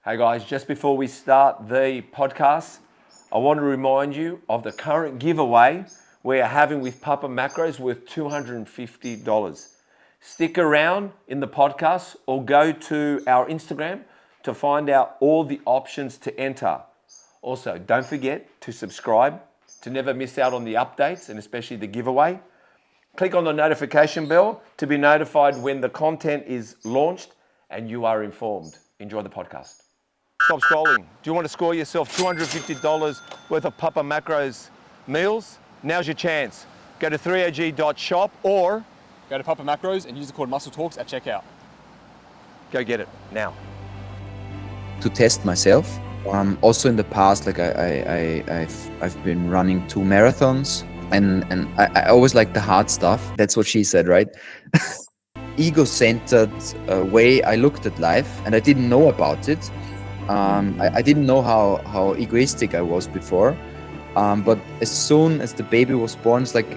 Hey guys, just before we start the podcast, I want to remind you of the current giveaway we are having with Papa Macros worth $250. Stick around in the podcast or go to our Instagram to find out all the options to enter. Also, don't forget to subscribe to never miss out on the updates and especially the giveaway. Click on the notification bell to be notified when the content is launched and you are informed. Enjoy the podcast. Stop scrolling. Do you want to score yourself $250 worth of Papa Macros meals? Now's your chance. Go to threeog.shop or go to Papa Macros and use the code MuscleTalks at checkout. Go get it now. To test myself. Also in the past, like I've been running 2 marathons, and I always like the hard stuff. That's what she said, right? Ego-centered way I looked at life, and I didn't know about it. I didn't know how egoistic I was before, but as soon as the baby was born, it's like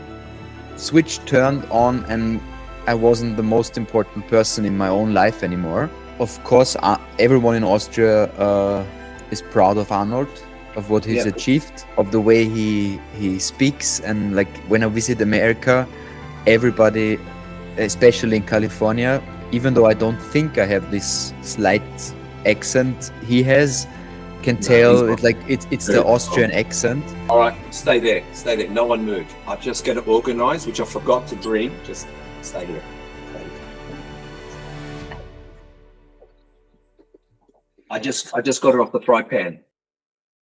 switch turned on, and I wasn't the most important person in my own life anymore. Of course, everyone in Austria is proud of Arnold, of what he's achieved, of the way he speaks, and like when I visit America, everybody, especially in California, even though I don't think I have this slight accent he has, can tell it's the Austrian accent. All right, stay there, no one move. I've just got to organize, which I forgot to bring. Just stay there. I just got it off the fry pan.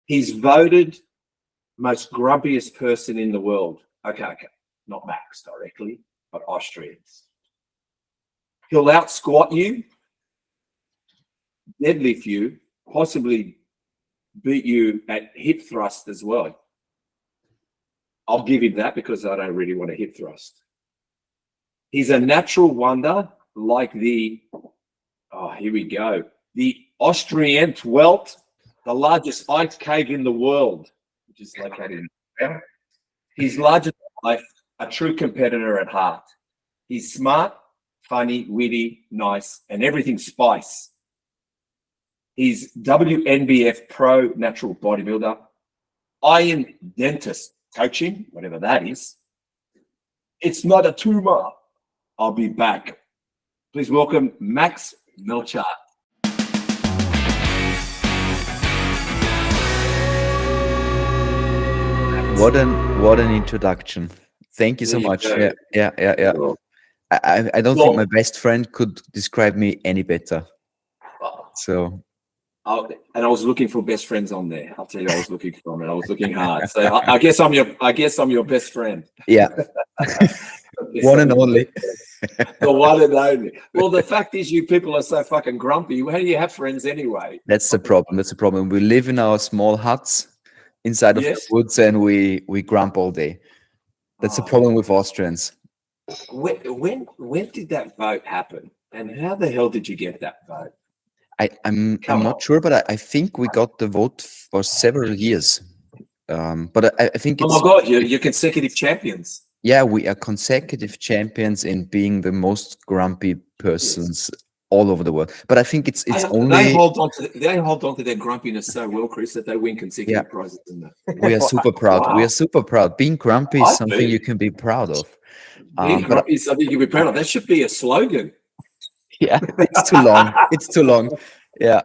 He's voted most grumpiest person in the world. Okay, not Max directly, but Austrians. He'll out squat you, deadlift you, possibly beat you at hip thrust as well. I'll give him that because I don't really want a hip thrust. He's a natural wonder, like the, here we go, the Austrian Welt, the largest ice cave in the world, which is located in Austria. He's larger than life, a true competitor at heart. He's smart, funny, witty, nice, and everything spice. He's WNBF pro natural bodybuilder, iron dentist coaching, whatever that is. It's not a tumor. I'll be back. Please welcome Max Melchard. What an introduction. Thank you so much. Yeah. I don't think my best friend could describe me any better. So. And I was looking for best friends on there. I'll tell you, I was looking for them. I was looking hard. So I guess I'm your best friend. Yeah. One and only. The one and only. Well, the fact is, you people are so fucking grumpy. How do you have friends anyway? That's the problem. We live in our small huts inside of the woods, and we grump all day. That's the problem with Austrians. When did that vote happen? And how the hell did you get that vote? I'm not sure, but I think we got the vote for several years. But I think it's... Oh my God, you're consecutive champions. Yeah, we are consecutive champions in being the most grumpy persons all over the world. But I think it's only... They hold on to their grumpiness so well, Chris, that they win consecutive prizes in that. We are super proud. Wow. We are super proud. Being grumpy is something you can be proud of. Being grumpy is something you can be proud of. That should be a slogan. Yeah, it's too long. Yeah.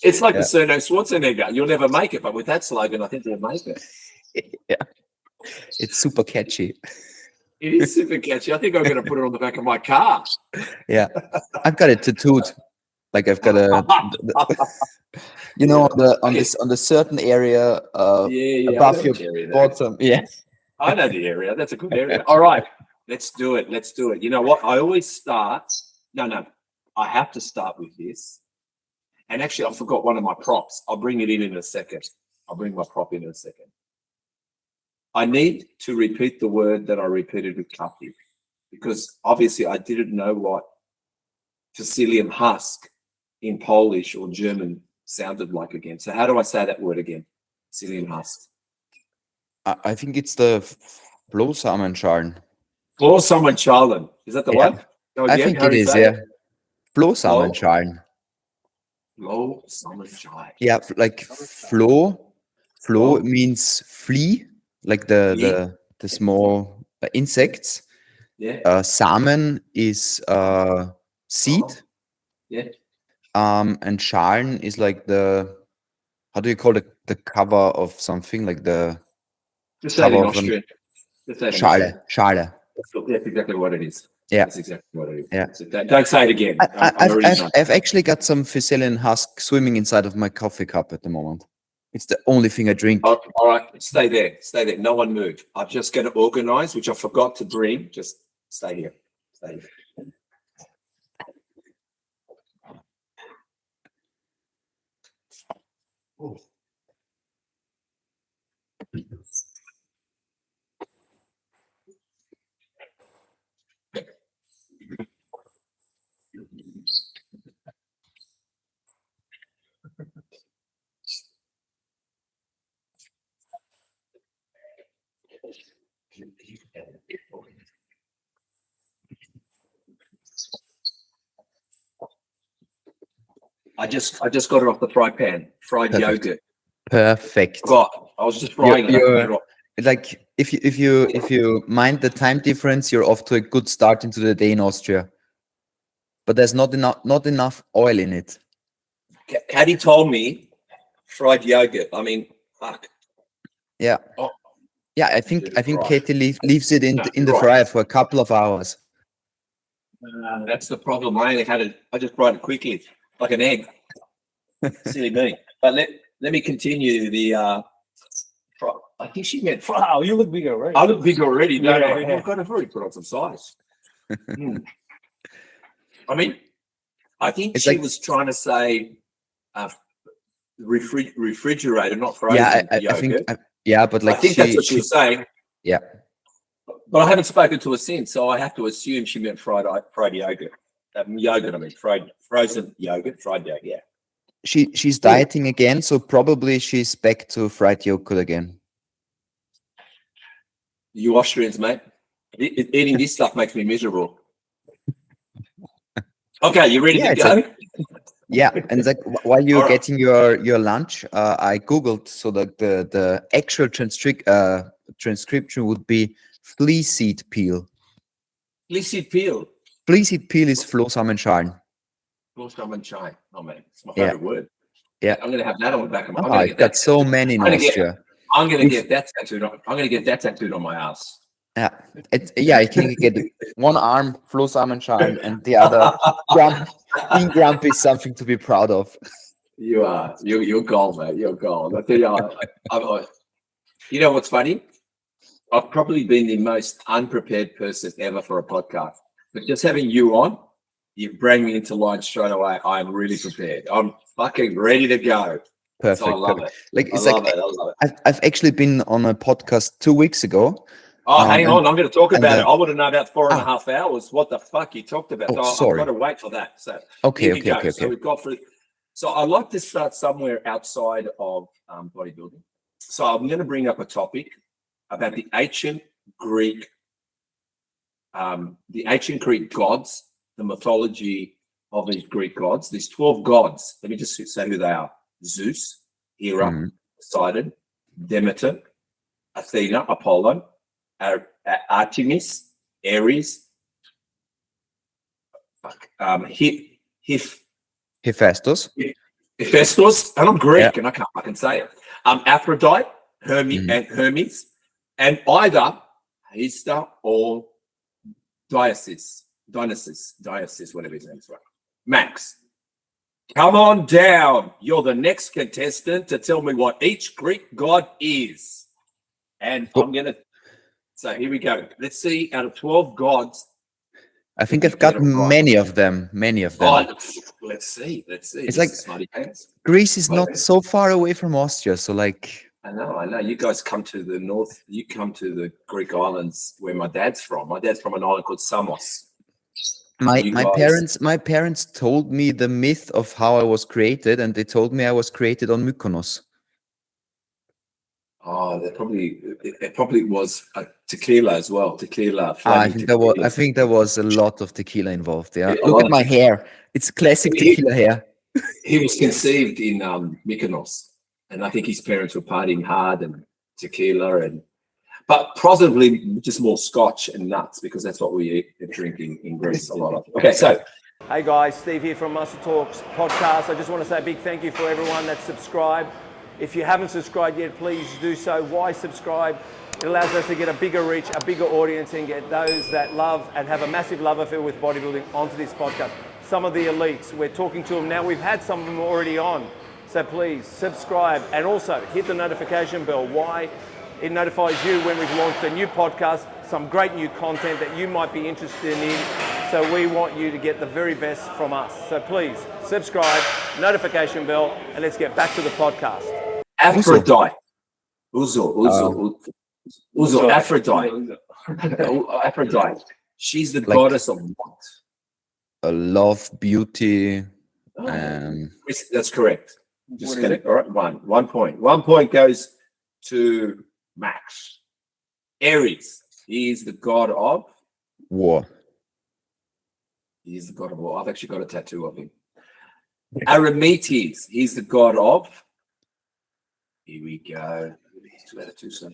It's like the surname Schwarzenegger. You'll never make it, but with that slogan, I think you'll make it. Yeah. It's super catchy. It is super catchy. I think I'm going to put it on the back of my car. Yeah. I've got it tattooed. Like I've got on the certain area above your bottom. Yeah. I know the area. That's a good area. All right. Let's do it. You know what? I always start. No. I have to start with this. And actually, I forgot one of my props. I'll bring it in a second. I'll bring my prop in a second. I need to repeat the word that I repeated with Kikac, because obviously I didn't know what psyllium husk in Polish or German sounded like again. So how do I say that word again? Psyllium husk. I think it's the Flohsamenschalen. Flohsamenschalen. Is that the one? I think it is, yeah. Flohsamenschalen. Low summon giant. Yeah, like flow. Flow means flea, like the small insects. Yeah. Samen is seed. Yeah. And Schalen is like how do you call it? The cover of something, like the Just say it in cover of Austrian. Just say it in Austrian. Schale. That's exactly what it is. Yeah. That's exactly what it is. Yeah. So don't say it again. I've actually got some Thessalian husk swimming inside of my coffee cup at the moment. It's the only thing I drink. All right, stay there. Stay there. No one move. I'm just going to organize, which I forgot to bring. Just stay here. Stay here. Oh. I just got it off the fry pan. Fried Perfect. yogurt. Perfect. I was just frying it. Like if you mind the time difference, you're off to a good start into the day in Austria. But there's not enough oil in it. Caddy told me fried yogurt. I mean, fuck. Yeah. Oh. Yeah, I think Right. Katie leaves it in the right. fryer for a couple of hours. That's the problem. I just fried it quickly, like an egg. Silly me. But let me continue the. I think she meant. Wow, you look bigger already. I look big already. No, Yeah. I've got to really put on some size. I mean, I think It's she like- was trying to say refrigerator, not frozen. Yeah, I yogurt. think. Yeah, but like I think that's what she was saying. Yeah. But I haven't spoken to her since, so I have to assume she meant fried yogurt. Yogurt, I mean, frozen yogurt, fried yogurt, yeah. She's dieting again, so probably she's back to fried yogurt again. You Austrians, mate. Eating this stuff makes me miserable. Okay, you ready to it's go? like- Yeah, and like while you're Alright. getting your lunch, I googled, so that the actual transcription would be flea seed peel. Linseed peel. Flea seed peel is Flohsamenschalen. Bullshine chai. Oh man, it's my Yeah. favorite word. Yeah. I'm gonna have that on the back of my. I'm Oh, gonna I've get got that. so many in I'm gonna get- Austria. I'm gonna get that tattooed on. I'm gonna get that tattooed on my ass. Yeah, you can get one arm Flohsamenschalen and the other being grumpy is something to be proud of. You are. You're gold, mate. You're gold. I tell you, you know what's funny? I've probably been the most unprepared person ever for a podcast. But just having you on, you bring me into line straight away. I'm really prepared. I'm fucking ready to go. Perfect. So I love perfect. it. Like I it's love like it. I love it. I've actually been on a podcast 2 weeks ago. Oh, hang and- on. I'm going to talk and about then- it. I want to know about 4.5 hours what the fuck you talked about. Oh, So sorry. I've got to wait for that. So Okay, here we okay, go. okay, So okay. we've got through. So I like to start somewhere outside of bodybuilding. So I'm going to bring up a topic about the ancient Greek gods, the mythology of these Greek gods. These 12 gods. Let me just say who they are: Zeus, Hera, Mhm. Poseidon, Demeter, Athena, Apollo, Artemis, Ares, Hephaestus. Hephaestus, and I'm Greek, Yeah. and I can't fucking say it. Aphrodite, Hermes, and either Hester or Dionysus, whatever his name is. Right. Max, come on down. You're the next contestant to tell me what each Greek god is. And I'm gonna. So here we go. Let's see. Out of 12 gods, I think I've got Get 'em right. many of them. oh, let's see. It's This like- is smarty pants. Greece is Well, not so far away from Austria, so like I know. You guys come to the north. You come to the Greek islands where my dad's from. My dad's from an island called Samos. my You my guys- parents told me the myth of how I was created, and they told me I was created on Mykonos. Oh, it probably was a tequila as well. Tequila. I flaming think tequila. there was a lot of tequila involved. Yeah, Yeah, a look lot at of my hair. It's classic Yeah. tequila hair. He was conceived in Mykonos, and I think his parents were partying hard and tequila, but possibly just more scotch and nuts, because that's what we eat and drink in Greece a lot of. Okay, so Hey guys, Steve here from Muscle Talks podcast. I just want to say a big thank you for everyone that's subscribed. If you haven't subscribed yet, please do so. Why subscribe? It allows us to get a bigger reach, a bigger audience, and get those that love and have a massive love affair with bodybuilding onto this podcast. Some of the elites, we're talking to them now. We've had some of them already on. So please subscribe and also hit the notification bell. Why? It notifies you when we've launched a new podcast, some great new content that you might be interested in. So we want you to get the very best from us. So please subscribe, notification bell, and let's get back to the podcast. Aphrodite. Uzo, Aphrodite. Aphrodite. She's the goddess of what? Love, beauty, That's correct. Just get it. All right, 1 point. 1 point goes to Max. Aries. He is the god of war. He is the god of war. I've actually got a tattoo of him. Arimetes. He's the god of. Here we go. 2 out of 2. So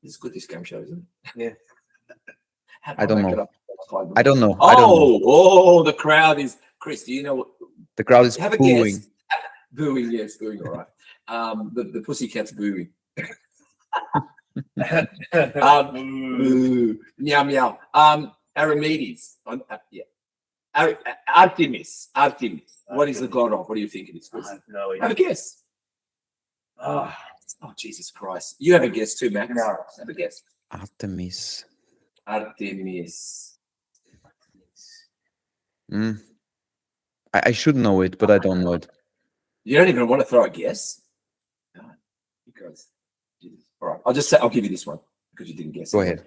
it's good, this game show, isn't it? Yeah. I don't know. I don't know. Oh, the crowd is. Chris, do you know what? The crowd is Have booing. a guess. Booing, yes, booing. All right. The pussycat's booing. Boo. Meow meow. Arimedes. Artemis. What is the god of? What do you think it is, Chris? No idea. Have a guess. Oh, Jesus Christ. You have a guess too, Max. No. Have a guess. Artemis. Artemis. I should know it, but I don't know it. You don't even want to throw a guess? No. Because, all right. I'll give you this one because you didn't guess. Go ahead.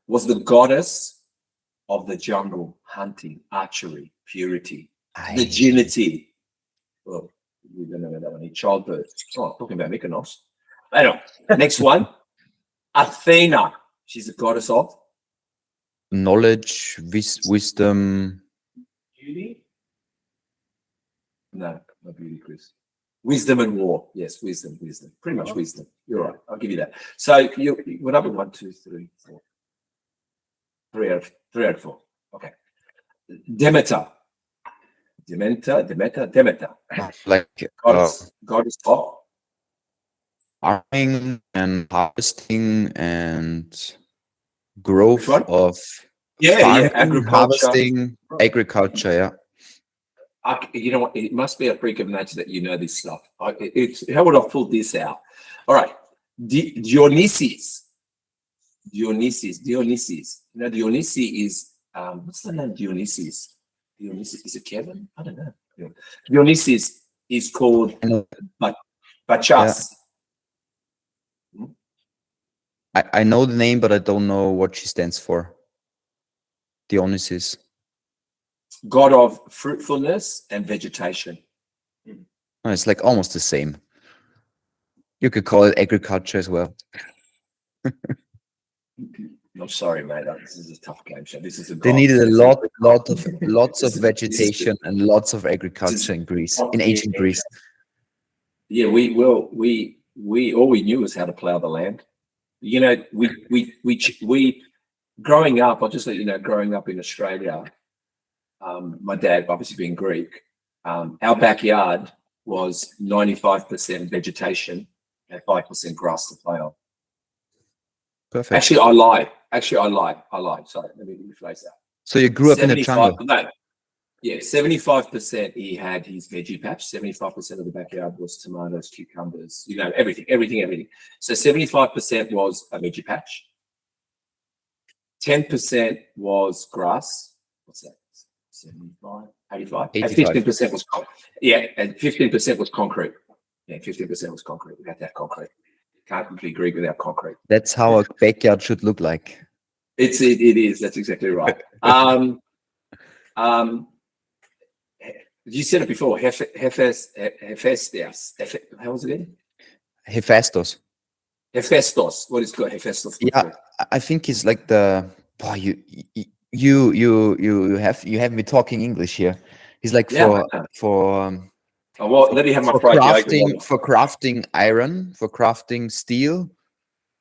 Was the goddess of the jungle, hunting, archery, purity, virginity. Well, we don't know that one. Childbirth. Oh, talking about Mykonos. Anyway, next one. Athena. She's the goddess of Knowledge, wisdom. beauty. No, not beauty, Chris. Wisdom and war. Yes, wisdom. Pretty much wisdom. You're right. I'll give you that. So what number? 1, 2, 3, 4. 3 out of 4. Okay. Demeter. Like Goddess of farming and harvesting and growth Which one? of Yeah, farming, agriculture. harvesting, agriculture. Yeah. You know what? It must be a freak of nature that you know this stuff. How would I pull this out? All right. Dionysus. You know, Dionysus is what's the name? Dionysus. Is it Kevin? I don't know. Yeah. Dionysus is called Bacchus. I know the name, but I don't know what she stands for. Dionysus. God of fruitfulness and vegetation. Oh, it's like almost the same. You could call it agriculture as well. I'm sorry, mate. This is a tough game show. This is a. They needed lots of vegetation and lots of agriculture in Greece, in ancient Greece. Yeah, all we knew was how to plow the land. You know, we growing up. I'll just let you know. Growing up in Australia, my dad, obviously being Greek, our backyard was 95% vegetation and 5% grass to play on. Perfect. Actually, I lied. Sorry, let me rephrase that. So you grew up in the jungle. No, yeah, 75% he had his veggie patch. 75% of the backyard was tomatoes, cucumbers, you know, everything. So 75% was a veggie patch. 10% was grass. What's that? 75, 85? 85. And 15% was and 15% was concrete. Yeah, 15% was concrete. We had to have concrete. Can't be Greek without concrete. That's how a backyard should look like. It is. That's exactly right. You said it before. Hephaestus. How was it again? Hephaestus. Hephaestus. What is called Hephaestus? Yeah, I think it's like the boy. You have me talking English here. He's like Yeah. for Oh, well, let me have my for fried crafting yogurt. for crafting iron, for crafting steel.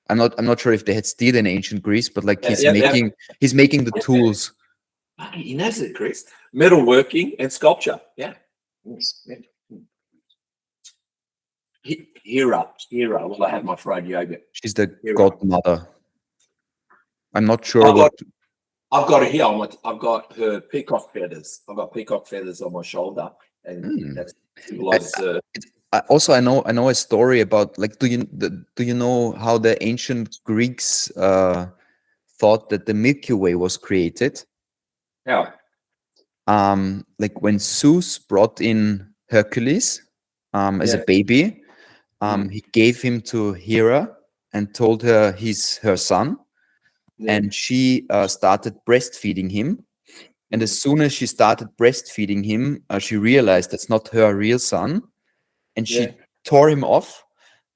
I'm not sure if they had steel in ancient Greece, but like he's making the tools. He knows it, Chris. Metalworking and sculpture. Yeah. Hera. Well, I have my fried yogurt. She's the Hera. godmother. I'm not sure what. I've got it here. I've got her peacock feathers. I've got peacock feathers on my shoulder, and that symbolizes. Also, I know a story about, like, do you know how the ancient Greeks thought that the Milky Way was created? How? Like when Zeus brought in Hercules as a baby, he gave him to Hera and told her he's her son. And she started breastfeeding him. And as soon as she started breastfeeding him, she realized that's not her real son. And she tore him off.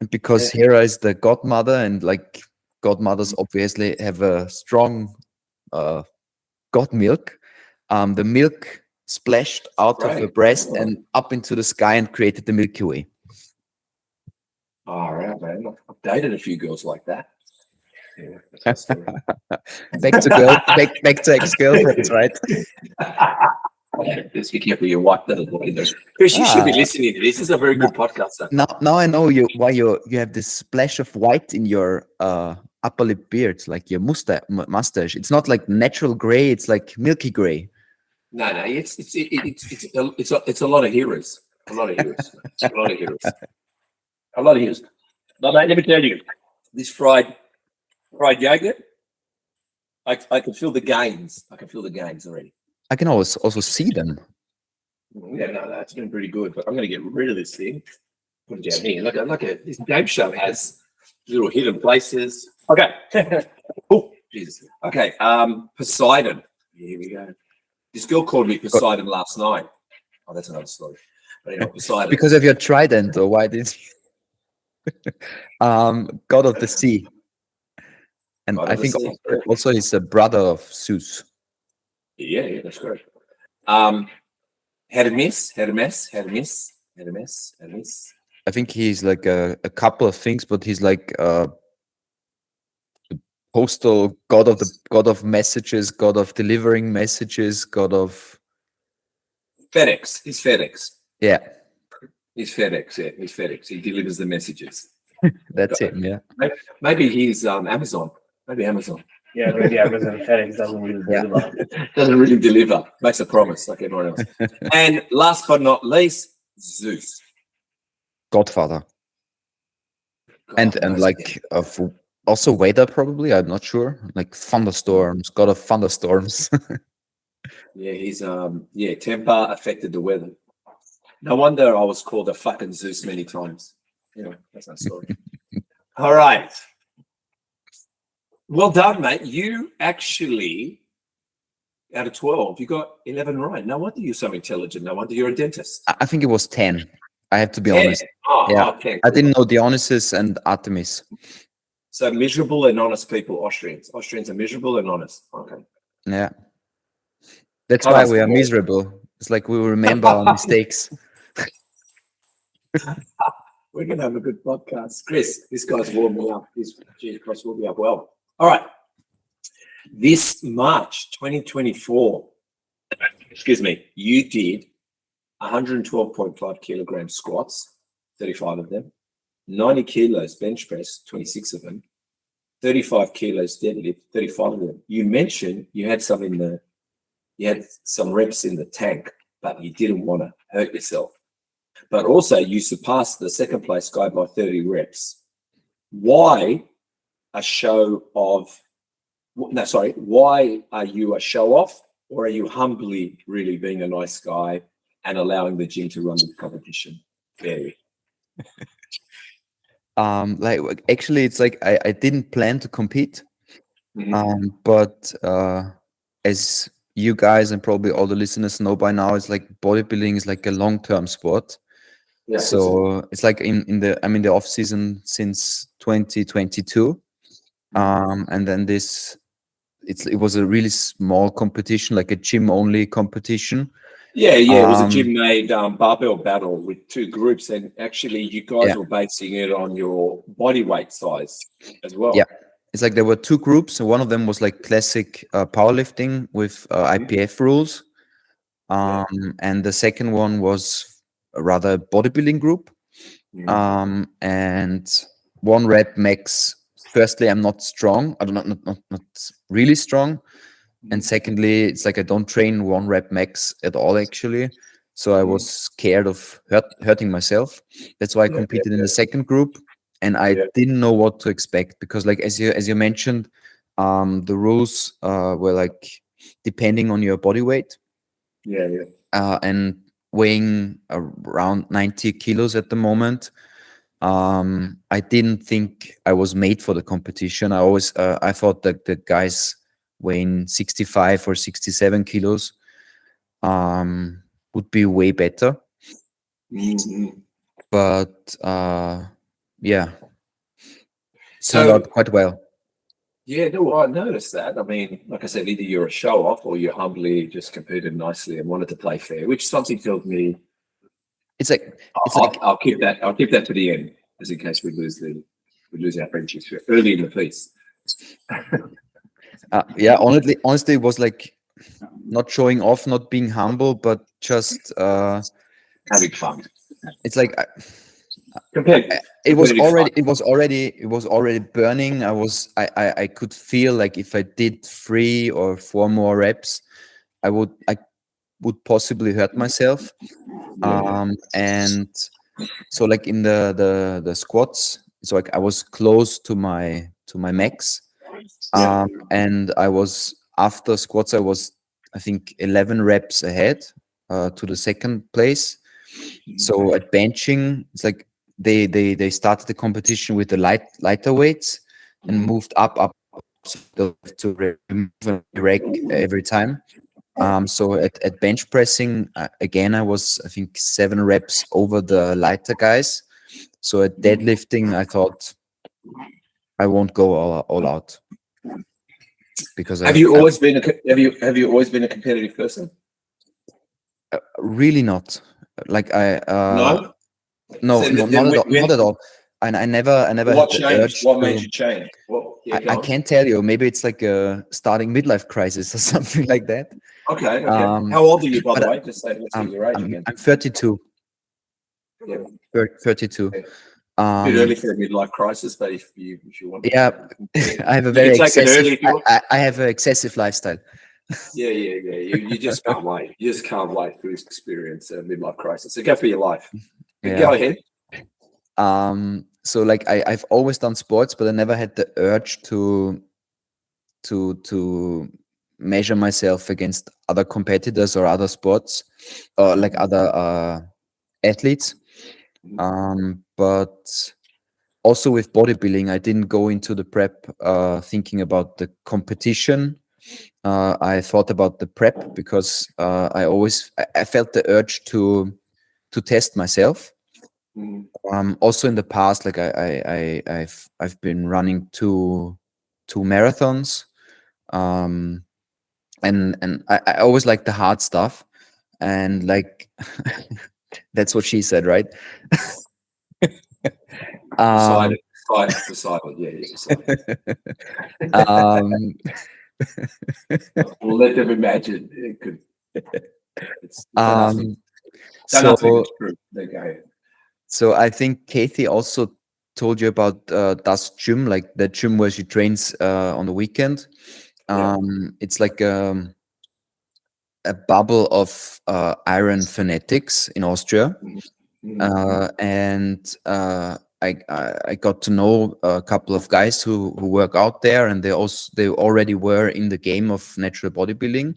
And because Hera is the godmother, and like godmothers obviously have a strong god milk, the milk splashed out of her breast and up into the sky and created the Milky Way. All right, man. I've dated a few girls like that. Yeah, back to ex-girlfriends, right? Just be careful your wife doesn't look in there. Chris, you should be listening to this. This is a very good podcast. Now I know why you have this splash of white in your upper lip beard, like your mustache. It's not like natural gray; it's like milky gray. No, it's a lot of heroes. A lot of heroes. A lot of heroes. A lot of heroes. But mate, let me tell you, this fried yogurt, I can feel the gains. I can feel the gains already. I can also see them. Yeah, no, it's been pretty good. But I'm going to get rid of this thing. Put it down here. Look at this game show has little hidden places. Okay. Oh, Jesus. Okay. Poseidon. Here we go. This girl called me Poseidon last night. Oh, that's another story. But anyway, Poseidon. Because of your trident, or why did you? God of the sea. And I think also he's a brother of Zeus. Yeah, that's correct. Had a miss. I think he's like a couple of things, but he's like postal god of messages, god of delivering messages, god of FedEx. He's FedEx. Yeah. He's FedEx. Yeah, he's FedEx. He delivers the messages. That's him. Yeah. Maybe he's Amazon. Maybe Amazon. Yeah, maybe Amazon FedEx doesn't really deliver. Doesn't really deliver. Makes a promise like everyone else. And last but not least, Zeus. Godfather. And like also weather, probably. I'm not sure. Like thunderstorms, god of thunderstorms. Yeah, he's temper affected the weather. No wonder I was called a fucking Zeus many times. Anyway, that's that story. All right. Well done, mate. You actually, out of 12, you got 11 right. No wonder you're so intelligent. No wonder you're a dentist. I think it was 10. I have to be 10. honest. Oh, yeah. Okay. I didn't know Dionysus and Artemis. So miserable and honest people, Austrians. Austrians are miserable and honest. Okay. Yeah. That's why we are miserable. It's like we will remember our mistakes. We're going to have a good podcast. Chris, this guy's warmed me up. Jesus Christ warmed me up well. All right. This March 2024, excuse me, you did 112.5 kilogram squats, 35 of them, 90 kilos bench press, 26 of them, 35 kilos deadlift, 35 of them. You mentioned you had some reps in the tank, but you didn't want to hurt yourself. But also you surpassed the second place guy by 30 reps. Why are you a show off, or are you humbly really being a nice guy and allowing the gym to run the competition fairly? Like actually it's like I didn't plan to compete. But as you guys and probably all the listeners know by now, it's like bodybuilding is like a long-term sport. Yeah, so it's like I'm in the off season since 2022. And then it was a really small competition, like a gym only competition. Yeah, it was a Um, gym-made barbell battle with two groups, and actually, you guys Yeah. were basing it on your body weight size as well. Yeah. It's like there were two groups. And one of them was like classic powerlifting with IPF rules. And the second one was a rather bodybuilding group. And 1 rep max. Firstly, I'm not strong. I'm not really strong. And secondly, it's like I don't train 1 rep max at all, actually. So I was scared of hurting myself. That's why I competed in the second group, and I didn't know what to expect because, like as you mentioned, the rules were like depending on your body weight. And weighing around 90 kilos at the moment. I didn't think I was made for the competition. I thought that the guys weighing 65 or 67 kilos would be way better. But yeah, turned out quite well. Yeah, no, I noticed that. I mean, like I said, either you're a show off or you humbly just competed nicely and wanted to play fair, which something tells me It's like I'll keep that. I'll keep that to the end, just in case we lose our friendship early in the piece. yeah, honestly, it was like not showing off, not being humble, but just having fun. It's like Compared, it was already burning. I could feel like if I did 3 or 4 more reps, I would possibly hurt myself. And so like in the squats, so like I was close to my max. And I was after squats, I think 11 reps ahead to the second place. So at benching, it's like they started the competition with the lighter weights and moved up to remove a rack every time. So at bench pressing, again, I was, I think, 7 reps over the lighter guys. So at deadlifting, I thought I won't go all out because have you always been a competitive person? Really not. Like No, not at all. And I never What had the changed? urge What to- made you change? I can't tell you. Maybe it's like a starting midlife crisis or something like that. Okay. How old are you, by the but way? Just say let's get your age again. I'm 32. Yeah. 32. Okay. A bit early for a midlife crisis, but if you want, Yeah, I have a very I have an excessive lifestyle. Yeah. You just can't wait. You just can't wait to experience a midlife crisis. So go for your life. Yeah. Go ahead. So like I've always done sports, but I never had the urge to measure myself against other competitors or other sports or like other athletes. But also with bodybuilding, I didn't go into the prep thinking about the competition. I thought about the prep because I felt the urge to test myself. Also in the past, like I've been running two marathons, and I always like the hard stuff, and like that's what she said, right? Decided. Yeah. We'll let them imagine. It could. So I think Kathy also told you about Das Gym, like the gym where she trains on the weekend. It's like a bubble of iron fanatics in Austria. And I got to know a couple of guys who work out there, and they already were in the game of natural bodybuilding.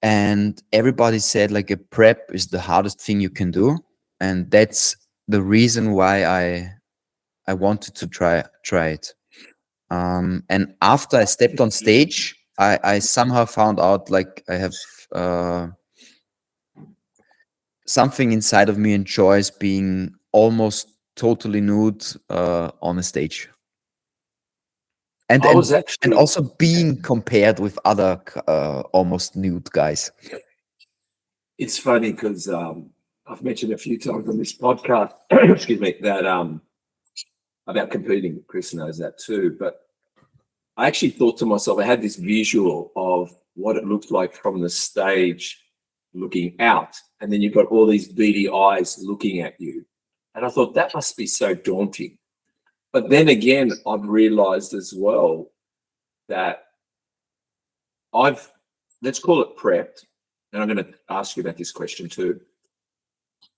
And everybody said like a prep is the hardest thing you can do, and that's the reason why I wanted to try it. And after I stepped on stage, I somehow found out like I have something inside of me enjoys being almost totally nude on a stage. And also being compared with other almost nude guys. It's funny because I've mentioned a few times on this podcast, excuse me, that about competing. Chris knows that too. But I actually thought to myself, I had this visual of what it looked like from the stage looking out. And then you've got all these beady eyes looking at you. And I thought that must be so daunting. But then again, I've realized as well that let's call it prepped. And I'm going to ask you about this question too.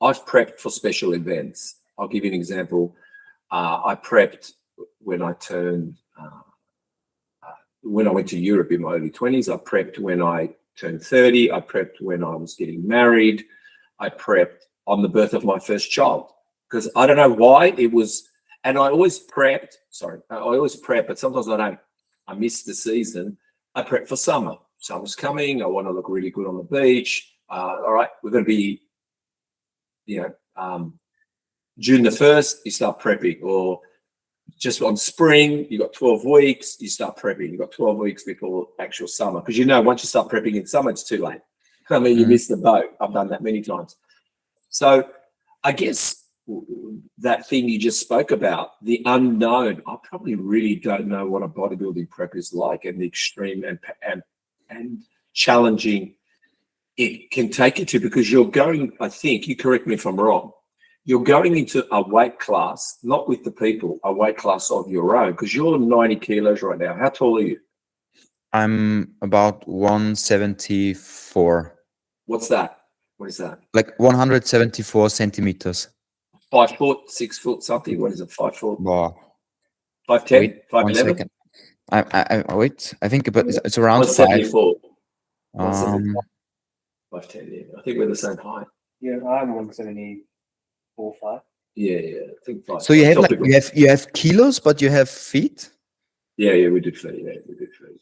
I've prepped for special events. I'll give you an example. I prepped when I went to Europe in my early 20s. I prepped when I turned 30. I prepped when I was getting married. I prepped on the birth of my first child because I don't know why it was. And I always prepped. I always prep, but sometimes I don't. I miss the season. I prep for summer. Summer's coming. I want to look really good on the beach. All right, we're going to be, June the 1st, you start prepping, or just on spring, you got 12 weeks, you start prepping. You got 12 weeks before actual summer. Because once you start prepping in summer, it's too late. I mean, you miss the boat. I've done that many times. So I guess that thing you just spoke about, the unknown, I probably really don't know what a bodybuilding prep is like, and the extreme and challenging it can take you to, because you're going, I think, you correct me if I'm wrong, you're going into a weight class, not with the people, a weight class of your own, because you're 90 kilos right now. How tall are you? I'm about 174. What's that? What is that? Like 174 centimeters. 5 foot, 6 foot, something? What is it? 5 foot? Wow. 5'10", Wait, 1 5'11"? second. I wait. I think it's around 5. 174. 5'10". 5'10", yeah. I think we're the same height. Yeah, I'm 174, 5. Yeah, I think 5. So you have kilos, but you have feet. Yeah, we did feet. Yeah, we did feet.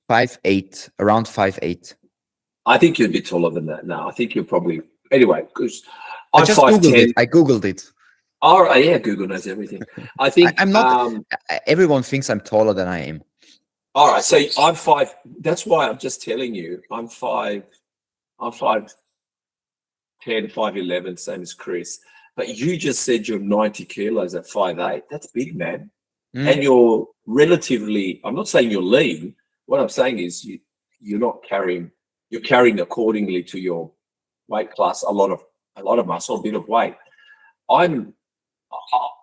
5'8", around 5'8". I think you'd be taller than that now. I think you're probably anyway, because I I'm just Googled 5'10". it. I Googled it. All right, yeah, Google knows everything. I think I'm not. Everyone thinks I'm taller than I am. All right, so I'm 5. That's why I'm just telling you, I'm 5'10", 5'11", same as Chris. But you just said you're 90 kilos at 5'8". That's big, man. And you're relatively, I'm not saying you're lean. What I'm saying is you're carrying accordingly to your weight class, a lot of muscle, a bit of weight. I'm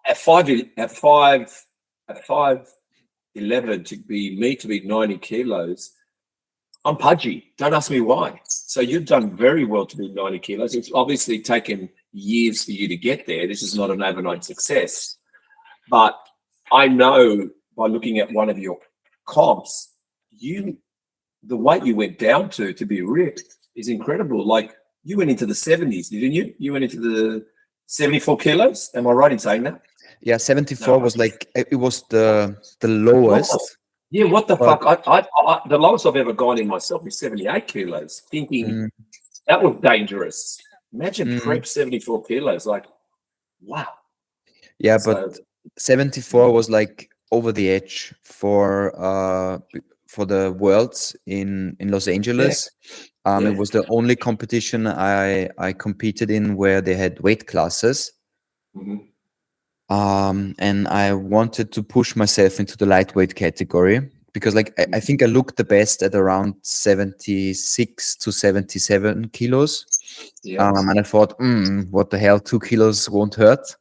at 5'11", to be 90 kilos. I'm pudgy. Don't ask me why. So you've done very well to be 90 kilos. It's obviously taken years for you to get there. This is not an overnight success. But I know by looking at one of your comps, the weight you went down to be ripped is incredible. Like you went into the 70s, didn't you? You went into the 74 kilos. Am I right in saying that? Yeah, 74 was like, it was the lowest. Yeah, what the fuck? I the lowest I've ever gone in myself is 78 kilos, thinking that was dangerous. Imagine prep 74 kilos, like, wow. Yeah, but 74 was like over the edge for the Worlds in Los Angeles. It was the only competition I competed in where they had weight classes. And I wanted to push myself into the lightweight category because I think I looked the best at around 76 to 77 kilos. And I thought, what the hell, 2 kilos won't hurt.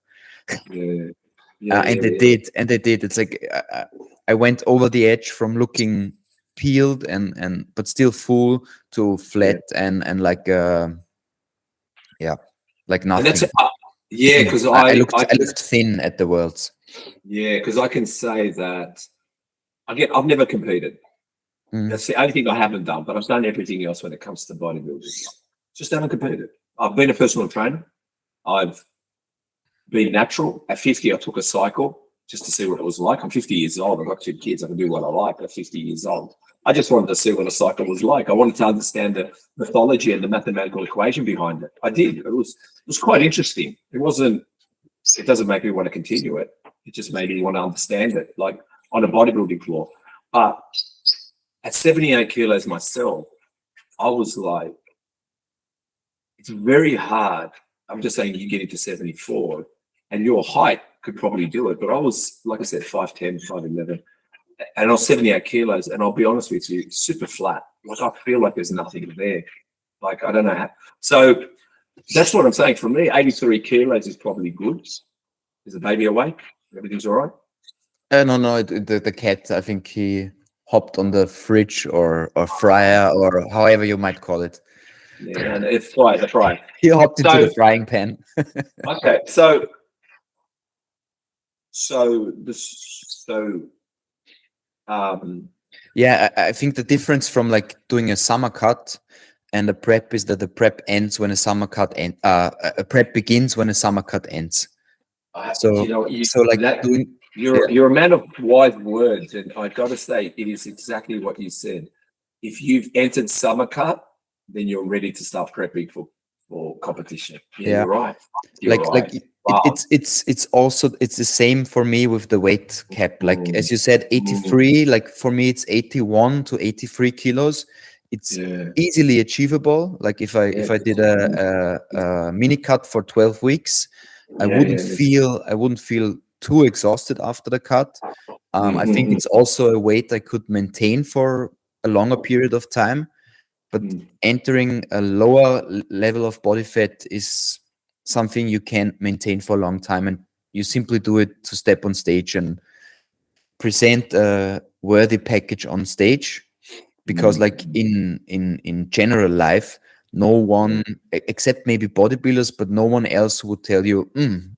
And they did. It's like I went over the edge from looking peeled and but still full to flat and like like nothing. Because I looked thin at the Worlds. Yeah, because I can say that again, I've never competed. That's the only thing I haven't done, but I've done everything else when it comes to bodybuilding. Just haven't competed. I've been a personal trainer. I've been natural. At 50, I took a cycle just to see what it was like. I'm 50 years old. I've got 2 kids. I can do what I like at 50 years old. I just wanted to see what a cycle was like. I wanted to understand the mythology and the mathematical equation behind it. I did. It was quite interesting. It doesn't make me want to continue it. It just made me want to understand it, like on a bodybuilding floor. But at 78 kilos myself, I was like, it's very hard. I'm just saying you get into 74 and your height could probably do it. But I was, like I said, 5'10", 5'11", and I was 78 kilos. And I'll be honest with you, super flat. Like I feel like there's nothing there. Like I don't know how. So that's what I'm saying. For me, 83 kilos is probably good. Is the baby awake? Everything's all right? No, the cat, I think he hopped on the fridge or fryer or however you might call it. Yeah, and it's right. That's right. He hopped into the frying pan. Okay, so yeah, I think the difference from like doing a summer cut and a prep is that the prep ends when a summer cut ends. A prep begins when a summer cut ends. So, you know, doing. You're a man of wise words, and I got to say, it is exactly what you said. If you've entered summer cut, then you're ready to start prepping for competition. Yeah, you're right. You're right. Wow. It's also the same for me with the weight cap. Like as you said, 83. Like for me, it's 81 to 83 kilos. It's easily achievable. Like if I did a mini cut for 12 weeks, I wouldn't feel too exhausted after the cut. I think it's also a weight I could maintain for a longer period of time. But entering a lower level of body fat is something you can't maintain for a long time, and you simply do it to step on stage and present a worthy package on stage. Because like in general life, no one except maybe bodybuilders, but no one else would tell you,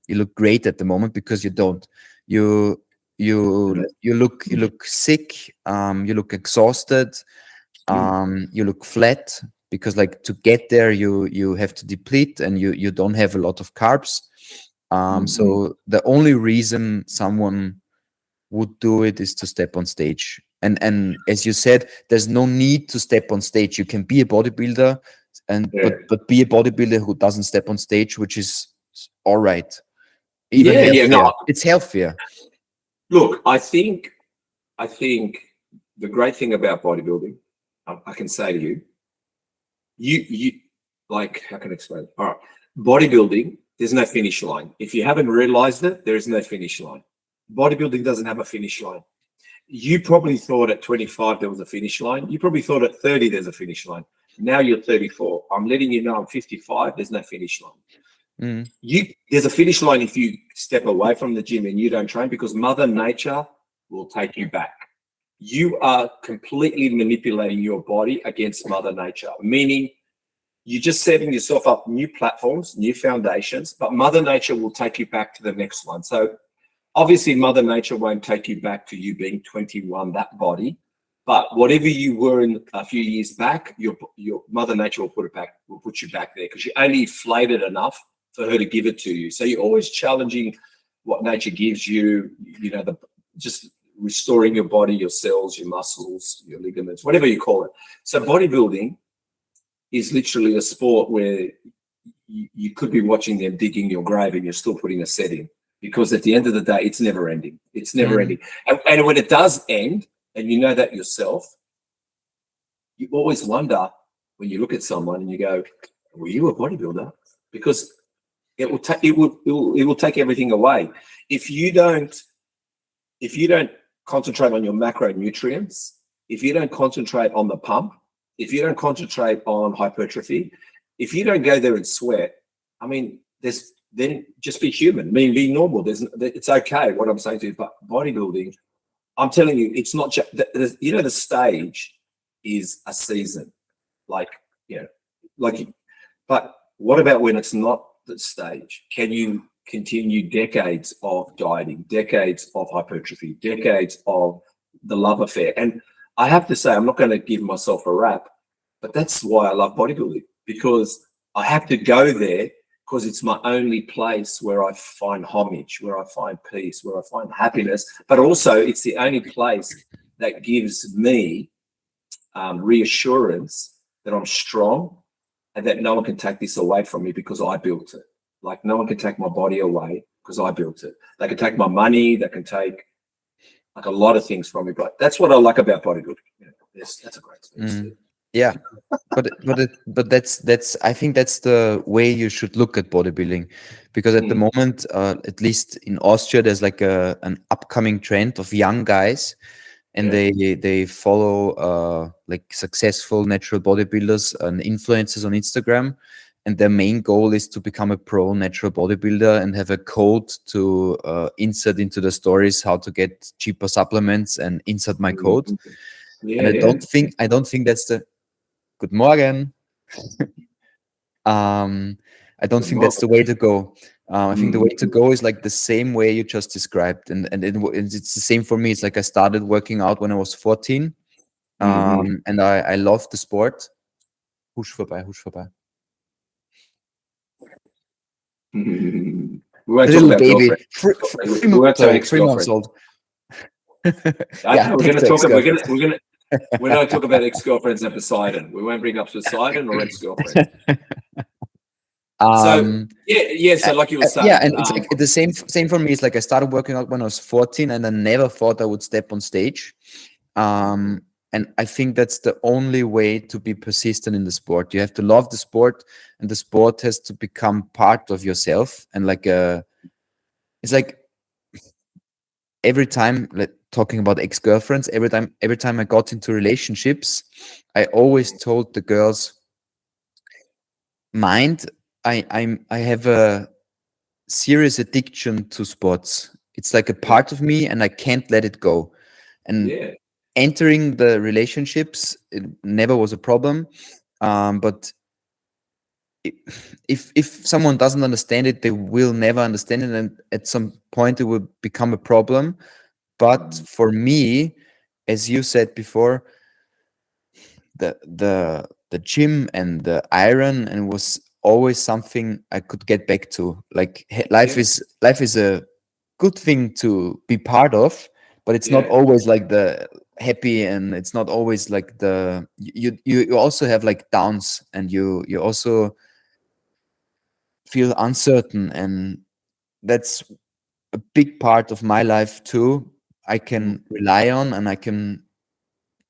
you look great at the moment, because you don't. You look sick, you look exhausted, you look flat, because like to get there you have to deplete, and you don't have a lot of carbs. So the only reason someone would do it is to step on stage. And as you said, there's no need to step on stage. You can be a bodybuilder but be a bodybuilder who doesn't step on stage, which is all right. Even healthier. It's healthier. Look, I think the great thing about bodybuilding, I can say to you, you like, how can I explain it? All right, bodybuilding, there's no finish line. If you haven't realized it, there is no finish line. Bodybuilding doesn't have a finish line. You probably thought at 25 there was a finish line. You probably thought at 30 there's a finish line. Now you're 34. I'm letting you know I'm 55. There's no finish line. There's a finish line if you step away from the gym and you don't train, because Mother Nature will take you back. You are completely manipulating your body against Mother Nature, meaning you're just setting yourself up new platforms, new foundations, but Mother Nature will take you back to the next one. So obviously Mother Nature won't take you back to you being 21, that body, but whatever you were in a few years back, your Mother Nature will put you back there, because you only inflated enough for her to give it to you. So you're always challenging what nature gives you, just restoring your body, your cells, your muscles, your ligaments, whatever you call it. So bodybuilding is literally a sport where you could be watching them digging your grave and you're still putting a set in, because at the end of the day, it's never ending. It's never ending. And when it does end, and you know that yourself, you always wonder when you look at someone and you go, were you a bodybuilder? Because it will take everything away. If you don't concentrate on your macronutrients, if you don't concentrate on the pump, if you don't concentrate on hypertrophy, if you don't go there and sweat, I mean, then just be human. I mean, be normal. It's okay. What I'm saying to you, but bodybuilding, I'm telling you, it's not just, the stage is a season. But what about when it's not the stage? Can you continue decades of dieting, decades of hypertrophy, decades of the love affair? And I have to say, I'm not going to give myself a rap, but that's why I love bodybuilding, because I have to go there, because it's my only place where I find homage, where I find peace, where I find happiness, but also it's the only place that gives me reassurance that I'm strong and that no one can take this away from me, because I built it. Like, no one can take my body away because I built it. They can take my money, they can take like a lot of things from me, but that's what I like about bodybuilding. That's a great space. Yeah, but that's I think that's the way you should look at bodybuilding, because at the moment, at least in Austria, there's like an upcoming trend of young guys, and they follow like successful natural bodybuilders and influencers on Instagram, and their main goal is to become a pro natural bodybuilder and have a code to insert into the stories how to get cheaper supplements and insert my code. And I don't think that's the Good Morgen. I don't think that's the way to go. I think the way to go is like the same way you just described, and it's the same for me. It's like I started working out when I was 14, and I loved the sport. Husch vorbei, husch vorbei. We won't talk Little about baby, girlfriend. 3 months old. Okay, we're going to talk about ex-girlfriends and Poseidon. We won't bring up Poseidon or ex-girlfriends. So like you were saying, and it's like the same for me. It's like I started working out when I was 14, and I never thought I would step on stage. And I think that's the only way to be persistent in the sport. You have to love the sport, and the sport has to become part of yourself. And like it's like every time, like, talking about ex-girlfriends, every time I got into relationships, I always told the girls, mind, I have a serious addiction to sports. It's like a part of me, and I can't let it go. And entering the relationships, it never was a problem. But if someone doesn't understand it, they will never understand it, and at some point it will become a problem. But for me, as you said before, the gym and the iron, and was always something I could get back to. Like life is a good thing to be part of, but it's not always like the happy, and it's not always like the you also have like downs, and you also feel uncertain, and that's a big part of my life too. I can rely on, and I can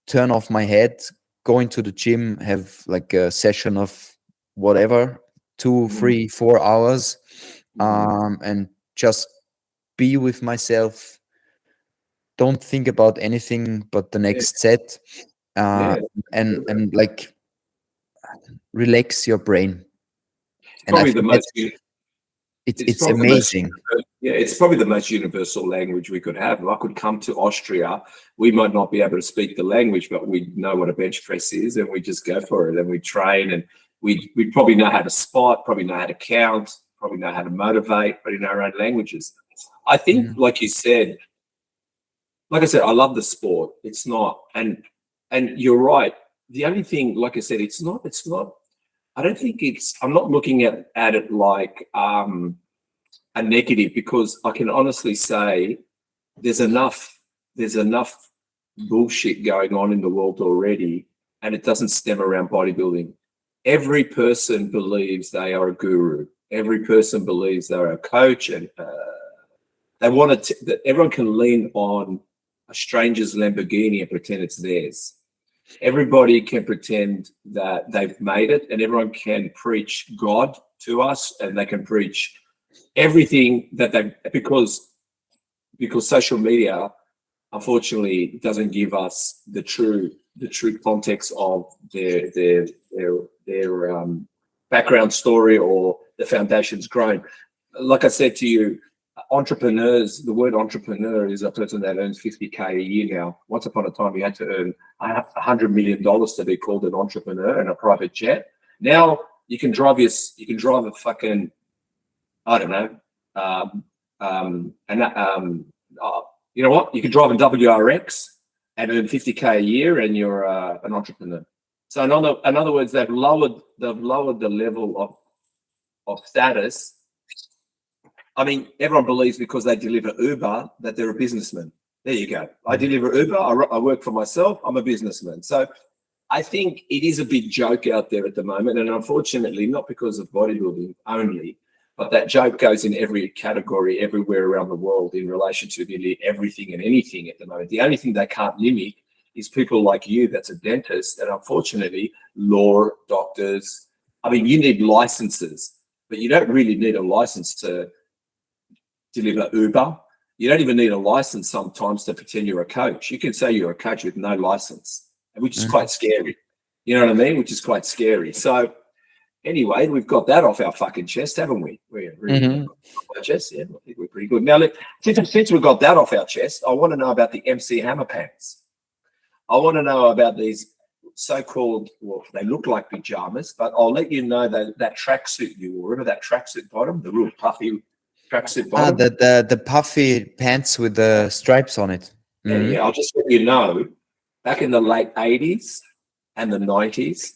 turn off my head, go into the gym, have like a session of whatever, 2, 3, 4 hours, and just be with myself. Don't think about anything but the next set, and like relax your brain. And probably the most. It's amazing. It's probably the most universal language we could have. I could come to Austria. We might not be able to speak the language, but we know what a bench press is, and we just go for it, and we train, and we probably know how to spot, probably know how to count, probably know how to motivate, probably know our own languages. I think, like I said, I love the sport. It's not, and you're right. The only thing, like I said, it's not. I don't think I'm not looking at it like a negative, because I can honestly say there's enough bullshit going on in the world already, and it doesn't stem around bodybuilding. Every person believes they are a guru. Every person believes they're a coach, and they want that everyone can lean on a stranger's Lamborghini and pretend it's theirs. Everybody can pretend that they've made it, and everyone can preach God to us, and they can preach everything that because social media, unfortunately, doesn't give us the true context of their background story or the foundations grown. Like I said to you, entrepreneurs, the word entrepreneur is a person that earns 50K a year now. Once upon a time, you had to earn $100 million to be called an entrepreneur and a private jet. Now you can drive a fucking, I don't know, you know what? You can drive a WRX and earn 50K a year, and you're an entrepreneur. So in other words, they've lowered the level of status. I mean, everyone believes because they deliver Uber that they're a businessman. There you go. I deliver Uber. I work for myself. I'm a businessman. So I think it is a big joke out there at the moment. And unfortunately, not because of bodybuilding only, but that joke goes in every category, everywhere around the world in relation to nearly everything and anything at the moment. The only thing they can't limit is people like you that's a dentist, and unfortunately, law, doctors, I mean, you need licenses, but you don't really need a license to deliver Uber. You don't even need a license sometimes to pretend you're a coach. You can say you're a coach with no license, which is quite scary. You know what I mean? Which is quite scary. So anyway, we've got that off our fucking chest, haven't we? We're really off our chest. Yeah, I think we're pretty good. Now, since we've got that off our chest, I want to know about the MC Hammer pants. I want to know about these so-called, well, they look like pajamas, but I'll let you know that tracksuit you wore. Remember that tracksuit bottom, the real puffy tracksuit bottom? The puffy pants with the stripes on it. Yeah, I'll just let you know, back in the late 80s and the 90s,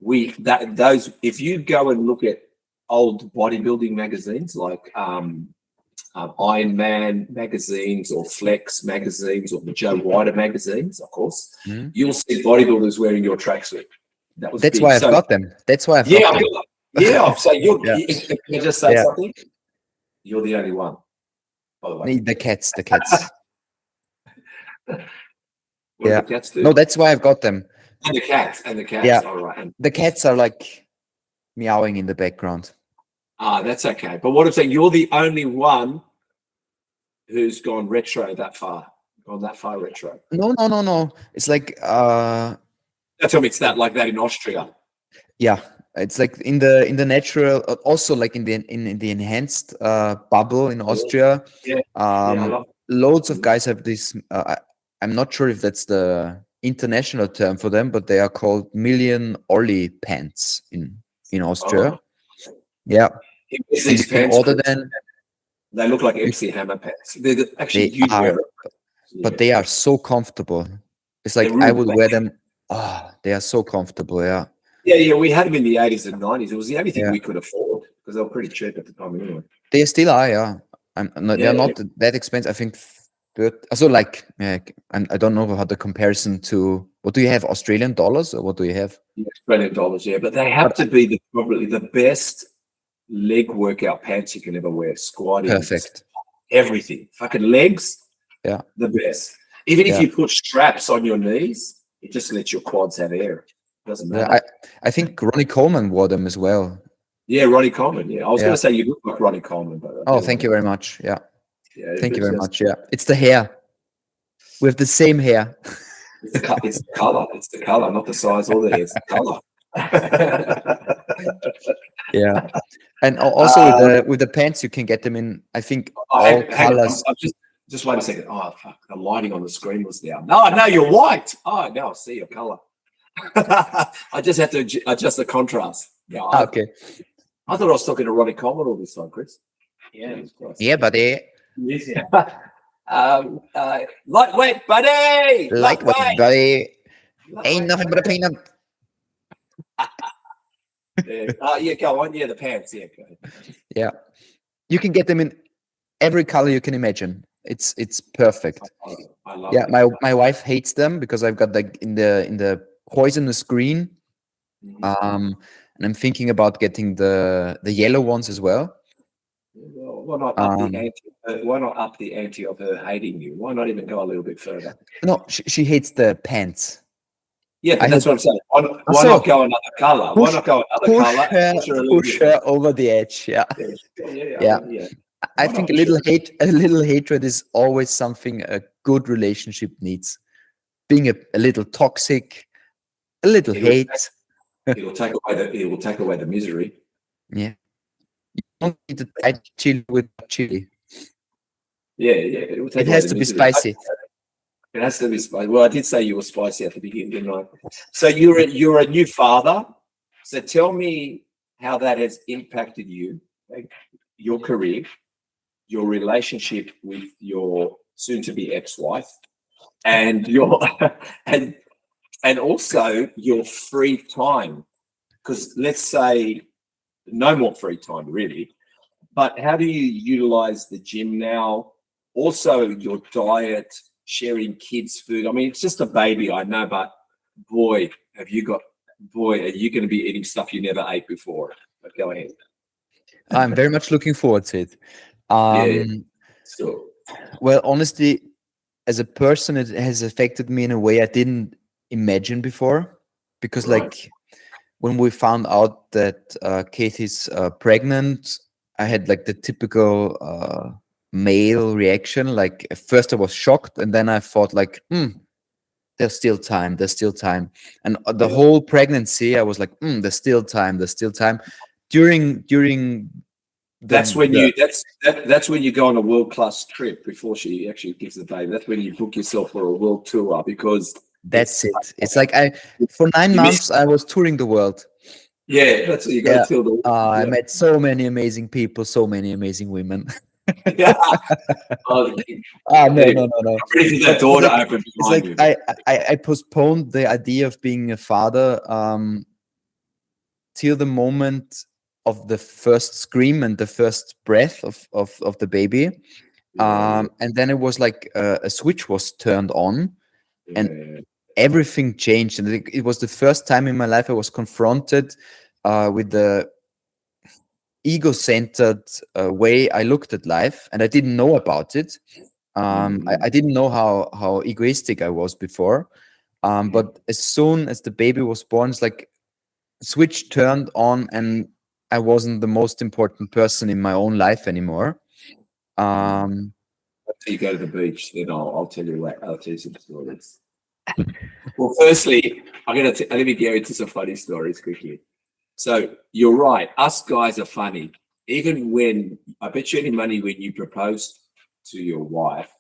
if you go and look at old bodybuilding magazines like Iron Man magazines or Flex magazines or the Joe Wider magazines, of course, you'll see bodybuilders wearing your tracksuit. That's big. Why I've got them. That's why I've got them. Yeah, so can I just say something? You're the only one, by the way. The cats. What do the cats do? No, that's why I've got them. And the cats. Yeah. All right. The cats are like meowing in the background. That's okay. But what I'm saying, you're the only one who's gone retro that far. Gone that far retro. No. It's like Don't tell me it's like that in Austria. Yeah. It's like in the natural, also like in the enhanced bubble in Austria. Loads of guys have this. I'm not sure if that's the international term for them, but they are called million Ollie pants in Austria. Yeah. These pants, then they look like MC Hammer pants. They're actually huge. But they are so comfortable. It's like I would wear them. Oh, they are so comfortable. Yeah. Yeah, we had them in the 80s and 90s. It was the only thing we could afford because they were pretty cheap at the time anyway. They still are, yeah. They're not that expensive. I think, so like, I don't know how the comparison to, what do you have, Australian dollars or what do you have? Australian dollars, yeah. But they have to be probably the best leg workout pants you can ever wear. Squatting. Perfect. Everything. Fucking legs. Yeah. The best. Even if you put straps on your knees, it just lets your quads have air. Doesn't matter. Yeah, I think Ronnie Coleman wore them as well. Yeah, Ronnie Coleman. Yeah, I was going to say you look like Ronnie Coleman, but thank you very much. Yeah, thank you very much. Yeah, it's the hair. We have the same hair. It's the color. It's the color, not the size or the hair. It's the color. Yeah, and also with the pants, you can get them in. I think all colors. Just wait a second. Oh fuck! The lighting on the screen was down. No, you're white. Oh, now I see your color. I just have to adjust the contrast. Yeah. Okay. I thought I was talking to Ronnie Coleman all this time, Chris. Yeah, buddy. Lightweight, buddy. Lightweight, buddy. Ain't nothing but a peanut. Go on. Yeah, the pants. Yeah. Yeah. You can get them in every color you can imagine. It's perfect. I love it. My wife hates them because I've got like in the poisonous green. And I'm thinking about getting the yellow ones as well. Well, why not up the ante of her hating you? Why not even go a little bit further? No, she hates the pants. Yeah, that's what I'm saying. Why not go another color? Why not go another color? Push her over the edge. Yeah. I think a little hatred is always something a good relationship needs. Being a little toxic, a little hate. It will take away the misery. Yeah. You don't need to add chili with chili. Yeah. It has to be spicy. It has to be spicy. Well, I did say you were spicy at the beginning, didn't I? So you're a new father. So tell me how that has impacted you, your career, your relationship with your soon-to-be ex-wife, and your and also your free time. Because let's say no more free time, really. But how do you utilize the gym now? Also, your diet, sharing kids' food. I mean, it's just a baby, I know, but boy, are you going to be eating stuff you never ate before? But go ahead. I'm very much looking forward to it. Sure. Well, honestly, as a person, it has affected me in a way I didn't imagine before. Because Right. like when we found out that Katie's pregnant, I had like the typical male reaction. Like at first I was shocked, and then I thought like, there's still time. There's still time. And the whole pregnancy, I was like, there's still time. There's still time. During That's when that's when you go on a world-class trip before she actually gives the baby. That's when you book yourself for a world tour, because that's it. It's like for 9 You months I was touring the world. yeah, that's what you got to Yeah. tell the I met so many amazing people, so many amazing women. yeah. Oh, No. pretty that door to open It's behind like you. I postponed the idea of being a father till the moment of the first scream and the first breath of the baby. And then it was like a switch was turned on, and everything changed. And it was the first time in my life I was confronted with the ego-centered way I looked at life, and I didn't know about it. I didn't know how egoistic I was before. But as soon as the baby was born, it's like switch turned on, and I wasn't the most important person in my own life anymore. Until you go to the beach, then I'll tell you some stories. Well, firstly, let me go into some funny stories quickly. So you're right. Us guys are funny. Even when I bet you any money when you proposed to your wife,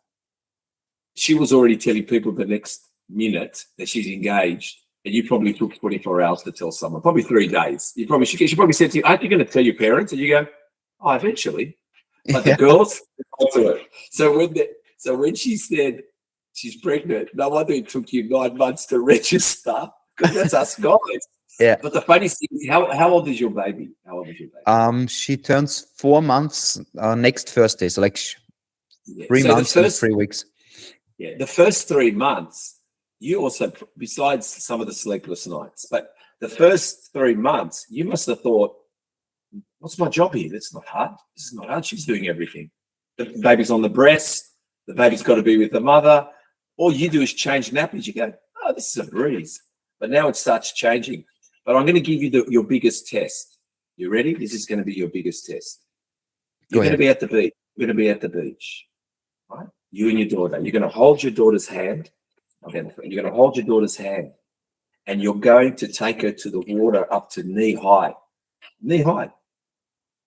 she was already telling people the next minute that she's engaged, and you probably took 24 hours to tell someone, probably 3 days. She probably said to you, "Aren't you going to tell your parents?" And you go, "Oh, eventually." But the girls to it. So when she said she's pregnant, no wonder it took you 9 months to register, because that's us guys. Yeah. But the funny thing is, how old is your baby? How old is your baby? She turns 4 months next Thursday, so like 3 So months and 3 weeks. Yeah, the first 3 months, you also, besides some of the sleepless nights, but the first 3 months, you must have thought, "What's my job here? That's not hard. This is not hard. She's doing everything. The baby's on the breast. The baby's got to be with the mother. All you do is change nappies. You go, oh, this is a breeze." But now it starts changing. But I'm going to give you your biggest test. You ready? This is going to be your biggest test. You're going to be at the beach. You're going to be at the beach, right? You and your daughter. You're going to hold your daughter's hand. Okay, you're going to hold your daughter's hand, and you're going to take her to the water up to knee high.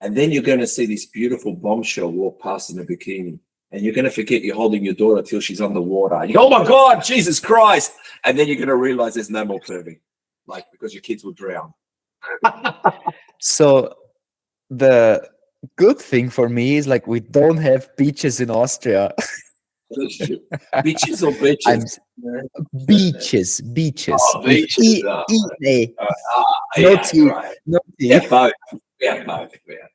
And then you're going to see this beautiful bombshell walk past in a bikini. And you're going to forget you're holding your daughter till she's underwater. You go, "Oh my God, Jesus Christ." And then you're going to realize there's no more curving, because your kids will drown. So the good thing for me is like we don't have beaches in Austria. Beaches or beaches? Beaches. Oh, beaches. No T. Right. No T. Yeah, both. Yeah, both. Yeah.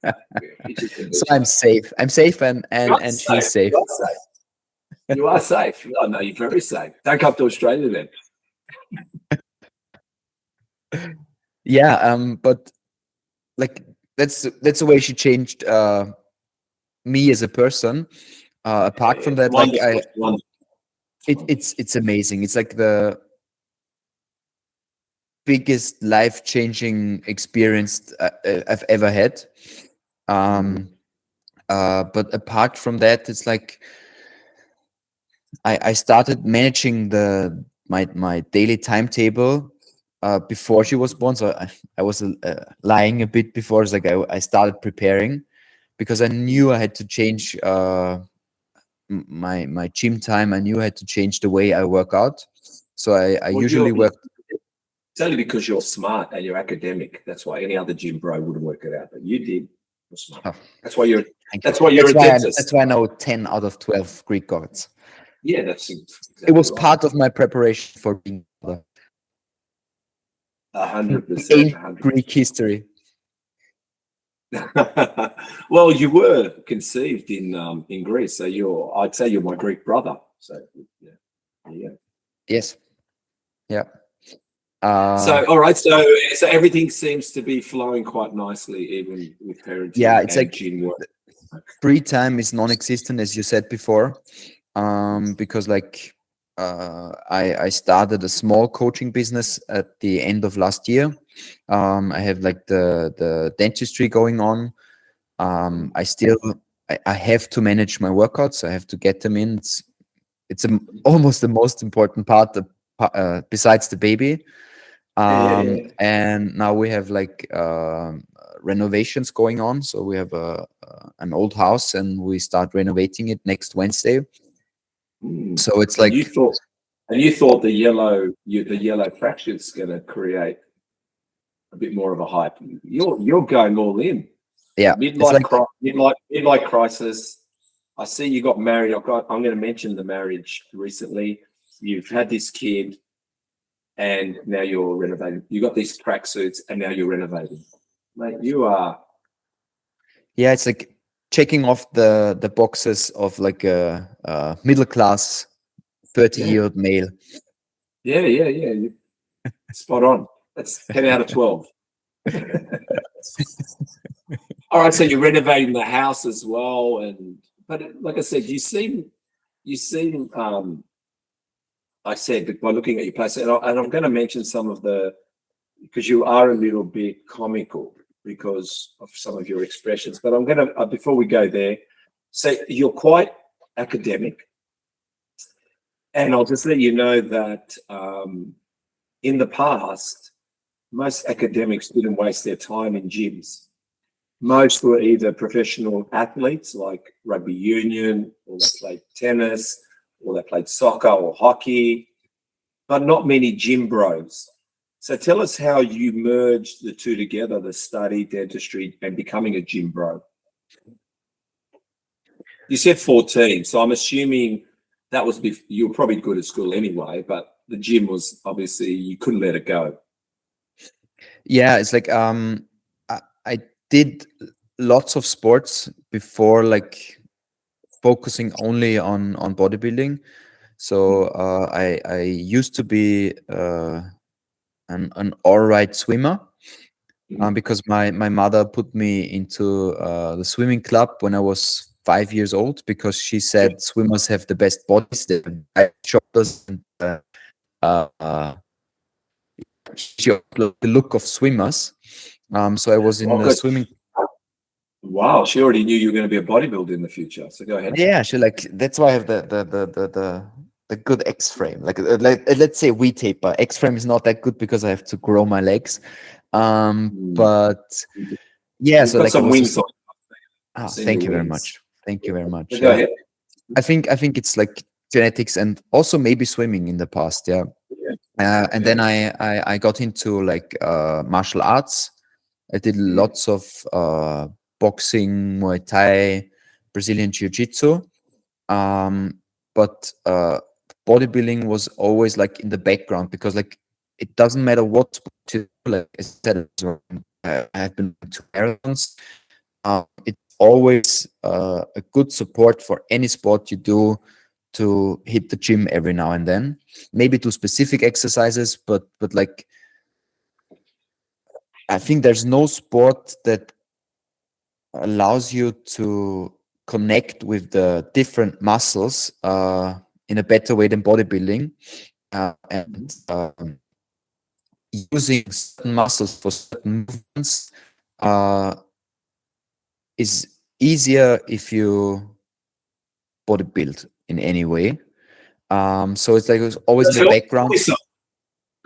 So I'm safe. I'm safe, and she's safe. You are safe. Oh, no, you're very safe. Don't come to Australia then. Yeah, but like that's the way she changed me as a person. Apart from that, it's amazing. It's like the biggest life-changing experience I've ever had. But apart from that, it's like I started managing my daily timetable before she was born. So I was lying a bit before. It's like I started preparing, because I knew I had to change my gym time. I knew I had to change the way I work out. So I usually work. It's only because you're smart and you're academic. That's why any other gym bro wouldn't work it out, but you did. You're smart. Oh, that's why you're a dentist. That's why I know 10 out of 12 Greek gods. Yeah, that's exactly it was right. Part of my preparation for being 100%. Greek history. Well, you were conceived in Greece, so I'd say you're my Greek brother. So yeah. Yes. Yeah. So all right, so everything seems to be flowing quite nicely, even with parenting. Yeah, it's like free time is non-existent, as you said before. because like I started a small coaching business at the end of last year. I have like the dentistry going on. I have to manage my workouts. I have to get them in. Almost the most important part besides the baby. Yeah. And now we have like renovations going on. So we have an old house and we start renovating it next Wednesday. Mm. So it's And like you thought the yellow fraction is going to create a bit more of a hype. You're going all in. yeah, Midlife crisis. I see you got married. I'm going to mention the marriage recently. You've had this kid, and now you're renovating. You got these tracksuits, and now you're renovating. Mate, you are. yeah, it's like checking off the boxes of like a middle class 30-year-old male. Yeah. Spot on. That's 10 out of 12. All right, so you're renovating the house as well, but like I said, you seem. I said by looking at your place, and I'm going to mention some of because you are a little bit comical because of some of your expressions. But I'm going to before we go there, say you're quite academic, and I'll just let you know that in the past, most academics didn't waste their time in gyms. Most were either professional athletes like rugby union, or they played tennis, or they played soccer or hockey, but not many gym bros. So tell us how you merged the two together, the study, dentistry, and becoming a gym bro. You said 14, so I'm assuming that was you were probably good at school anyway, but the gym was obviously you couldn't let it go. Yeah, it's like I did lots of sports before like focusing only on bodybuilding. So I used to be an all right swimmer because my mother put me into the swimming club when I was 5 years old because she said swimmers have the best bodies, the shoulders, and the look of swimmers. So I was in the swimming. Wow, she already knew you were going to be a bodybuilder in the future. So go ahead. Yeah, she like that's why I have the good X frame. Like let's say V taper. X frame is not that good because I have to grow my legs. But yeah, You've so got like some wings on. thank you very much. Thank you very much. Go ahead. I think it's like genetics and also maybe swimming in the past. Yeah. And then I got into like martial arts. I did lots of boxing, Muay Thai, Brazilian Jiu-Jitsu. But bodybuilding was always like in the background because like it doesn't matter what sport you do, like I said, I have been to marathons. It's always a good support for any sport you do to hit the gym every now and then. Maybe do specific exercises, but like I think there's no sport that allows you to connect with the different muscles in a better way than bodybuilding, and using certain muscles for certain movements is easier if you bodybuild in any way. So it's like it's always in the background.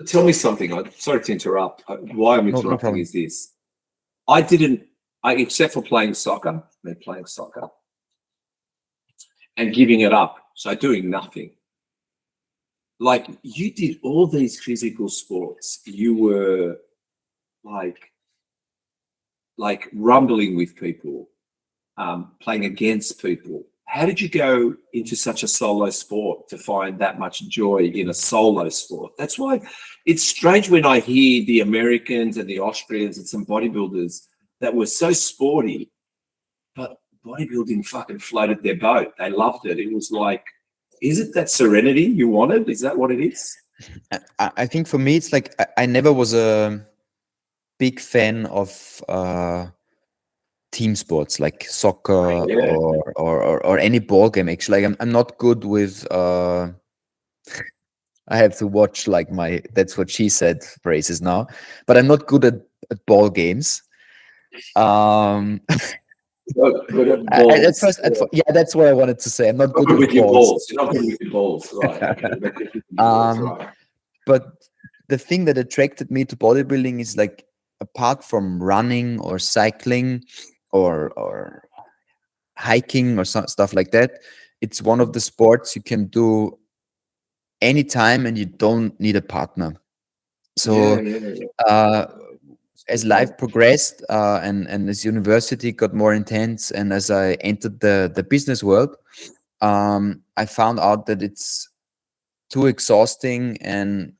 Tell me something. I'm sorry to interrupt. Why I'm interrupting is this. Except for playing soccer, and giving it up. So doing nothing. Like you did all these physical sports. You were like rumbling with people, playing against people. How did you go into such a solo sport to find that much joy in a solo sport? That's why it's strange when I hear the Americans and the Austrians and some bodybuilders that were so sporty, but bodybuilding fucking floated their boat. They loved it. It was like, is it that serenity you wanted? Is that what it is? I think for me, it's like I never was a big fan of team sports like soccer Yeah. or any ball game. Actually, like I'm not good with. I have to watch like my that's what she said phrases now, but I'm not good at ball games. Good at At balls. first, yeah, that's what I wanted to say. I'm not Not good good with with your balls. balls. You're not good with your balls, right? Okay. You're not good with your balls, Um, right? but the thing that attracted me to bodybuilding is like apart from running or cycling or hiking or stuff like that, it's one of the sports you can do anytime and you don't need a partner. Yeah, So yeah, yeah. uh, as life progressed and as university got more intense and as I entered the business world, I found out that it's too exhausting and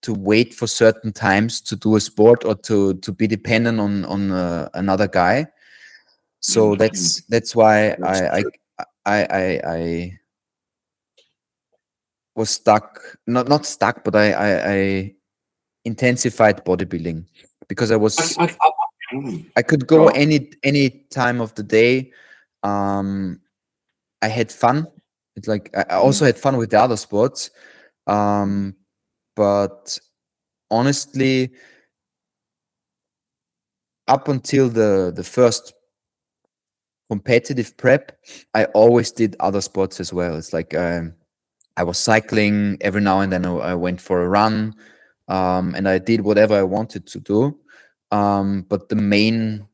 to wait for certain times to do a sport or to be dependent on another guy. So that's why That's true. I was stuck, not stuck, but I intensified bodybuilding because I could go Go on. any time of the day. I had fun. It's like I also had fun with the other sports. But honestly, up until the first competitive prep, I always did other sports as well. It's like I was cycling every now and then. I went for a run, and I did whatever I wanted to do. But the main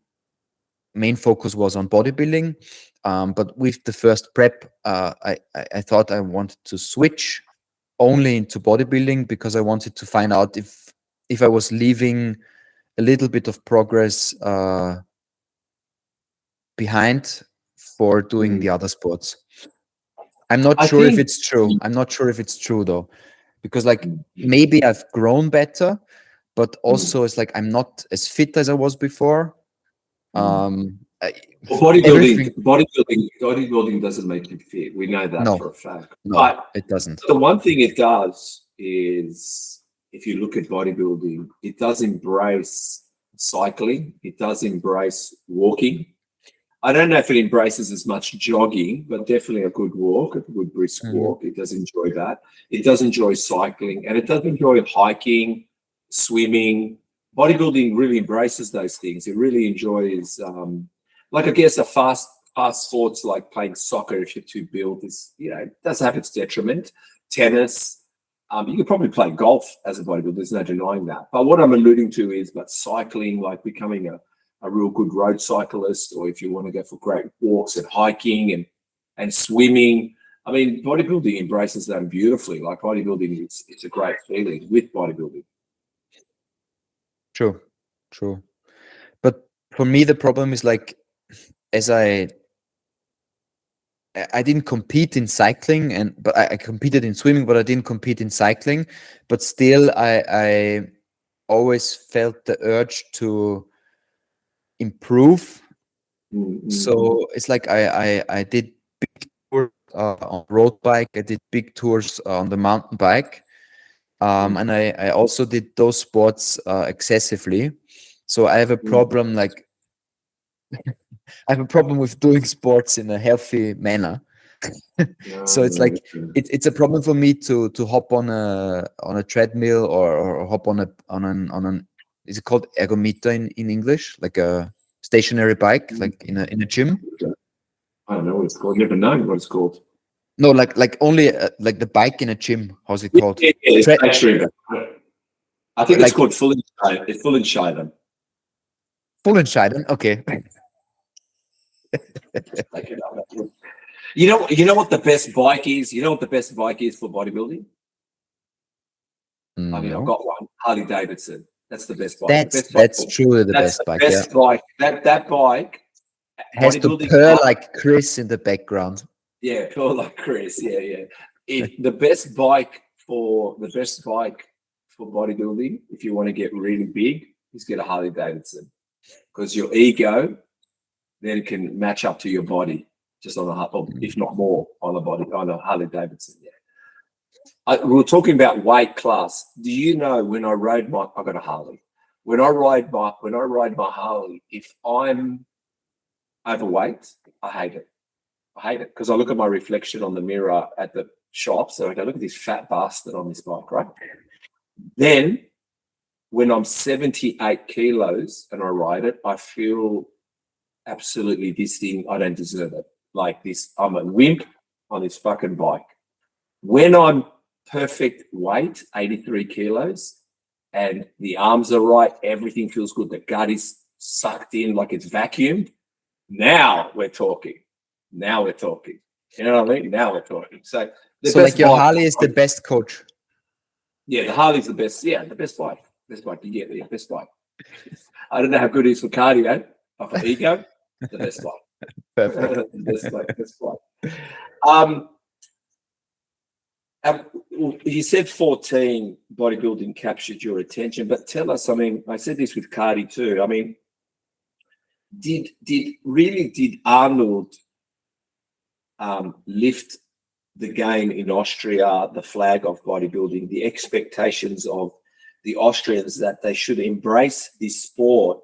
focus was on bodybuilding. But with the first prep, I thought I wanted to switch only into bodybuilding because I wanted to find out if I was leaving a little bit of progress behind for doing the other sports. I'm not I sure if think it's true. I'm not sure if it's true though, because like maybe I've grown better, but also it's like I'm not as fit as I was before. I, well, bodybuilding, everything. bodybuilding doesn't make you fit. We know that No, for a fact. no, But it doesn't. the one thing it does is, if you look at bodybuilding, it does embrace cycling. It does embrace walking. I don't know if it embraces as much jogging, but definitely a good walk, a good brisk Mm, walk. It does enjoy that. It does enjoy cycling, and it does enjoy hiking, swimming. Bodybuilding really embraces those things. It really enjoys, like I guess, a fast sports like playing soccer. If you're too built, is it does have its detriment. Tennis. You could probably play golf as a bodybuilder. There's no denying that. But what I'm alluding to is, but cycling, like becoming a real good road cyclist, or if you want to go for great walks and hiking and swimming. I mean, bodybuilding embraces them beautifully. Like bodybuilding, it's a great feeling with bodybuilding. true. But for me, the problem is like, as I didn't compete in cycling, but I competed in swimming, but I didn't compete in cycling. But still, I always felt the urge to improve. So it's like I did big tours on road bike. I did big tours on the mountain bike, and I also did those sports excessively. So I have a problem. Like I have a problem with doing sports in a healthy manner. So it's like it's a problem for me to hop on a treadmill or hop on an is it called ergometer in English, like a stationary bike, like in a gym. I don't know what it's called. Never known what it's called. No, like only like the bike in a gym. How's it Yeah, called? yeah, it's Tre- actually. I think it's like called full Entscheiden. full Entscheiden. Okay. You know what the best bike is? You know what the best bike is for bodybuilding? I mean, I've No, got one, Harley Davidson. That's the best bike. The that's best bike. that's truly the That's best the bike. Yeah, best bike. That bike, has to bodybuilding. purr like Chris in the background. Yeah, cool like Chris. Yeah, yeah. If the best bike for bodybuilding, if you want to get really big, is get a Harley Davidson, because your ego then can match up to your body just on if not more, on a Harley Davidson. Yeah. We were talking about weight class. Do you know when I got a Harley. When I ride my Harley, if I'm overweight, I hate it. I hate it because I look at my reflection on the mirror at the shop. So I go, look at this fat bastard on this bike, right? Then when I'm 78 kilos and I ride it, I feel absolutely this thing, I don't deserve it. Like this, I'm a wimp on this fucking bike. When I'm perfect weight, 83 kilos, and the arms are right, everything feels good, the gut is sucked in like it's vacuumed, now we're talking. Now we're talking. You know what I mean? Now we're talking. So like your Harley is the best coach. Yeah, the Harley's the best. Yeah, the best bike. Best bike to get. Yeah, best bike. I don't know how good it is for cardio, but for ego, the best bike. Perfect. Best bike. Best bike. You said 14 bodybuilding captured your attention, but tell us, I mean, I said this with Cardi too. I mean, did Arnold lift the game in Austria, the flag of bodybuilding, the expectations of the Austrians that they should embrace this sport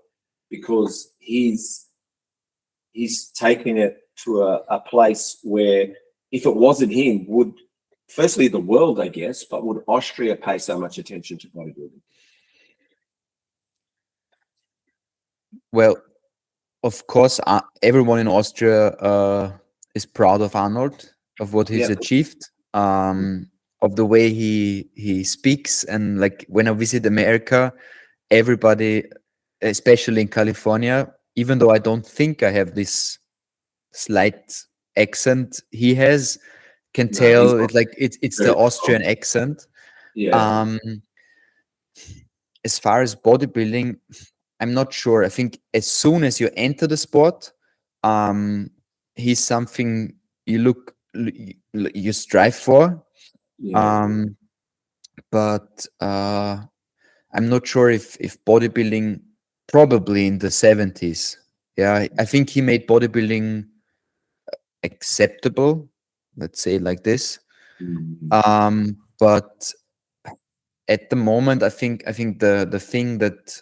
because he's taking it to a place where if it wasn't him, would firstly the world, I guess, but would Austria pay so much attention to bodybuilding? Well, of course, everyone in Austria is proud of Arnold, of what he's achieved, of the way he speaks. And like when I visit America, everybody, especially in California, even though I don't think I have this slight accent he has, can tell it's the Austrian accent. Yeah. As far as bodybuilding, I'm not sure. I think as soon as you enter the sport, he's something you strive for. Yeah. But I'm not sure if bodybuilding, probably in the 70s. Yeah, I think he made bodybuilding acceptable, let's say it like this. But at the moment, I think the thing that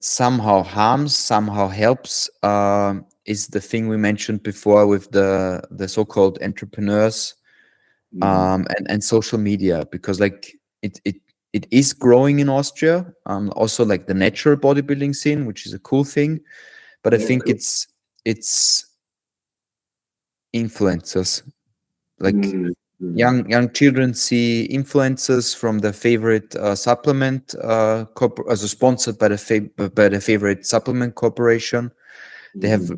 somehow harms, somehow helps, is the thing we mentioned before with the so-called entrepreneurs and social media, because like it is growing in Austria, also like the natural bodybuilding scene, which is a cool thing, but I think it's influencers, like young children see influencers from their favorite supplement as sponsored by the favorite supplement corporation. They have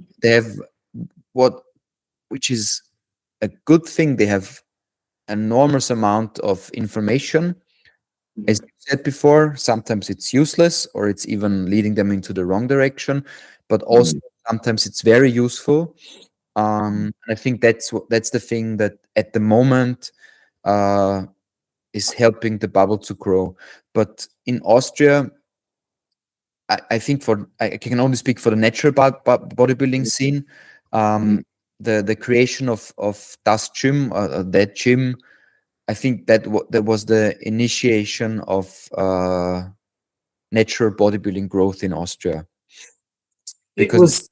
which is a good thing. They have enormous amount of information. As you said before, sometimes it's useless or it's even leading them into the wrong direction, but also sometimes it's very useful. And I think that's the thing that at the moment is helping the bubble to grow. But in Austria, I think I can only speak for the natural bodybuilding scene. The creation of Das Gym, that gym, I think that was the initiation of natural bodybuilding growth in Austria. Because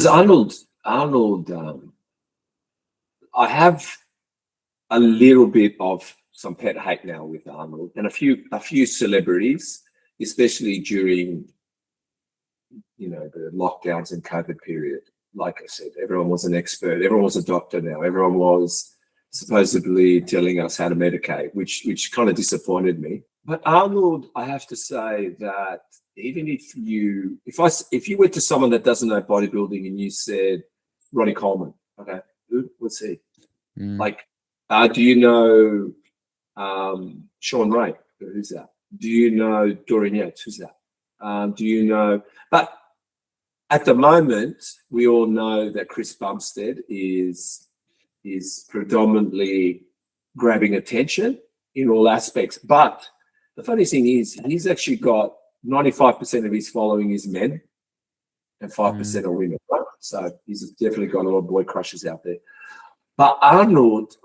Arnold, I have a little bit of some pet hate now with Arnold and a few celebrities, especially during the lockdowns and COVID period. Like I said, everyone was an expert, everyone was a doctor now, everyone was supposedly telling us how to medicate, which kind of disappointed me. But Arnold, I have to say that even if you went to someone that doesn't know bodybuilding and you said Ronnie Coleman, okay, what's he? Like, do you know Sean Ray? Who's that? Do you know Dorian Yates? Who's that? Do you know? But at the moment, we all know that Chris Bumstead is predominantly grabbing attention in all aspects. But the funny thing is, he's actually got 95% of his following is men and 5% are women. Right? So he's definitely got a lot of boy crushes out there. But Arnold,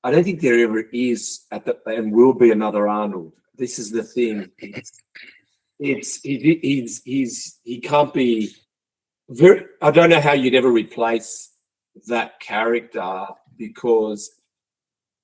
I don't think there ever is and will be another Arnold. This is the thing. He can't be I don't know how you'd ever replace that character, because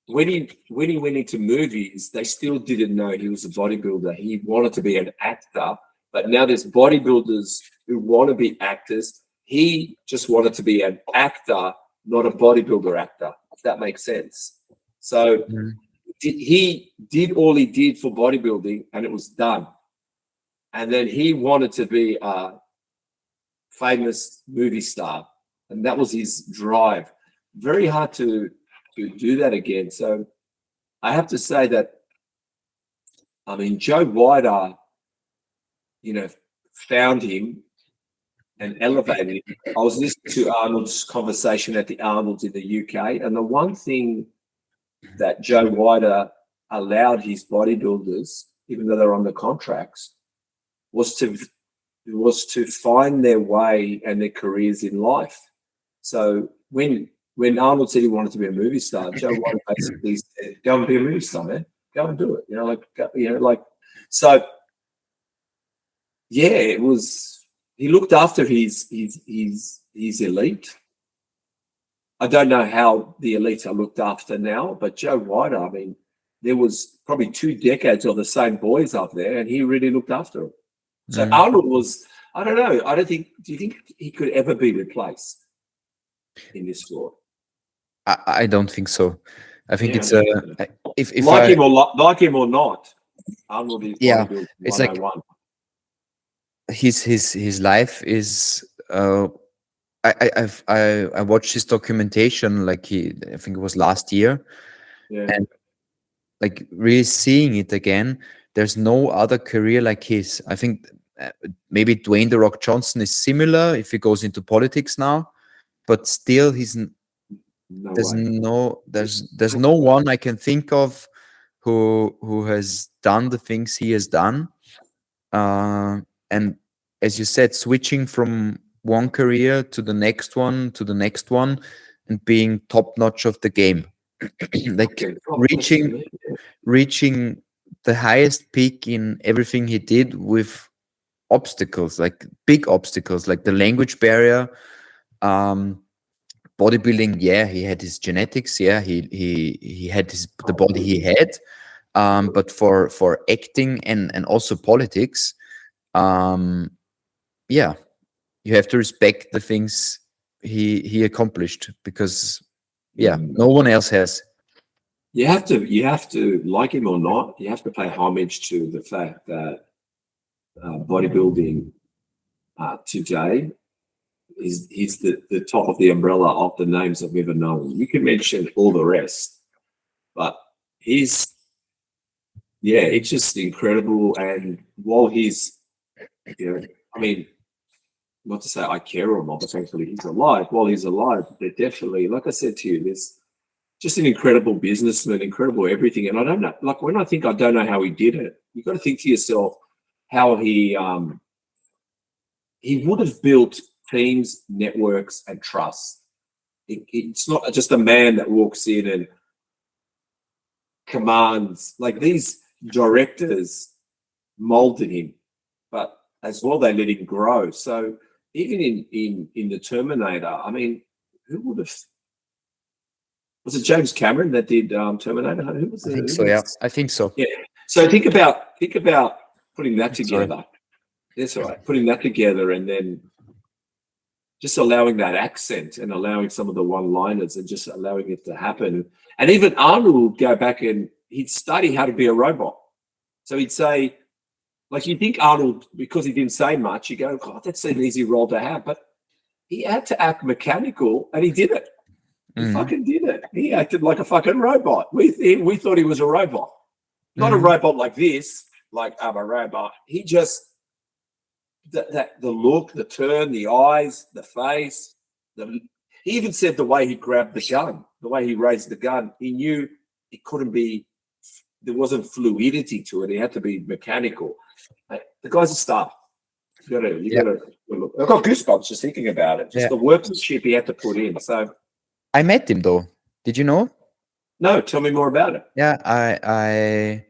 when he went into movies, they still didn't know he was a bodybuilder. He wanted to be an actor, but now there's bodybuilders who want to be actors. He just wanted to be an actor, not a bodybuilder actor, if that makes sense. So he did all he did for bodybuilding, and it was done. And then he wanted to be a famous movie star, and that was his drive. Very hard to do that again. So I have to say that, I mean, Joe Wider, found him and elevated him. I was listening to Arnold's conversation at the Arnold's in the UK, and the one thing that Joe Wider allowed his bodybuilders, even though they're on the contracts, was to find their way and their careers in life. So when Arnold said he wanted to be a movie star, Joe Wider basically said, "Go and be a movie star, man. Go and do it." So yeah, it was. He looked after his elite. I don't know how the elite are looked after now, but Joe Wider, I mean, there was probably 2 decades of the same boys up there, and he really looked after them. So Arnold was, I don't know. Do you think he could ever be replaced in this sport? I don't think so. I think it's if him or not, Arnold is bodybuilding it's 101. Like his life is. I watched his documentation, like I think it was last year, and like really seeing it again. There's no other career like his. I think maybe Dwayne "The Rock" Johnson is similar if he goes into politics now, but still there's no one I can think of who has done the things he has done. And as you said, switching from one career to the next one, and being top notch of the game, like reaching the highest peak in everything he did with obstacles, like big obstacles, like the language barrier. Bodybuilding, he had his genetics, he had the body he had, but for acting and also politics, you have to respect the things he accomplished, because no one else has. You have to, like him or not, you have to pay homage to the fact that bodybuilding today is the top of the umbrella of the names I've ever known. You can mention all the rest, but it's just incredible. And while he's, I mean, not to say I care or not, but thankfully he's alive. While he's alive, they're definitely, like I said to you, there's just an incredible businessman, incredible everything. And I don't know, like when I think I don't know how he did it, you've got to think to yourself how he would have built teams, networks, and trust. It's not just a man that walks in and commands. Like, these directors molded him, but as well they let him grow. So even in the Terminator, I mean, who would have? Was it James Cameron that did Terminator? Who was it? I think so. Yeah. So think about putting that together. That's all right. Putting that together, and then just allowing that accent and allowing some of the one-liners and just allowing it to happen. And even Arnold would go back and he'd study how to be a robot. So he'd say, like, you think Arnold, because he didn't say much, you go, God, that's an easy role to have. But he had to act mechanical, and he did it. He fucking did it. He acted like a fucking robot. We thought he was a robot. Not a robot like this, like I'm a robot. He just, the look, the turn, the eyes, the face. He even said the way he grabbed the gun, the way he raised the gun, he knew it couldn't be, there wasn't fluidity to it. It had to be mechanical. The guy's a star. You gotta look. I've got goosebumps just thinking about it. Just the workmanship he had to put in. So I met him though. Did you know? No, tell me more about it. Yeah, I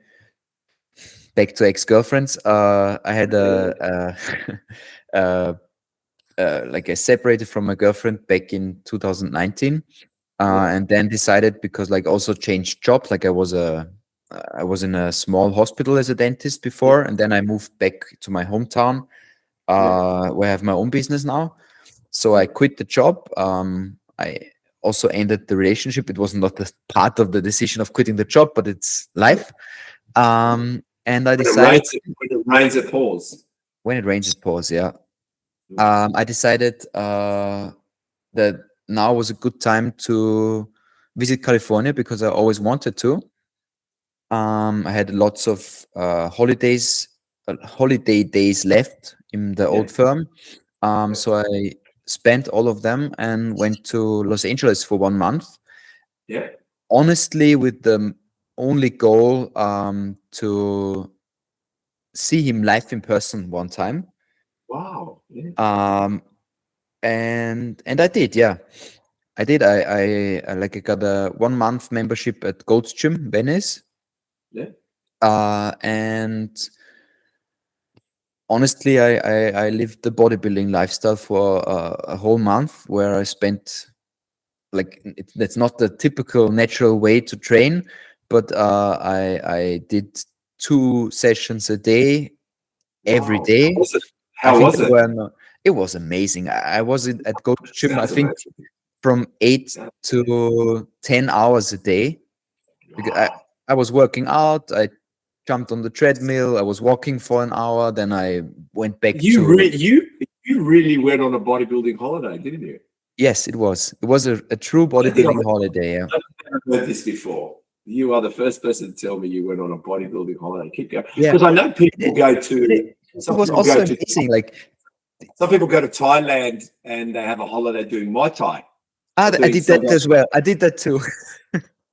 back to ex-girlfriends. I had a like I separated from my girlfriend back in 2019, and then decided, because like also changed jobs. Like I was in a small hospital as a dentist before, and then I moved back to my hometown, where I have my own business now. So I quit the job. I also ended the relationship. It was not the part of the decision of quitting the job, but it's life. And I decided, When it rains, it pours. when it rains, it pours. Yeah. I decided that now was a good time to visit California, because I always wanted to. I had lots of holiday days left in the old firm. So I spent all of them and went to Los Angeles for 1 month. Yeah. Honestly, with the only goal to see him live in person one time. Wow. Yeah. And I did, yeah. I did. I like I got a 1 month membership at Gold's Gym, Venice. Yeah. And honestly, I lived the bodybuilding lifestyle for a whole month, where I spent, like, that's not the typical natural way to train, but I did 2 sessions a day, every Wow. day. How was it? It was amazing. I was at Gold's Gym, I Sounds think, amazing. from 8 to 10 hours a day. Because I was working out, I jumped on the treadmill, I was walking for an hour, then I went back You to. you really went on a bodybuilding holiday, didn't you? Yes, it was. It was a true I think bodybuilding holiday. Yeah. I've never heard this before. You are the first person to tell me you went on a bodybuilding holiday. Keep going. Yeah. Because I know people go to. It was also amazing. Like, some people go to Thailand and they have a holiday doing Muay Thai. I did that as well. I did that too.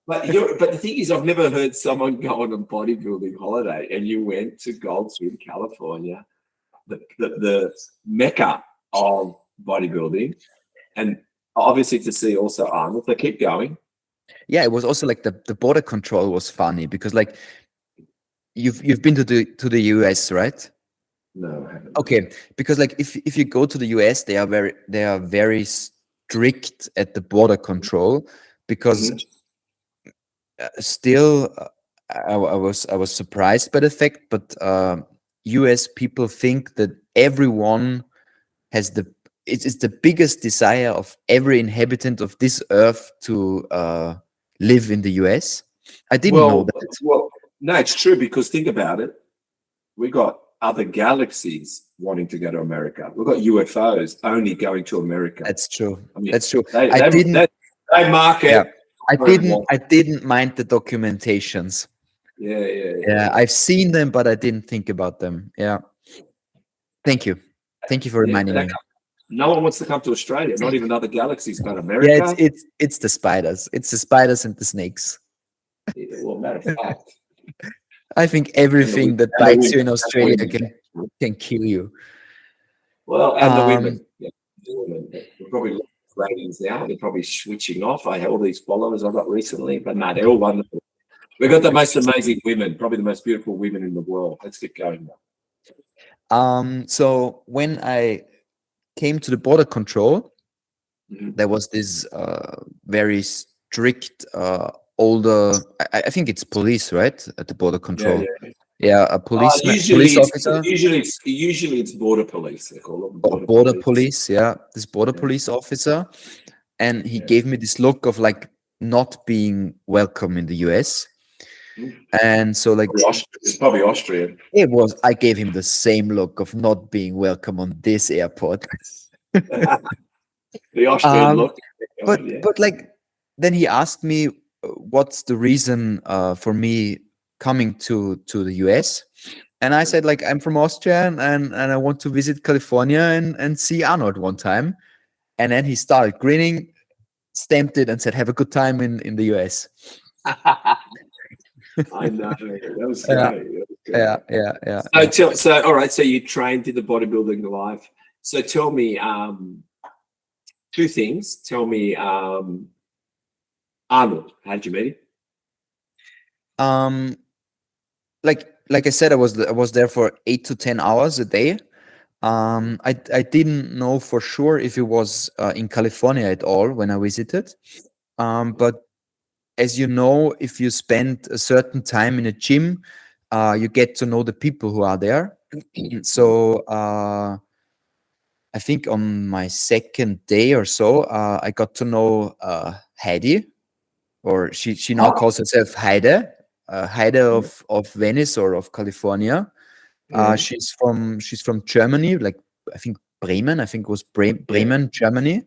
But the thing is, I've never heard someone go on a bodybuilding holiday, and you went to Gold's Gym, California, the mecca of bodybuilding, and obviously to see also Arnold. So keep going. Yeah, it was also like the border control was funny, because like you've been to the US, right? No, I haven't. Okay, because like if you go to the US, they are very strict at the border control, because still I was surprised by the fact, but US people think that everyone has it's the biggest desire of every inhabitant of this earth to live in the US. I didn't know that. Well, no, it's true, because think about it. We got other galaxies wanting to go to America. We've got UFOs only going to America. That's true. I mean, That's true. They I market. Yeah. I didn't mind the documentations. Yeah. I've seen them, but I didn't think about them. Yeah. Thank you for reminding me. No one wants to come to Australia, not even other galaxies, but America. Yeah, it's the spiders. It's the spiders and the snakes. Well, matter of fact, I think everything that bites you in Australia can kill you. Well, and the women. Yeah, we're probably ratings now. They're probably switching off. I have all these followers I got recently, but no, they're all wonderful. We've got the most amazing women, probably the most beautiful women in the world. Let's get going now. So when I came to the border control, there was this very strict older. I think it's police, right, at the border control. Yeah, a police officer. Usually it's border police. They call them border police. Yeah, this border police officer, and he gave me this look of like not being welcome in the US. And so like it's probably Austrian. It was. I gave him the same look of not being welcome on this airport. The Austrian look. But like then he asked me what's the reason for me coming to the US, and I said like I'm from Austria and I want to visit California and see Arnold one time. And then he started grinning, stamped it, and said, "Have a good time in the US." I know. That was great. Yeah. So all right. So you trained in the bodybuilding life. So tell me two things. Tell me, Arnold. How did you meet him? Like I said, I was there for 8 to 10 hours a day. I didn't know for sure if it was in California at all when I visited. But as you know, if you spend a certain time in a gym, you get to know the people who are there. So I think on my second day or so, I got to know Heidi, or she now calls herself Heide, Heide of Venice or of California. She's from Germany, like I think Bremen. I think it was Bremen, Germany.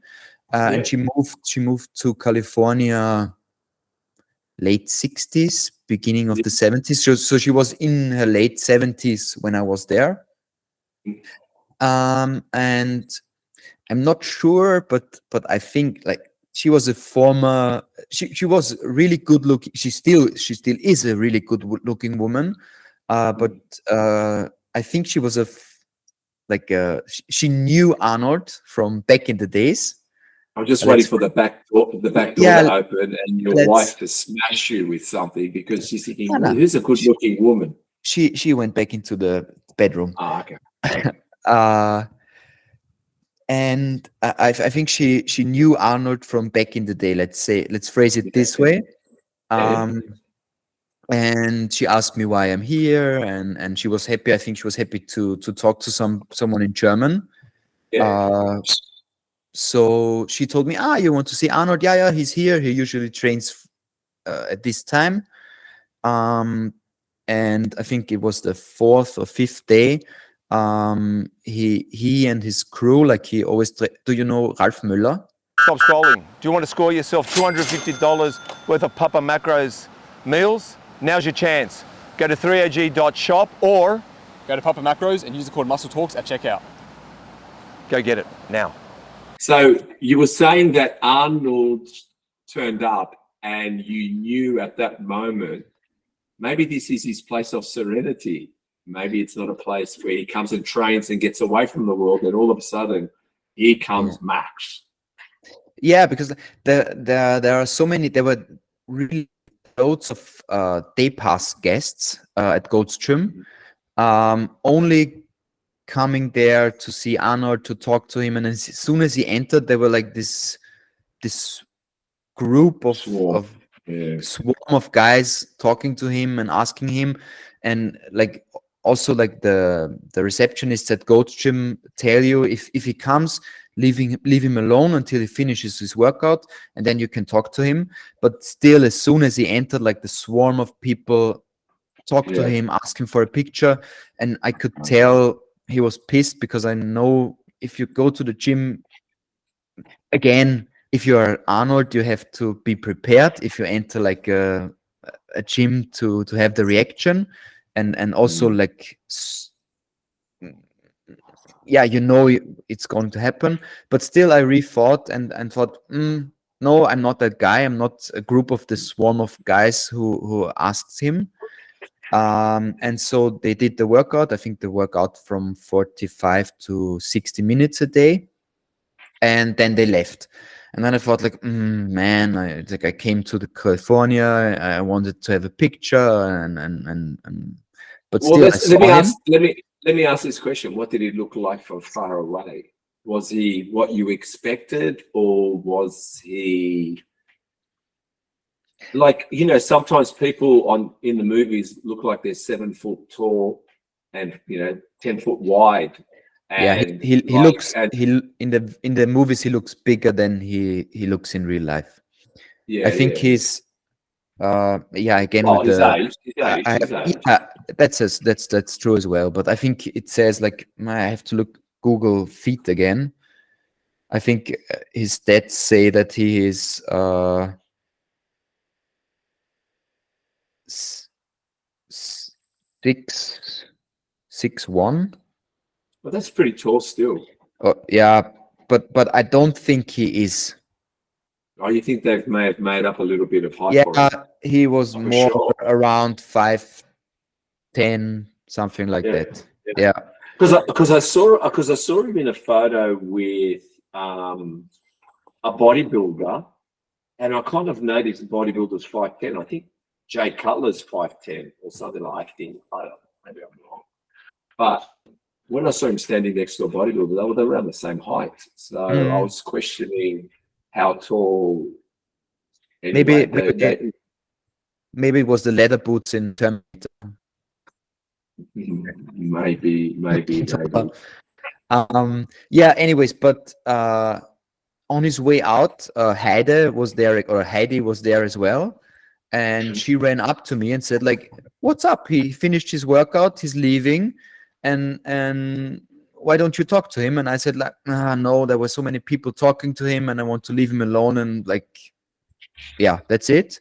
And she moved to California late 60s, beginning of the 70s. So she was in her late 70s when I was there. And I'm not sure, but I think like she was a former. She was really good looking. She still is a really good looking woman. But I think she was she knew Arnold from back in the days. I'm just waiting for the back door to open and your wife to smash you with something because she's thinking, who's a good looking woman? She went back into the bedroom. Okay. And I think she knew Arnold from back in the day. Let's phrase it this way. And she asked me why I'm here, and she was happy. I think she was happy to talk to someone in German. So she told me, you want to see Arnold? Yeah, he's here. He usually trains at this time. And I think it was the 4th or 5th day. He and his crew, like he always. Do you know Ralf Müller? Stop scrolling. Do you want to score yourself $250 worth of Papa Macros meals? Now's your chance. Go to threeog.shop or go to Papa Macros and use the code MuscleTalks at checkout. Go get it now. So you were saying that Arnold turned up and you knew at that moment, maybe this is his place of serenity. Maybe it's not a place where he comes and trains and gets away from the world, and all of a sudden here comes Max. Yeah, because there are so many. There were really loads of day pass guests at Goat's Gym, only coming there to see Arnold, to talk to him, and as soon as he entered, there were like this group of swarm of guys talking to him and asking him, and like also like the receptionists at Goat's Gym tell you if he comes, leave him alone until he finishes his workout, and then you can talk to him. But still, as soon as he entered, like the swarm of people talked to him, asked him for a picture, and I could tell he was pissed, because I know if you go to the gym, again, if you are Arnold, you have to be prepared if you enter like a gym to have the reaction, and also like you know it's going to happen. But still I rethought and thought, no, I'm not that guy. I'm not a group of the swarm of guys who asked him. And so they did the workout. I think the workout from 45 to 60 minutes a day, and then they left. And then I thought, like, man, I came to the California. I wanted to have a picture, but still, let me ask this question: what did he look like from far away? Was he what you expected, or was he like, you know, sometimes people in the movies look like they're 7 foot tall and 10 foot wide. And he looks in the movies he looks bigger than he looks in real life. I think he's again with his the age. That's true as well. But I think it says, like, I have to look Google feet again. I think his stats say that he is 6'1". Well, that's pretty tall still. But I don't think he is. Oh, you think they may have made up a little bit of height? He was more around 5'10", something like that. Yeah. Because I saw him in a photo with a bodybuilder, and I kind of noticed the bodybuilder's 5'10". I think Jay Cutler's 5'10" or something like that. I don't know. Maybe I'm wrong. But when I saw him standing next to a bodybuilder, they were around the same height. So I was questioning how tall. Anyway, maybe it was the leather boots in Terminator. maybe. Yeah. Anyways, but on his way out, Heidi was there as well, and she ran up to me and said, like, "What's up? He finished his workout. He's leaving, and why don't you talk to him?" And I said, like, no, there were so many people talking to him, and I want to leave him alone. And like, yeah, that's it.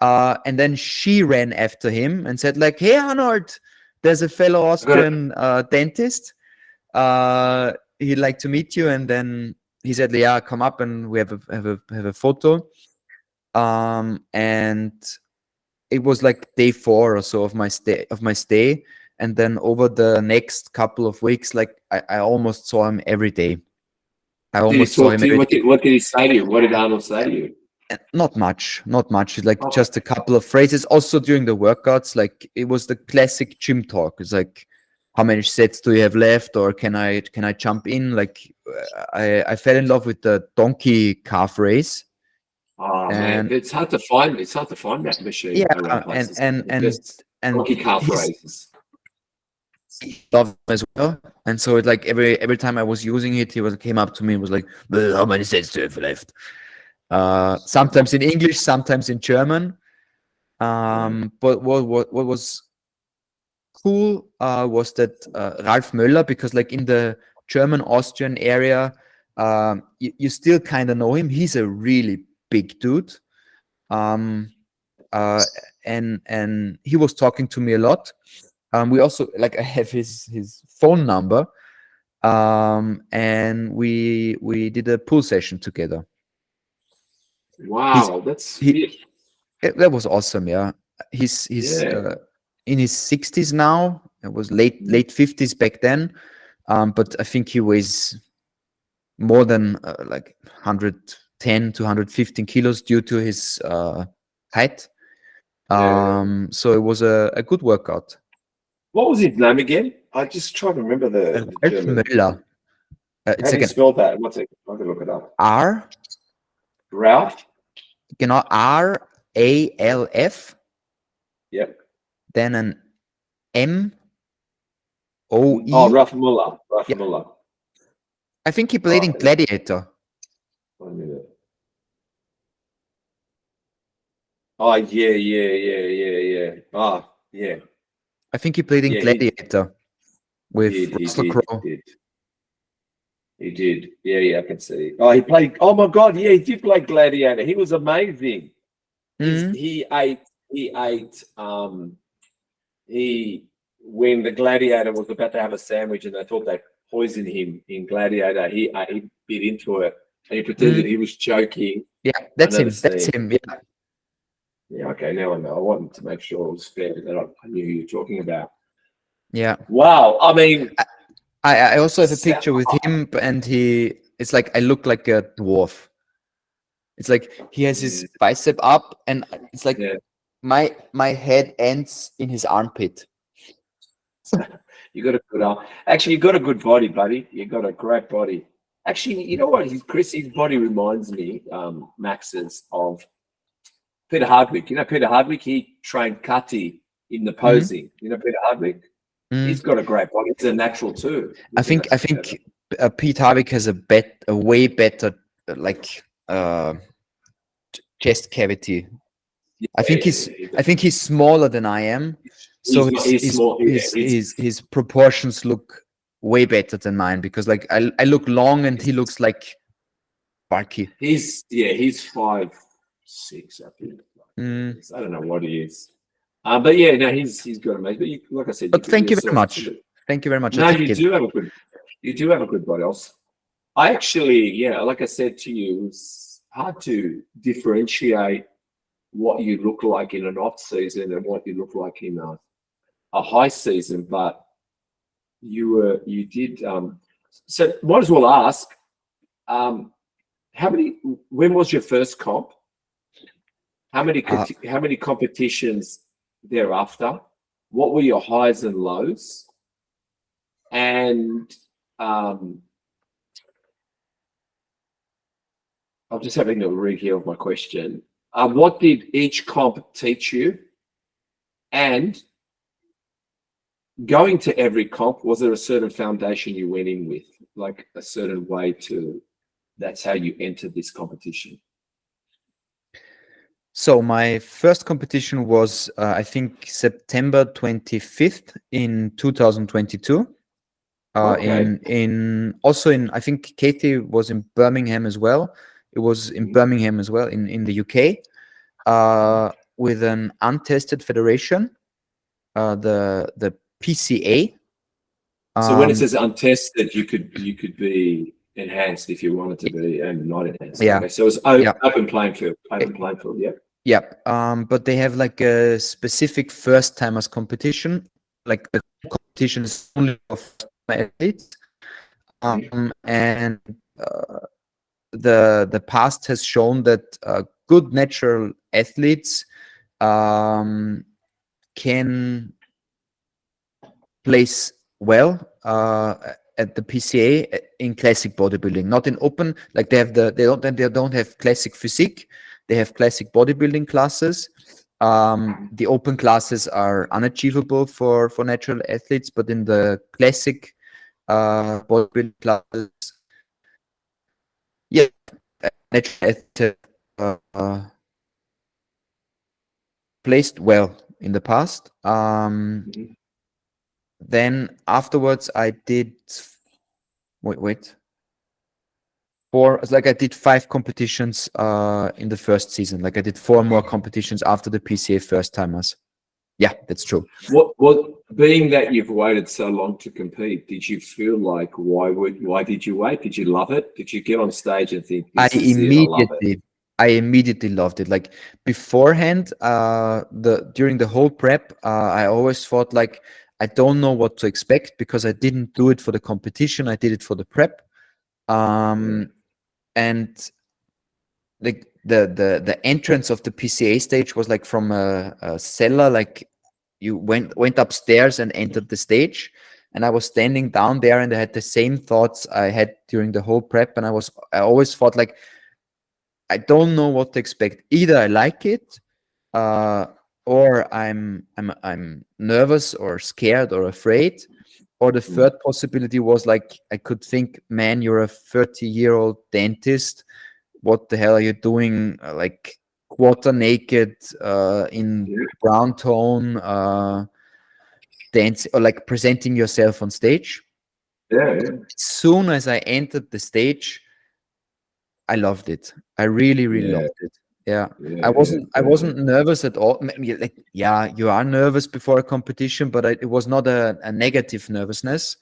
And then she ran after him and said, like, "Hey, Arnold, there's a fellow Austrian dentist. He'd like to meet you." And then he said, "Yeah, come up and we have a photo." And it was like day 4 or so of my stay. And then over the next couple of weeks, like I almost saw him every day. I almost saw him every day. What did he say to you? What did Arnold say to you? Not much. It's like just a couple of phrases. Also during the workouts, like it was the classic gym talk. It's like, how many sets do you have left, or can I jump in? Like I fell in love with the donkey calf race. Oh man, it's hard to find. It's hard to find that machine. Yeah, and donkey calf races. Love as well. And so it like every time I was using it, he came up to me and was like, "Well, how many sets do you have left?" Sometimes in English, sometimes in German. But what was cool was that Ralf Möller, because like in the German Austrian area, you still kind of know him. He's a really big dude. And he was talking to me a lot. We also, like, I have his phone number. And we did a pool session together. Wow, that was awesome. Yeah, he's in his 60s now. It was late 50s back then, but I think he weighs more than like 110 to 115 kilos due to his height. So it was a good workout. What was his name again? I just try to remember the German. Möller. How do you spell that? What's it? I can look it up. Ralf. Genau, RALF. Yep. Then an MOE. Oh, Ralf Möller. Möller. I think he played in Gladiator. 1 minute. Oh yeah. Oh yeah. I think he played in Gladiator with Russell Crowe. He did. Yeah, I can see. Oh, he played. Oh my God, yeah, he did play Gladiator. He was amazing. He ate. When the Gladiator was about to have a sandwich and they thought they poisoned him in Gladiator, he bit into it and he pretended he was choking. Yeah, that's him. Yeah. Yeah. Okay, now I know. I wanted to make sure it was fair that I knew who you're talking about. Yeah. Wow. I mean. I also have a picture with him, and it's like I look like a dwarf. It's like he has his bicep up, and it's like my head ends in his armpit. You got a good arm. Actually, you got a good body, buddy. You got a great body. Actually, you know what? His body reminds me, Max's, of Peter Hardwick. You know Peter Hardwick? He trained Cutty in the posing. You know Peter Hardwick? He's got a great body. He's a natural too. I think Pete Hardwick has a way better chest cavity. Yeah, I think he's smaller than I am, so his proportions look way better than mine, because like I look long and he looks like bulky. He's 5'6", I think. I don't know what he is. But yeah, no, he's got a mate. But like I said, but thank you very much. Thank you very much. No, you do have a good body. I actually, like I said to you, it's hard to differentiate what you look like in an off season and what you look like in a high season. But you did. So might as well ask, when was your first comp? How many competitions thereafter? What were your highs and lows? And I'm just having a rehear of my question. What did each comp teach you? And going to every comp, was there a certain foundation you went in with, like a certain way to, that's how you entered this competition? So my first competition was, I think, September 25th in 2022. Okay. In also in, I think Katie was in Birmingham as well. It was in Birmingham as well in the UK, with an untested federation, the PCA. So when it says untested, you could be enhanced if you wanted to be, and not enhanced. Yeah. Okay. So it's Yeah. open playing field. Open playing field. Yeah. Yeah. But they have like a specific first timers competition. Like the competition is only for first-time athletes. And the past has shown that good natural athletes can place well at the PCA in classic bodybuilding, not in open. Like they don't have classic physique. They have classic bodybuilding classes. The open classes are unachievable for natural athletes, but in the classic bodybuilding classes, yeah, natural athletes placed well in the past. Then afterwards, I did I did 5 competitions in the first season. Like I did 4 more competitions after the PCA first timers. Yeah, that's true. What being that you've waited so long to compete, did you feel like why did you wait? Did you love it? Did you get on stage and think this is it, I love it? I immediately loved it. Like beforehand, during the whole prep, I always thought like I don't know what to expect because I didn't do it for the competition. I did it for the prep. And like the entrance of the PCA stage was like from a cellar, like you went upstairs and entered the stage, and I was standing down there and I had the same thoughts I had during the whole prep, and I always thought like I don't know what to expect. Either I like it, or I'm nervous or scared or afraid. Or the third possibility was like I could think, man, you're a 30-year-old dentist. What the hell are you doing? Like quarter naked in brown tone, dance or like presenting yourself on stage. Yeah. As soon as I entered the stage, I loved it. I really loved it. Yeah. I wasn't nervous at all. Like, yeah, you are nervous before a competition, but it was not a negative nervousness.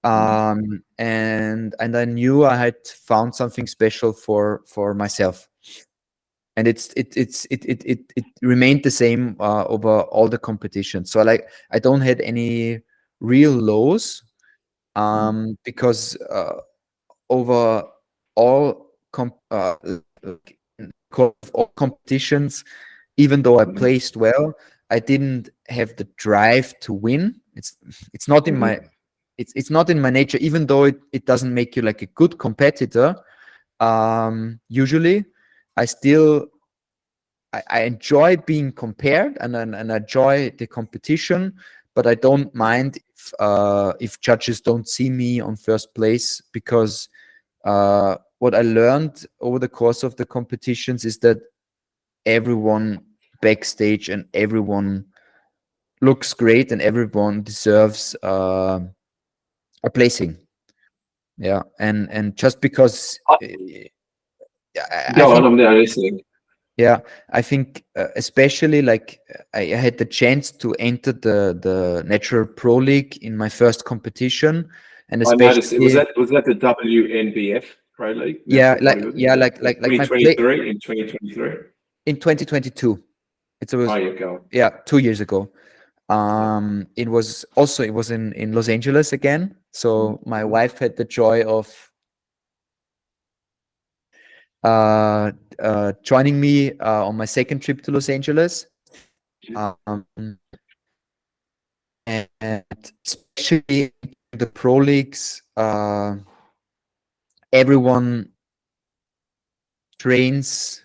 And I knew I had found something special for myself, and it remained the same over all the competitions. So like I don't had any real lows, because over all all competitions, even though I placed well, I didn't have the drive to win. It's not in my it's not in my nature, even though it doesn't make you like a good competitor. Usually I enjoy being compared and I enjoy the competition, but I don't mind if judges don't see me on first place, because what I learned over the course of the competitions is that everyone backstage and everyone looks great and everyone deserves a placing. Yeah, and just because Go on, I'm now listening. yeah, I think especially like I had the chance to enter the Natural Pro League in my first competition, and I noticed it. especially Was that the WNBF Pro League? yeah, National Bodybuilding? like my 2023 in 2023. in 2022. It was Go. yeah, 2 years ago. It was in Los Angeles again. So my wife had the joy of joining me on my second trip to Los Angeles. And especially the pro leagues, everyone trains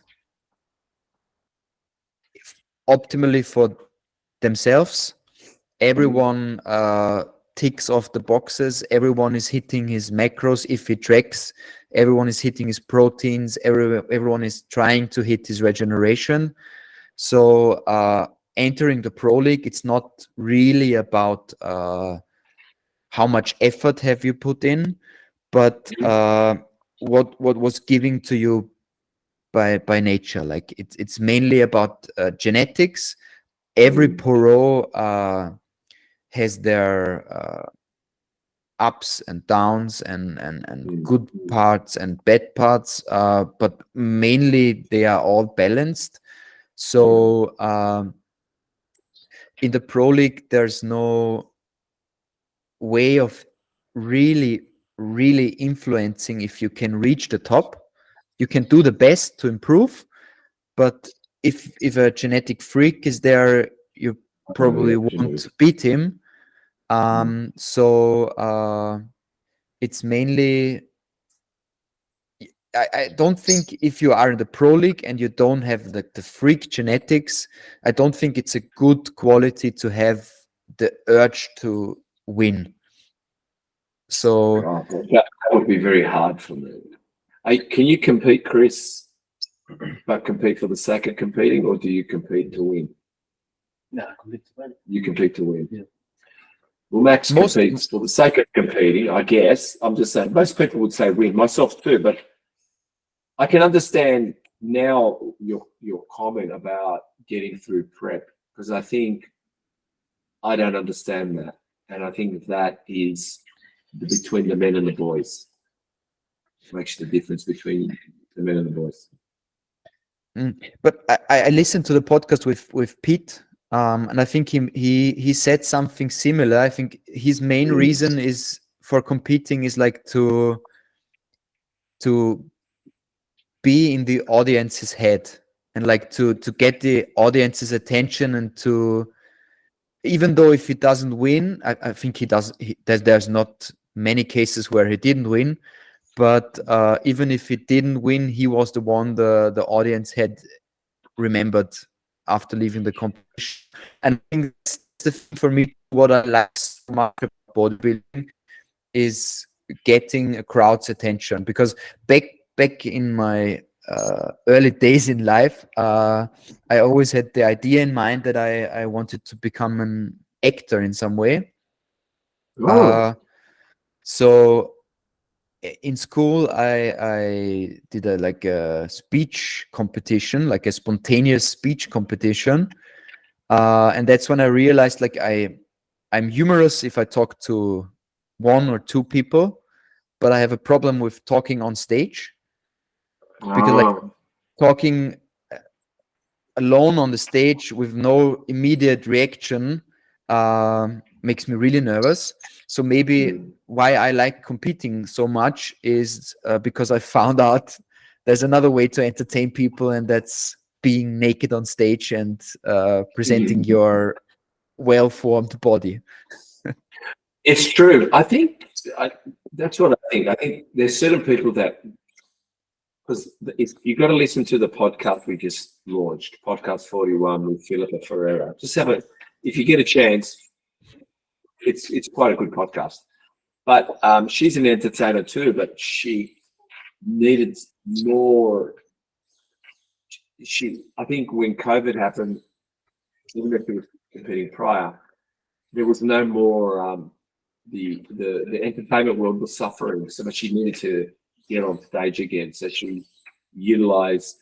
optimally for themselves. Everyone ticks off the boxes. Everyone is hitting his macros if he tracks. Everyone is hitting his proteins. Everyone is trying to hit his regeneration. So entering the pro league, it's not really about how much effort have you put in, but what was given to you by nature. Like it's mainly about genetics. Every pro has their ups and downs and good parts and bad parts, but mainly they are all balanced. So in the pro league, there's no way of really influencing if you can reach the top. You can do the best to improve, but if a genetic freak is there, you probably won't beat him. So it's mainly, I don't think if you are in the pro league and you don't have the freak genetics, I don't think it's a good quality to have the urge to win. So that would be very hard for me. Can you compete, Chris, but compete for the sake of competing, or do you compete to win? No, compete to win. You compete to win. Yeah. Well, Max competes for the sake of competing, I guess. I'm just saying, most people would say win, myself too, but I can understand now your comment about getting through prep, because I think I don't understand that. And I think that is between the men and the boys. Makes the difference between the men and the boys. But I listened to the podcast with Pete, and I think he said something similar. I think his main reason is for competing is like to be in the audience's head and like to get the audience's attention, and to, even though if he doesn't win, I think there's not many cases where he didn't win, but even if he didn't win, he was the one the audience had remembered after leaving the competition. And I think that's the thing for me, what I like so much about bodybuilding is getting a crowd's attention, because back in my early days in life, I always had the idea in mind that I wanted to become an actor in some way. So in school, I did a speech competition, like a spontaneous speech competition, and that's when I realized like I'm humorous if I talk to one or two people, but I have a problem with talking on stage, because like talking alone on the stage with no immediate reaction makes me really nervous. So maybe why I like competing so much is because I found out there's another way to entertain people, and that's being naked on stage and presenting your well-formed body. It's true. I think that's what I think. I think there's certain people that, because you've got to listen to the podcast we just launched, podcast 41 with Philippa Ferreira. Just have it, if you get a chance. It's quite a good podcast. But she's an entertainer too, but she needed more. I think when COVID happened, even if it was competing prior, there was no more. The entertainment world was suffering, so much she needed to get on stage again. So she utilized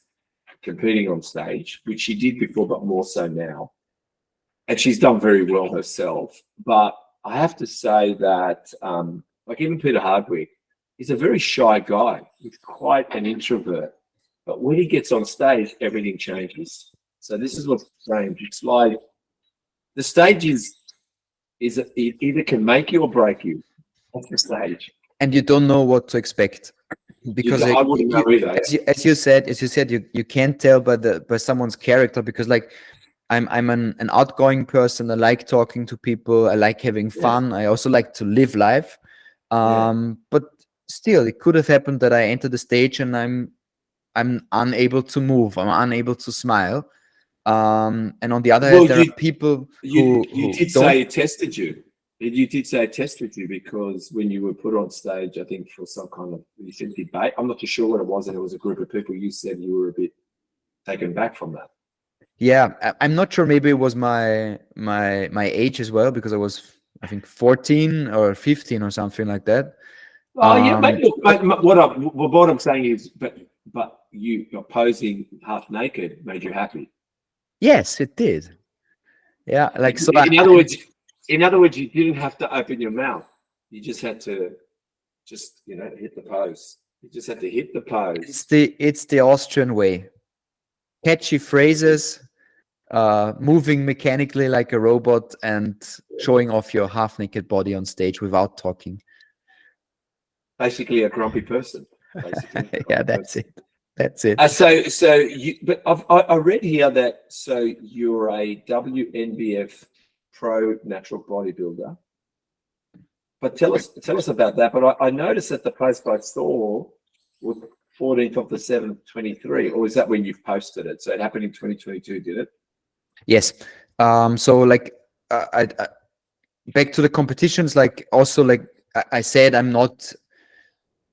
competing on stage, which she did before, but more so now. And she's done very well herself. But I have to say that, like even Peter Hardwick, he's a very shy guy. He's quite an introvert. But when he gets on stage, everything changes. So this is what's strange. It's like the stage is it either can make you or break you off the stage. And you don't know what to expect. Because I wouldn't know either. As you said, you can't tell by someone's character, because like I'm an outgoing person. I like talking to people. I like having fun. I also like to live life. But still, it could have happened that I enter the stage and I'm unable to move. I'm unable to smile. And on the other Well, hand, there are people you who did don't. say it tested you. You did say it tested you because when you were put on stage, I think for some kind of you said debate. I'm not too sure what it was, and it was a group of people. You said you were a bit taken back from that. Yeah, I'm not sure. Maybe it was my age as well, because I was, I think, 14 or 15 or something like that. Oh yeah, mate. Look, mate, what I'm saying is, but you posing half naked made you happy. Yes, it did. Yeah, like so. In other words, you didn't have to open your mouth. You just had to, hit the pose. You just had to hit the pose. It's the Austrian way. Catchy phrases, moving mechanically like a robot, and showing off your half naked body on stage without talking. Basically, a grumpy person. Basically, Yeah, that's it. That's it. But I read here that you're a WNBF pro natural bodybuilder. But tell us about that. But I noticed that the post I saw was 14th of the 7th, 23, or is that when you've posted it? So it happened in 2022, did it? Yes. So like, I back to the competitions. Like also, like I said, I'm not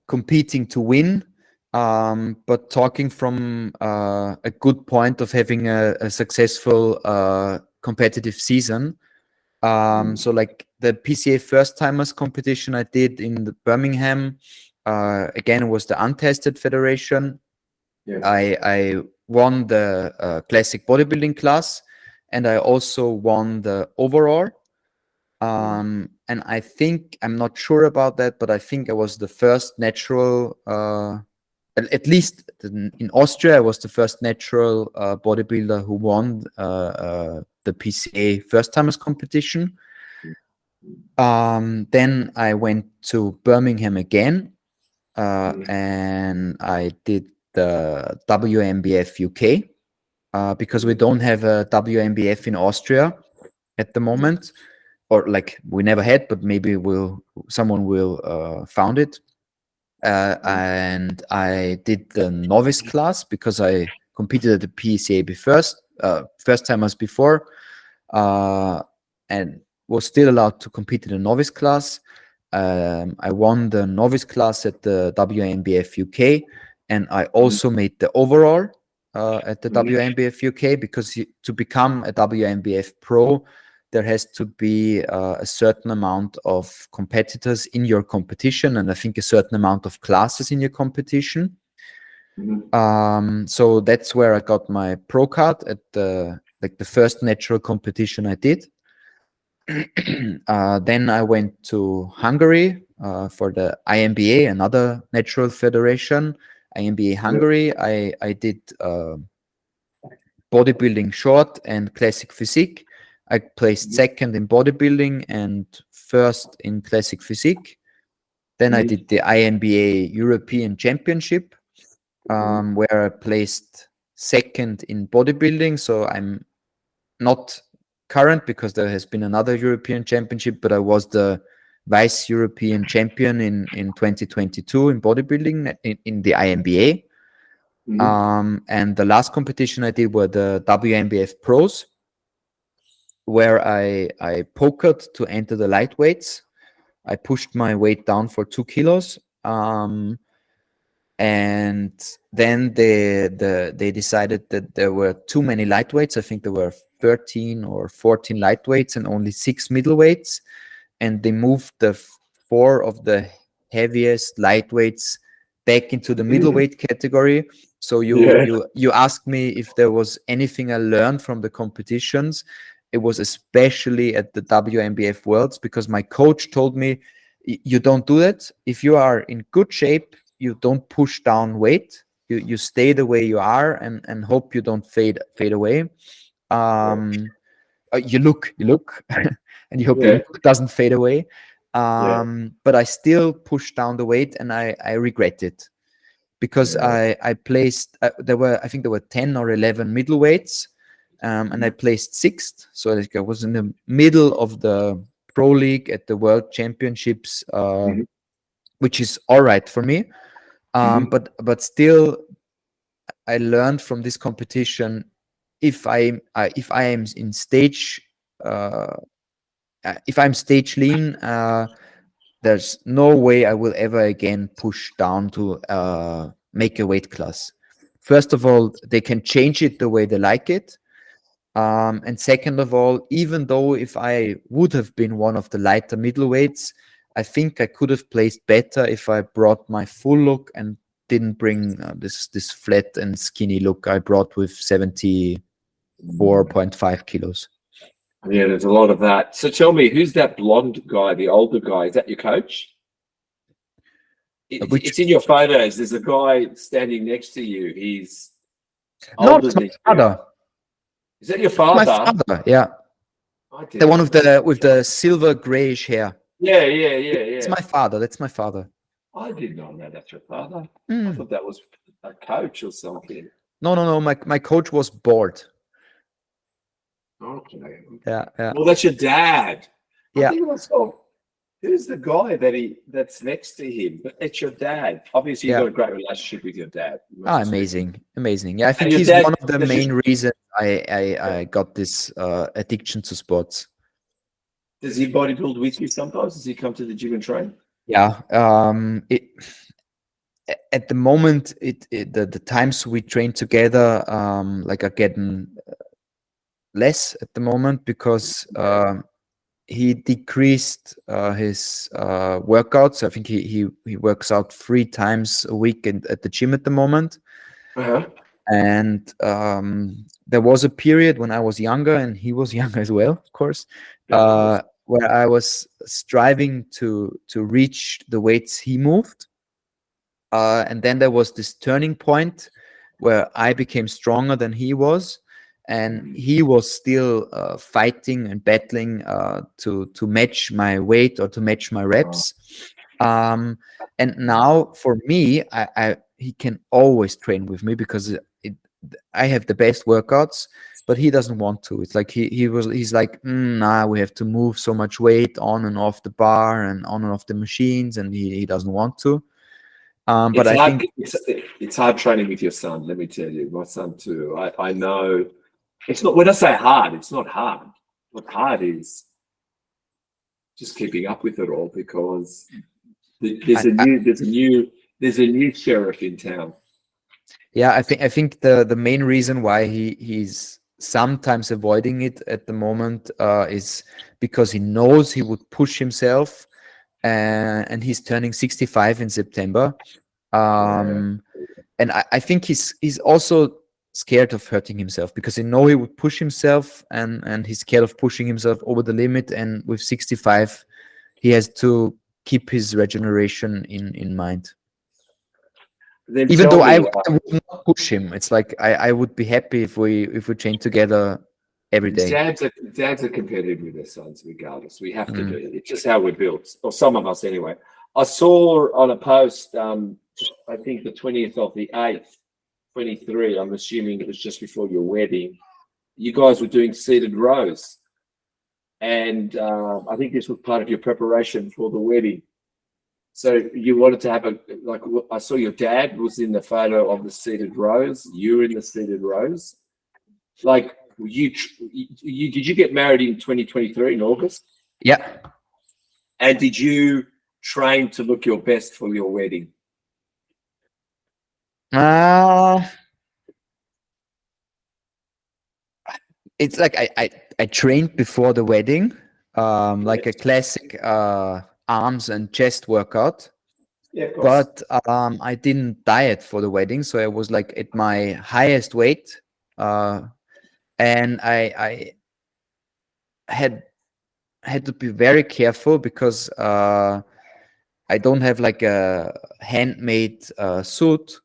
competing to win, but talking from a good point of having a successful competitive season. So like the PCA first timers competition I did in the Birmingham, again, it was the untested federation. Yeah. I won the classic bodybuilding class, and I also won the overall. And I think, I'm not sure about that, but I think I was the first natural, at least in Austria, I was the first natural bodybuilder who won the PCA first timers competition. Then I went to Birmingham again, and I did the WMBF UK, because we don't have a WMBF in Austria at the moment, or like we never had, but maybe someone will found it. And I did the novice class because I competed at the PCA first timers before, and was still allowed to compete in the novice class. I won the novice class at the WMBF UK, and I also made the overall at the WMBF UK, because to become a WMBF pro, there has to be a certain amount of competitors in your competition, and I think a certain amount of classes in your competition. So that's where I got my pro card at the first natural competition I did. Then I went to Hungary for the IMBA, another natural federation, IMBA Hungary. I did bodybuilding short and classic physique. I placed second in bodybuilding and first in classic physique. Then I did the IMBA European Championship, where I placed second in bodybuilding. So I'm not current because there has been another European Championship, but I was the vice European champion in 2022 in bodybuilding in the IMBA. And the last competition I did were the WMBF Pros, where I pokered to enter the lightweights. I pushed my weight down for 2 kilos. And then they decided that there were too many lightweights. I think there were 13 or 14 lightweights and only 6 middleweights. And they moved the 4 of the heaviest lightweights back into the middleweight category. So you asked me if there was anything I learned from the competitions. It was especially at the WMBF Worlds, because my coach told me, you don't do that. If you are in good shape, you don't push down weight. You stay the way you are and hope you don't fade away. You look and you hope your look doesn't fade away. But I still pushed down the weight, and I regret it, because I placed I think there were 10 or 11 middleweights, and I placed 6th. So like I was in the middle of the pro league at the world championships which is all right for me. Mhm. But still, I learned from this competition, if I am in stage, uh, if I'm stage lean, there's no way I will ever again push down to make a weight class. First of all, they can change it the way they like it. And second of all, even though if I would have been one of the lighter middleweights, I think I could have placed better if I brought my full look and didn't bring this flat and skinny look I brought with 74.5 kilos. Yeah, there's a lot of that. So tell me, who's that blonde guy, the older guy? Is that your coach? Which It's in your photos. There's a guy standing next to you. He's no, older it's my than you. father. Is that your My father? father, yeah, I the didn't one know. with the silver grayish hair. Yeah. It's my father. That's my father. I did not know that's your father. I Mm. thought that was a coach or something. No. My coach was bald. Okay. Yeah. Well, that's your dad. I Yeah. think it was. Who's the guy that's next to him? But it's your dad. Obviously, you've Yeah. got a great relationship with your dad. You must Ah, respect him. amazing. Yeah, I think your he's dad, one of the does main reasons I got this addiction to sports. does he bodybuild with you sometimes? Does he come to the gym and train? Yeah. At the moment, the times we train together like are getting less at the moment because he decreased his workouts. I think he works out 3 times a week at the gym at the moment. Uh-huh. And there was a period when I was younger, and he was younger as well, of course, Yeah. where I was striving to reach the weights he moved. And then there was this turning point where I became stronger than he was, and he was still fighting and battling to match my weight or to match my reps. And now for me, he can always train with me because I have the best workouts, but he doesn't want to. It's like he's like, nah, we have to move so much weight on and off the bar and on and off the machines, and he doesn't want to. But It's I hard. think It's hard training with your son. Let me tell you, my son too. I know it's not. When I say hard, it's not hard. What hard is just keeping up with it all because there's I, a new sheriff in town. yeah, I think the main reason why he's sometimes avoiding it at the moment is because he knows he would push himself, and he's turning 65 in September. And I think he's also scared of hurting himself because he know he would push himself, and he's scared of pushing himself over the limit. And with 65, he has to keep his regeneration in mind. Then Even tell though I me, would not push him, it's like I would be happy if we train together every day. dads are competitive with their sons, regardless. We have to Mm. be. It's just how we're built, or some of us anyway. I saw on a post, I think the 20th of the 8th, 23. I'm assuming it was just before your wedding. You guys were doing seated rows, and I think this was part of your preparation for the wedding. So you wanted to have I saw your dad was in the photo of the seated rows. You were in the seated rows. Like you did you get married in 2023 in August? Yeah. And did you train to look your best for your wedding? It's like I trained before the wedding, like a classic arms and chest workout. Yeah, of course. But I didn't diet for the wedding, so I was like at my highest weight, and I had to be very careful because I don't have like a handmade suit,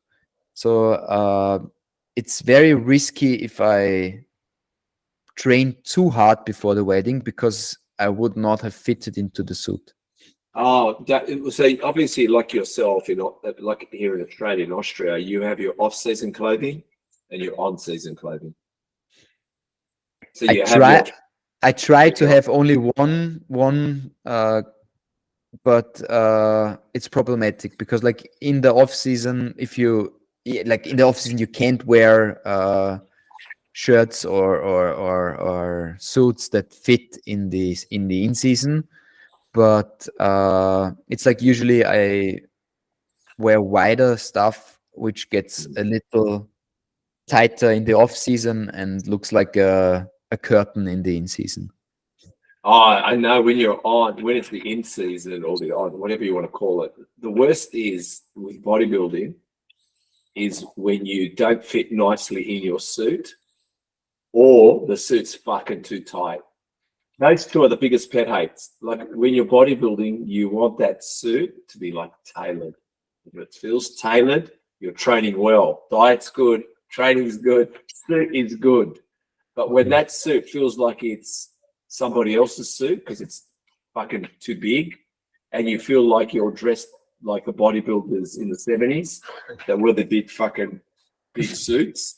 so it's very risky if I train too hard before the wedding because I would not have fitted into the suit. Oh, so obviously, like yourself, like here in Australia, in Austria, you have your off-season clothing and your on-season clothing. So you have I try to have only one but it's problematic because like in the off season, if you like in the off season you can't wear shirts or suits that fit in the in season, but it's like usually I wear wider stuff which gets a little tighter in the off season and looks like a curtain in the in season. Oh, I know when it's the in season or the on, whatever you want to call it. The worst is with bodybuilding is when you don't fit nicely in your suit or the suit's fucking too tight. Those two are the biggest pet hates. Like when you're bodybuilding, you want that suit to be like tailored. If it feels tailored, you're training well. Diet's good, training's good, suit is good. But when that suit feels like it's somebody else's suit because it's fucking too big, and you feel like you're dressed like the bodybuilders in the 70s that wore the big suits,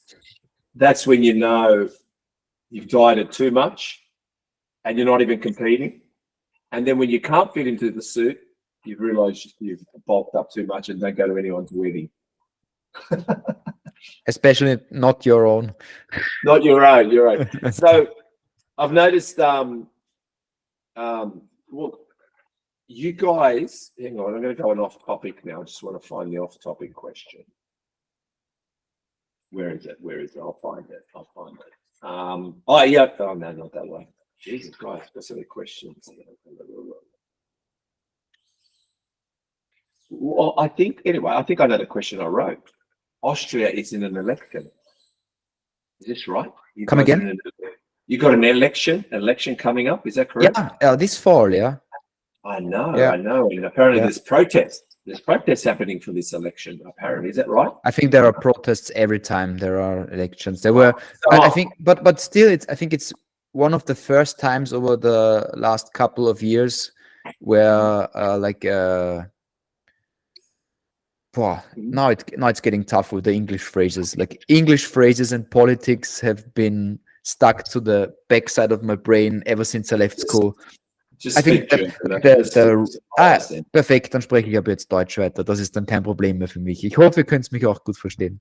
that's when you know you've dieted too much and you're not even competing. And then when you can't fit into the suit, you realize you've bulked up too much and don't go to anyone's wedding. Especially not your own. Not your own, your own. So I've noticed, well, you guys, hang on, I'm going to go on off topic now. I just want to find the off topic question. Where is it? I'll find it. Oh, yeah. Oh, no, not that one. Jesus Christ, got so many questions. Well, I think I know the question I wrote. Austria is in an election. Is this right? Come again? You got an election coming up. Is that correct? Yeah, this fall, yeah. I know. Yeah. And apparently Yeah. there's protests. There's protests happening for this election, apparently. Is that right? I think there are protests every time there are elections. There were, I think, but still, I think it's one of the first times over the last couple of years where now it's getting tough with the English phrases. Like English phrases and politics have been stuck to the backside of my brain ever since I left school. Just I think perfekt, dann spreche ich aber jetzt Deutsch weiter. Das ist dann kein Problem mehr für mich. Ich hoffe, ihr könnt mich auch gut verstehen.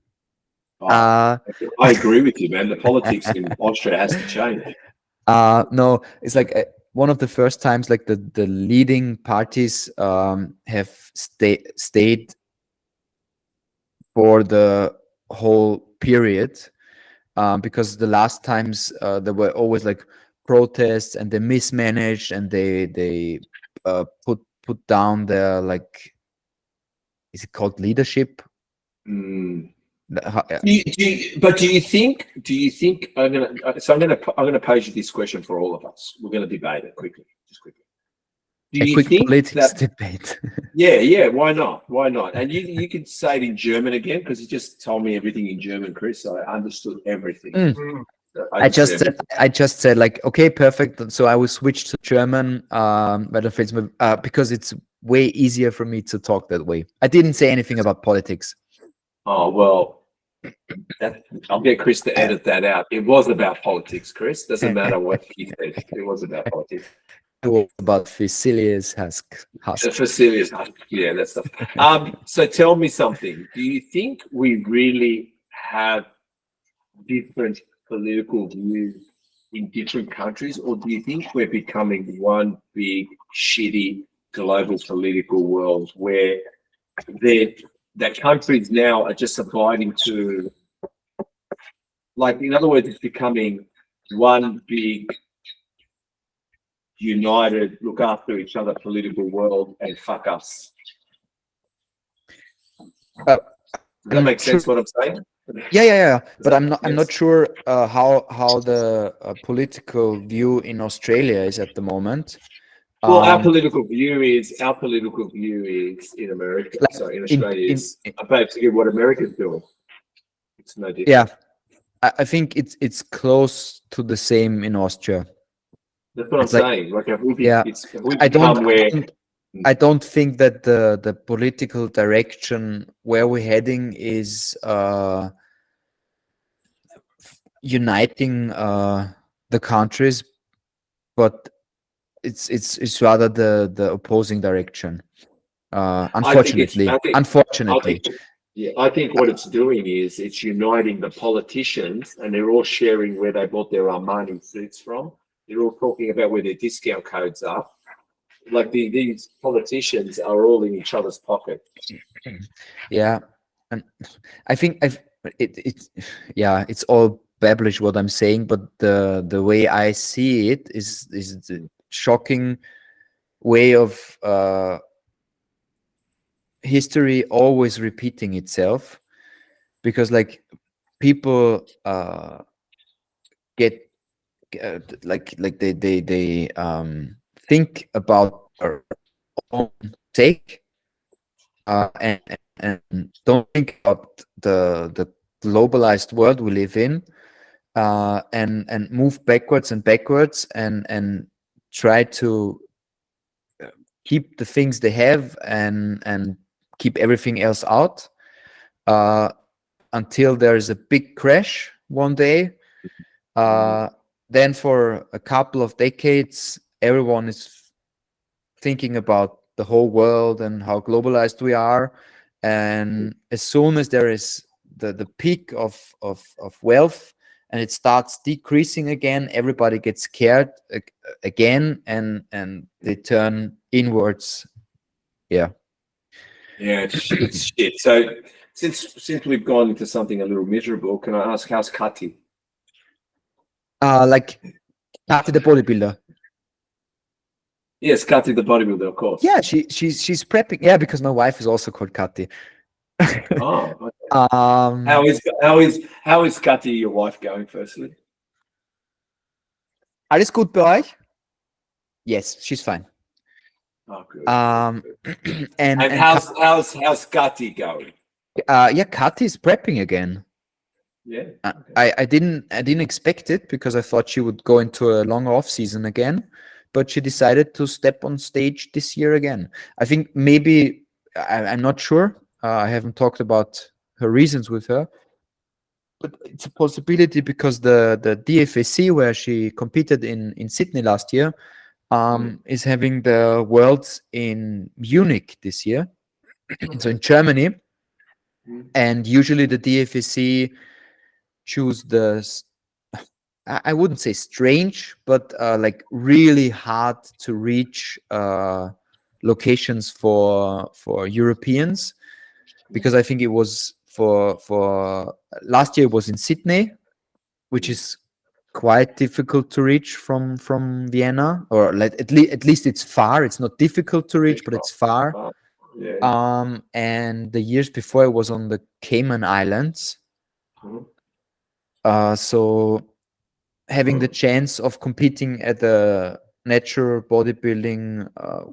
I agree with you, man. The politics in Austria has to change. No, it's like one of the first times like the leading parties have stayed for the whole period, because the last times there were always like protests and they mismanaged and they put down their, like, is it called leadership? Do you think I'm gonna pose you this question for all of us. We're gonna debate it quickly. Do you quick think politics that, debate. yeah, why not? And you can say it in German again, because you just told me everything in German, Chris, so I understood everything. I just said like, okay, perfect. So I will switch to German, because it's way easier for me to talk that way. I didn't say anything about politics. Oh, well, I'll get Chris to edit that out. It was about politics, Chris. Doesn't matter what he said. It was about politics. It was about Facilius Husk. Facilius Husk. Yeah, that stuff. So tell me something. Do you think we really have different political views in different countries, or do you think we're becoming one big shitty global political world where that countries now are just abiding to, like, in other words, it's becoming one big united, look after each other political world, and fuck us? Does that make sense what I'm saying? Yeah. But I'm not sure how the political view in Australia is at the moment. Well, our political view is in America. In Australia is about to get what America's doing. It's no different. Yeah, I think it's close to the same in Austria. That's what I'm saying. Like, I don't think that the political direction where we're heading is uniting the countries, but it's rather the opposing direction. I Unfortunately, I unfortunately. think, yeah, I think what it's doing is it's uniting the politicians, and they're all sharing where they bought their Armani suits from. They're all talking about where their discount codes are. Like these politicians are all in each other's pocket. Yeah, and I think it's yeah, it's all babblish what I'm saying, but the way I see it is the shocking way of history always repeating itself, because like people get like they think about their own take, and don't think about the globalized world we live in, and move backwards and backwards, and try to keep the things they have, and keep everything else out, until there is a big crash one day. Then for a couple of decades, everyone is thinking about the whole world and how globalized we are. And as soon as there is the peak of wealth, and it starts decreasing again, everybody gets scared again, and they turn inwards. Yeah. Yeah, it's shit. So since we've gone into something a little miserable, can I ask, how's Kati? Like after the bodybuilder. Yes, Kati the bodybuilder, of course. Yeah, she's prepping. Yeah, because my wife is also called Kati. Oh, okay. How How is Kati, your wife, going? Firstly, alles gut bei euch? Yes, she's fine. oh, good. And how's Kati going? yeah, Kati is prepping again. Yeah, I didn't expect it, because I thought she would go into a long off season again, but she decided to step on stage this year again. I think maybe I'm not sure. I haven't talked about her reasons with her, but it's a possibility because the DFAC, where she competed in Sydney last year, is having the Worlds in Munich this year, so in Germany. And usually the DFAC choose I wouldn't say strange, but like really hard to reach locations for Europeans, because I think it was for last year it was in Sydney, which is quite difficult to reach from Vienna, or like at least it's far. It's not difficult to reach, but it's far. Yeah. And the years before it was on the Cayman Islands. So having the chance of competing at the natural bodybuilding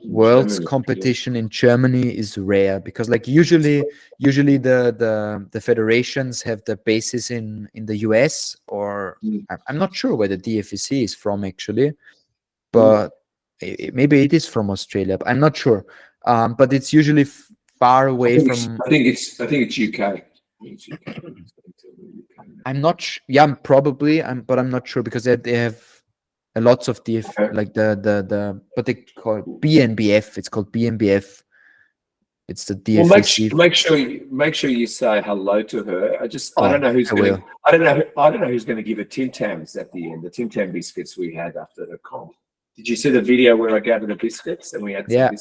world's competition in Germany is rare, because like usually the federations have their bases in the US, or I'm not sure where the DFEC is from actually, but maybe it is from Australia, but I'm not sure. But it's usually far away from. I think it's UK. I'm not yeah, probably, but I'm not sure, because they have lots of like the what they call it, BNBF. It's called BNBF. It's the DFAC. Well, make sure you say hello to her. I don't know who's going to. I don't know who's going to give her Tim Tams at the end. The Tim Tam biscuits we had after the comp. Did you see the video where I gave her the biscuits and we had? Yeah.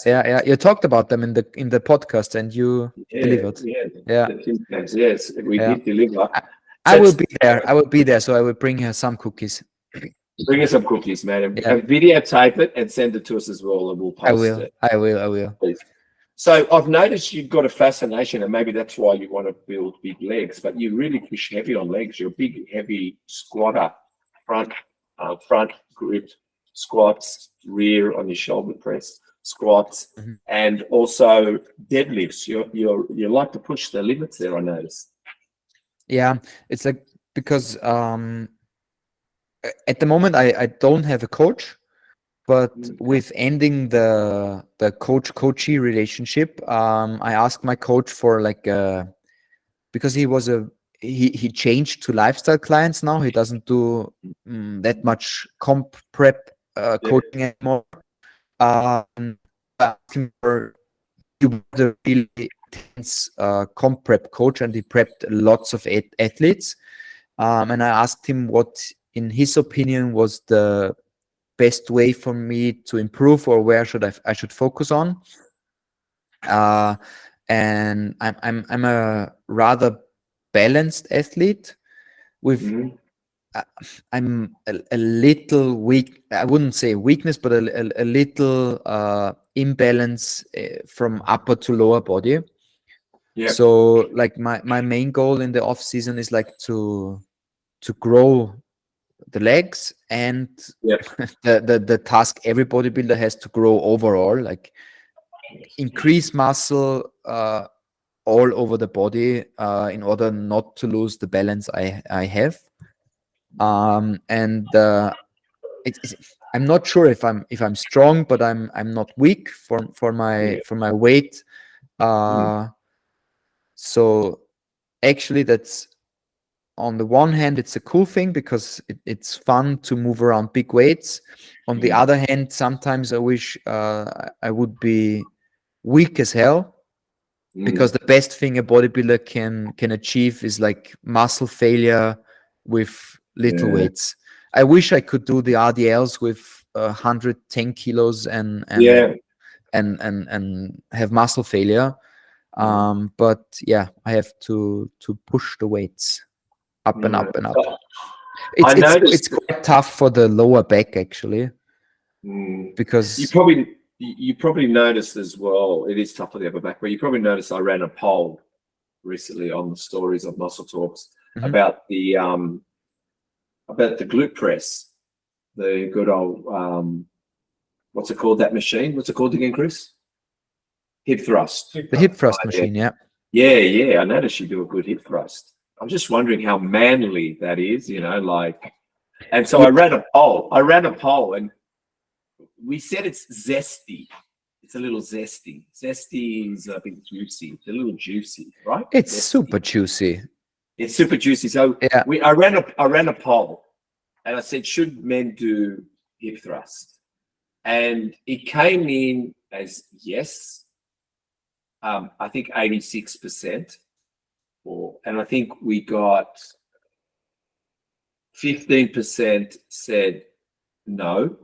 You talked about them in the podcast, and you delivered. Yeah. The Tim Tams, yes, we did deliver. I will be there. I will be there, so I will bring her some cookies. Bring us some cookies, man. And videotape it and send it to us as well, and we'll post it. I will. Please. So I've noticed you've got a fascination, and maybe that's why you want to build big legs, but you really push heavy on legs. You're a big, heavy squatter, front grip, squats, rear on your shoulder press, squats, and also deadlifts. You like to push the limits there, I noticed. Yeah, it's like, because at the moment I don't have a coach, but with ending the coach-coachee relationship, I asked my coach for like because he changed to lifestyle clients now. He doesn't do that much comp prep coaching anymore. I asked him for he was a really intense comp prep coach, and he prepped lots of athletes. And I asked him what, in his opinion, was the best way for me to improve, or where I should focus on. And I'm a rather balanced athlete with. Mhm. I'm a little weak. I wouldn't say weakness, but a little imbalance from upper to lower body. Yeah. So like my main goal in the off season is like to grow the legs, and Yeah. the task every bodybuilder has to grow overall, like increase muscle all over the body in order not to lose the balance I have. And I'm not sure if I'm strong, but I'm not weak for my weight. So actually, that's, on the one hand, it's a cool thing because it's fun to move around big weights. On the other hand, sometimes I wish I would be weak as hell, because the best thing a bodybuilder can achieve is like muscle failure with little Yeah. weights. I wish I could do the RDLs with 110 kilos and Yeah. have muscle failure. But yeah, I have to push the weights up and up and up. I noticed It's quite tough for the lower back, actually, because you probably noticed as well. It is tough for the upper back, but you probably noticed I ran a poll recently on the stories of Muscle Talks about the glute press, the good old what's it called, that machine? What's it called again, Chris? Hip thrust. the hip thrust machine. Yeah. Yeah. I noticed you do a good hip thrust. I'm just wondering how manly that is, like. And so I ran a poll, and we said it's zesty. It's a little zesty. Zesty is a bit juicy. It's a little juicy, right? It's zesty. super juicy. It's super juicy. So yeah. I ran a poll, and I said, should men do hip thrust? And it came in as yes. I think 86%, and I think we got 15% said no,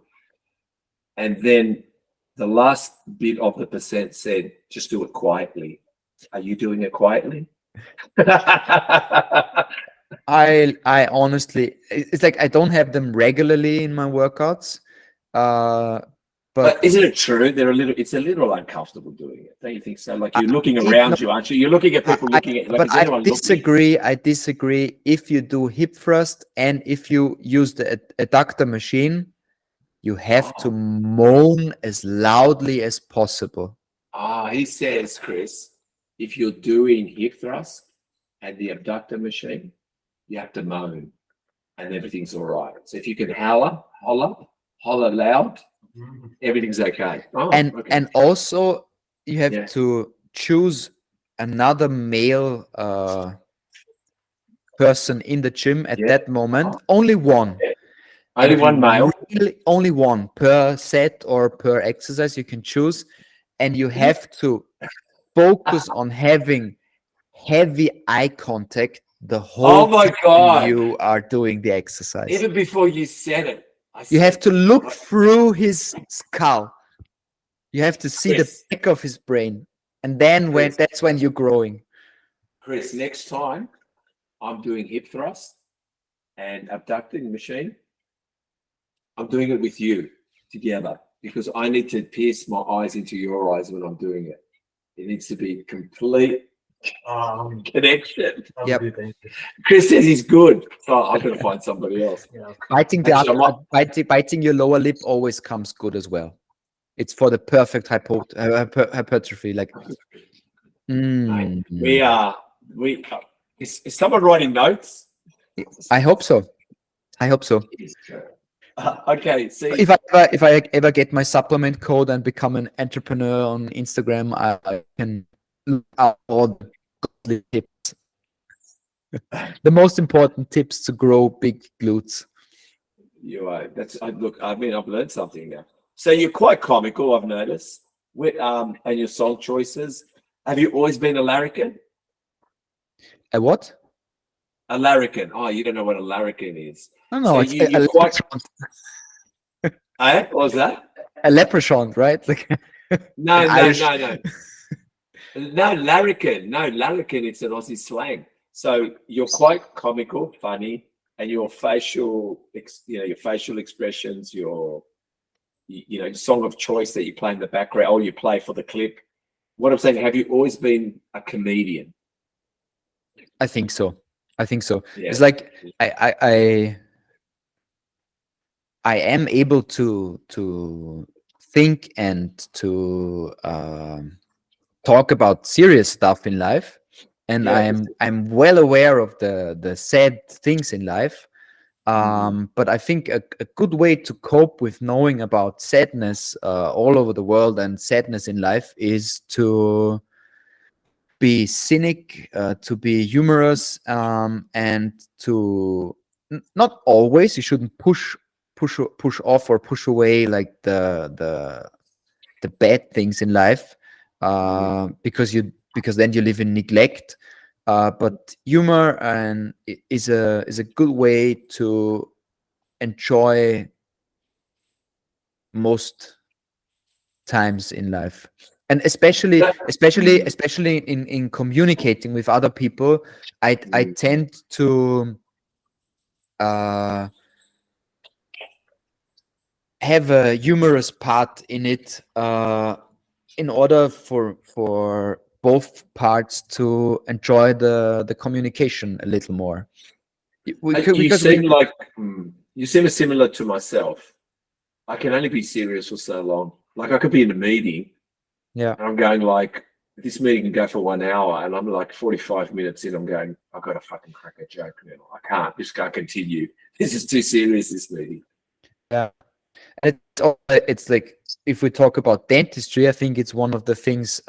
and then the last bit of the percent said just do it quietly. Are you doing it quietly? I honestly, it's like I don't have them regularly in my workouts. But isn't it true? It's a little uncomfortable doing it. Don't you think so? Like you're looking around you, aren't you? You're looking at people looking at. Like, but I disagree. I disagree. If you do hip thrust and if you use the adductor machine, you have to moan as loudly as possible. He says, Chris, if you're doing hip thrust and the abductor machine, you have to moan, and everything's all right. So if you can holler loud, everything's okay. And also you have to choose another male person in the gym at that moment. Only one. Only one male. Really, only one per set or per exercise you can choose, and you have to focus on having heavy eye contact the whole time you are doing the exercise. Even before you said it. You have to look through his skull. You have to see the back of his brain. And then that's when you're growing. Chris, next time I'm doing hip thrust and abducting machine, I'm doing it with you together, because I need to pierce my eyes into your eyes when I'm doing it. It needs to be complete connection. Yep. Chris says he's good, so I'm going to find somebody else. Biting your lower lip always comes good as well. It's for the perfect hypertrophy. Like, Is someone writing notes? I hope so. Okay. See, if I ever get my supplement code and become an entrepreneur on Instagram, I can look out all the tips. The most important tips to grow big glutes. you are. Look. I mean, I've learned something now. So you're quite comical, I've noticed. With and your song choices. Have you always been a larrikin? A what? A larrikin. Oh, you don't know what a larrikin is. No, So it's you're a quite. leprechaun. What was that? A leprechaun, right? Like No, an no, Irish. no, no. No, larrikin. No, larrikin. It's an Aussie slang. So you're quite comical, funny, and your facial, your facial expressions, your, song of choice that you play in the background, or you play for the clip. What I'm saying, have you always been a comedian? I think so. Yeah. It's like I am able to think and to talk about serious stuff in life, and Yeah. I'm well aware of the sad things in life. But I think a good way to cope with knowing about sadness all over the world and sadness in life is to be cynic, to be humorous, and to not always. You shouldn't push off or push away like the bad things in life, because then you live in neglect. But humor and is a good way to enjoy most times in life, and especially in communicating with other people. I tend to have a humorous part in it, in order for both parts to enjoy the communication a little more. You seem similar to myself. I can only be serious for so long. Like I could be in a meeting, Yeah. and I'm going like, this meeting can go for 1 hour, and I'm like 45 minutes in. I'm going, I've got to fucking crack a joke now. I can't. Just can't continue. This is too serious. This meeting. Yeah. It's like, if we talk about dentistry, I think it's one of the things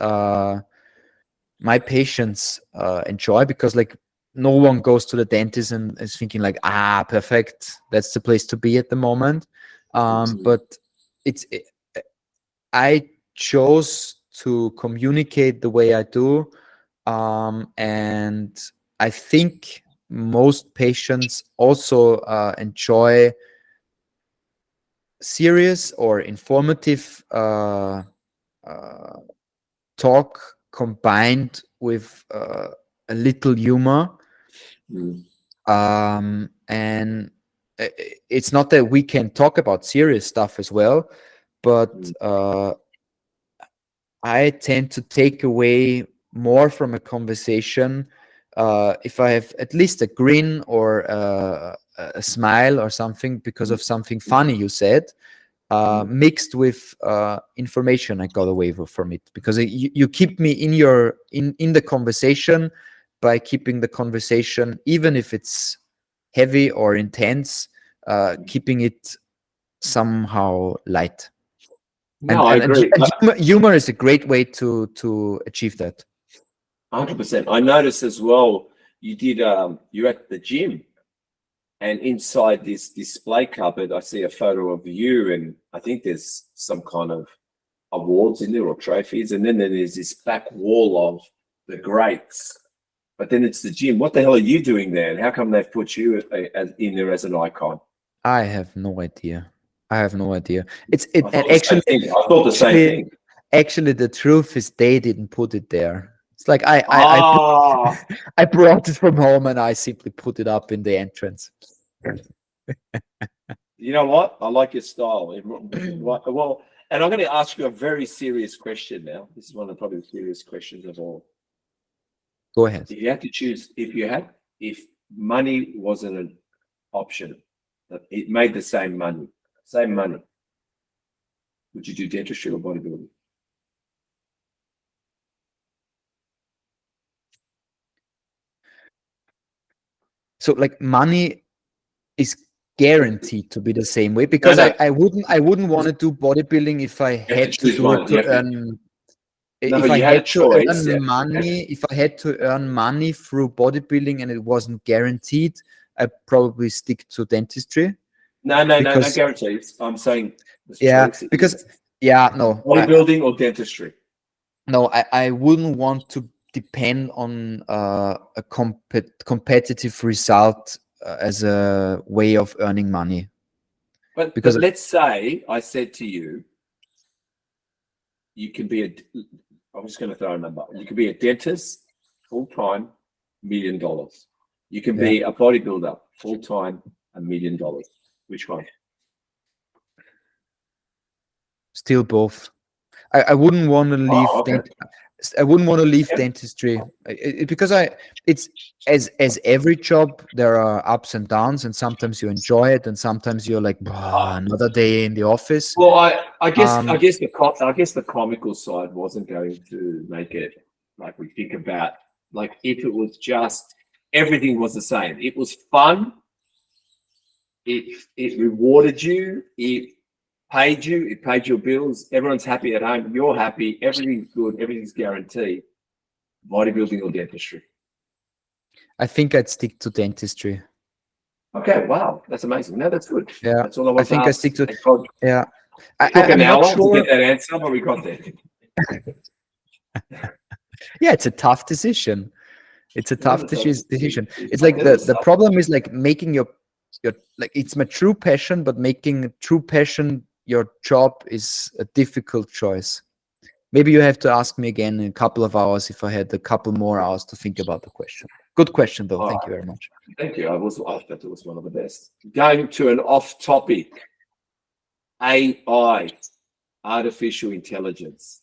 my patients enjoy, because like no one goes to the dentist and is thinking like, perfect, that's the place to be at the moment. But I chose to communicate the way I do, and I think most patients also enjoy serious or informative talk combined with a little humor. And it's not that we can talk about serious stuff as well, but I tend to take away more from a conversation if I have at least a grin or a smile or something because of something funny you said, mixed with information I got away from it, because you keep me in the conversation by keeping the conversation, even if it's heavy or intense, keeping it somehow light. No, I agree. Humor is a great way to achieve that. 100%. I noticed as well, you did you're at the gym, and inside this display cupboard I see a photo of you, and I think there's some kind of awards in there or trophies, and then there's this back wall of the greats, but then it's the gym. What the hell are you doing there, and how come they've put you in there as an icon? I have no idea. It's I thought the same thing. Actually, the truth is they didn't put it there. It's like I brought it from home and I simply put it up in the entrance. You know what? I like your style. Well, and I'm going to ask you a very serious question now. This is one of the probably serious questions of all. Go ahead. If you had to choose, if money wasn't an option, it made the same money, would you do dentistry or bodybuilding? So like money is guaranteed to be the same way, because No. I wouldn't want to do bodybuilding if I had to do it to earn. If I had to earn money, if I had to earn money through bodybuilding and it wasn't guaranteed, I'd probably stick to dentistry. No guarantees. I'm saying There's Yeah, choices. because no, Bodybuilding or dentistry. I wouldn't want to depend on a competitive result as a way of earning money. But Because let's say I said to you, you can be I'm just going to throw a number. You can be a dentist full time, $1 million. You can be a bodybuilder full time, $1 million. Which one? still both. I wouldn't want to leave. Oh, okay. I wouldn't want to leave Yeah. dentistry because it's as every job there are ups and downs, and sometimes you enjoy it, and sometimes you're like another day in the office. Well, I guess the comical side wasn't going to make it like we think about. Like if it was just everything was the same, it was fun. It rewarded you. It paid you. It paid your bills. Everyone's happy at home. You're happy. Everything's good. Everything's guaranteed. Bodybuilding or dentistry? I think I'd stick to dentistry. Okay, wow, that's amazing. No, that's good. Yeah, That's all I want I think to I ask. stick to. Thank God. Yeah, It took an I'm hour not sure. to get that answer, but we got there. Yeah, it's a tough decision. It's a tough it's a- decision. it's It's like it is the tough. problem is like making your like it's my true passion, but making true passion your job is a difficult choice. Maybe you have to ask me again in a couple of hours if I had a couple more hours to think about the question. Good question though. Thank you very much. Thank you. I thought it was one of the best. Going to an off topic. AI, artificial intelligence.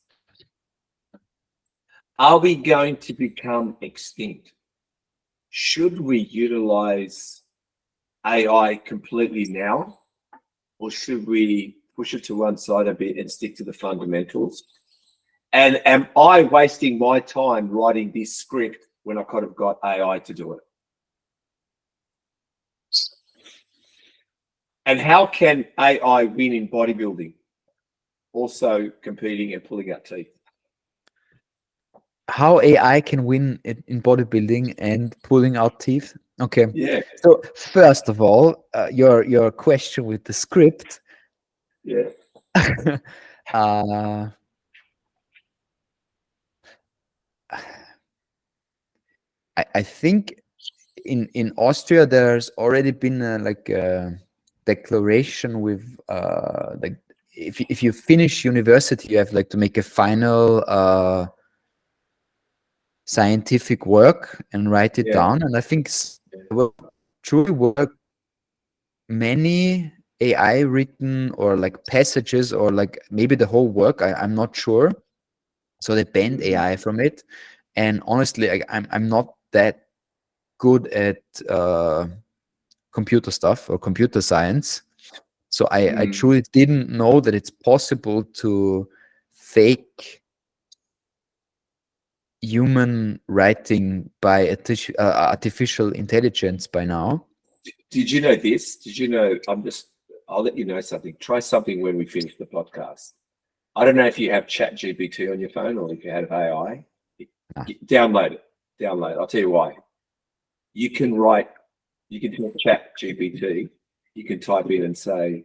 Are we going to become extinct? Should we utilize AI completely now, or should we push it to one side a bit and stick to the fundamentals? And am I wasting my time writing this script when I could have got AI to do it? And how can AI win in bodybuilding? Also competing and pulling out teeth. How AI can win in bodybuilding and pulling out teeth? Okay. Yeah. So first of all, your question with the script. Yeah. I think in Austria there's already been a declaration with like if you finish university you have like to make a final scientific work and write it down, and I think will truly work many AI written or like passages or like maybe the whole work. I'm not sure. So they banned AI from it, and honestly, I'm not that good at computer stuff or computer science, so I truly didn't know that it's possible to fake human writing by artificial intelligence by now. Did you know this? Did you know? I'll let you know something. Try something when we finish the podcast. I don't know if you have Chat GPT on your phone or if you have AI. Download it. Download it. I'll tell you why. You can tell Chat GPT, you can type in and say,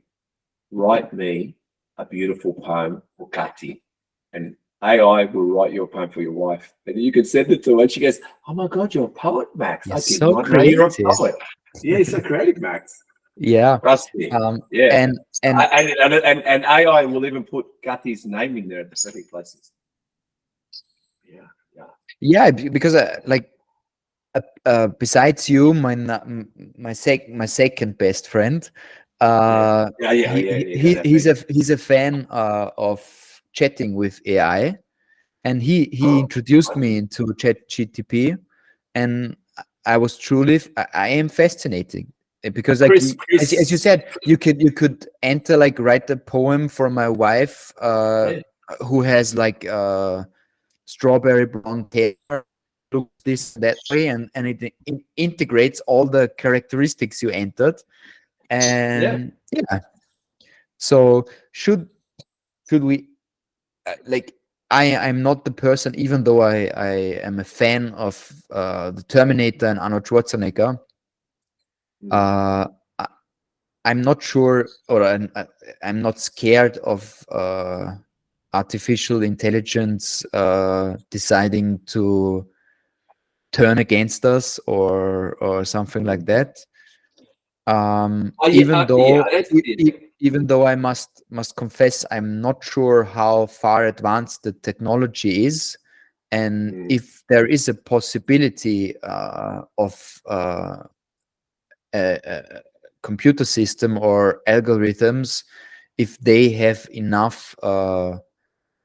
write me a beautiful poem for Kati. And AI will write your poem for your wife. And you can send it to her. And she goes, oh my God, you're a poet, Max. You're I did so not know you're a creative. poet. Yeah, you're so creative, Max. Yeah. Trust me. Yeah. And AI will even put Kati's name in there at the perfect places. Yeah, because besides you, my second best friend, he's a fan of chatting with AI, and he introduced me into ChatGTP, and I was truly I am fascinating because like as you said, you could enter like write a poem for my wife who has like strawberry blonde hair, looks this that way, and it integrates all the characteristics you entered, and so should we like I'm not the person, even though I am a fan of the Terminator and Arnold Schwarzenegger. I'm not sure, or I'm not scared of artificial intelligence deciding to turn against us or something like that. Oh, yeah, Even yeah, though that's it. even though I must confess, I'm not sure how far advanced the technology is, and Mm, if there is a possibility of a computer system or algorithms, if they have enough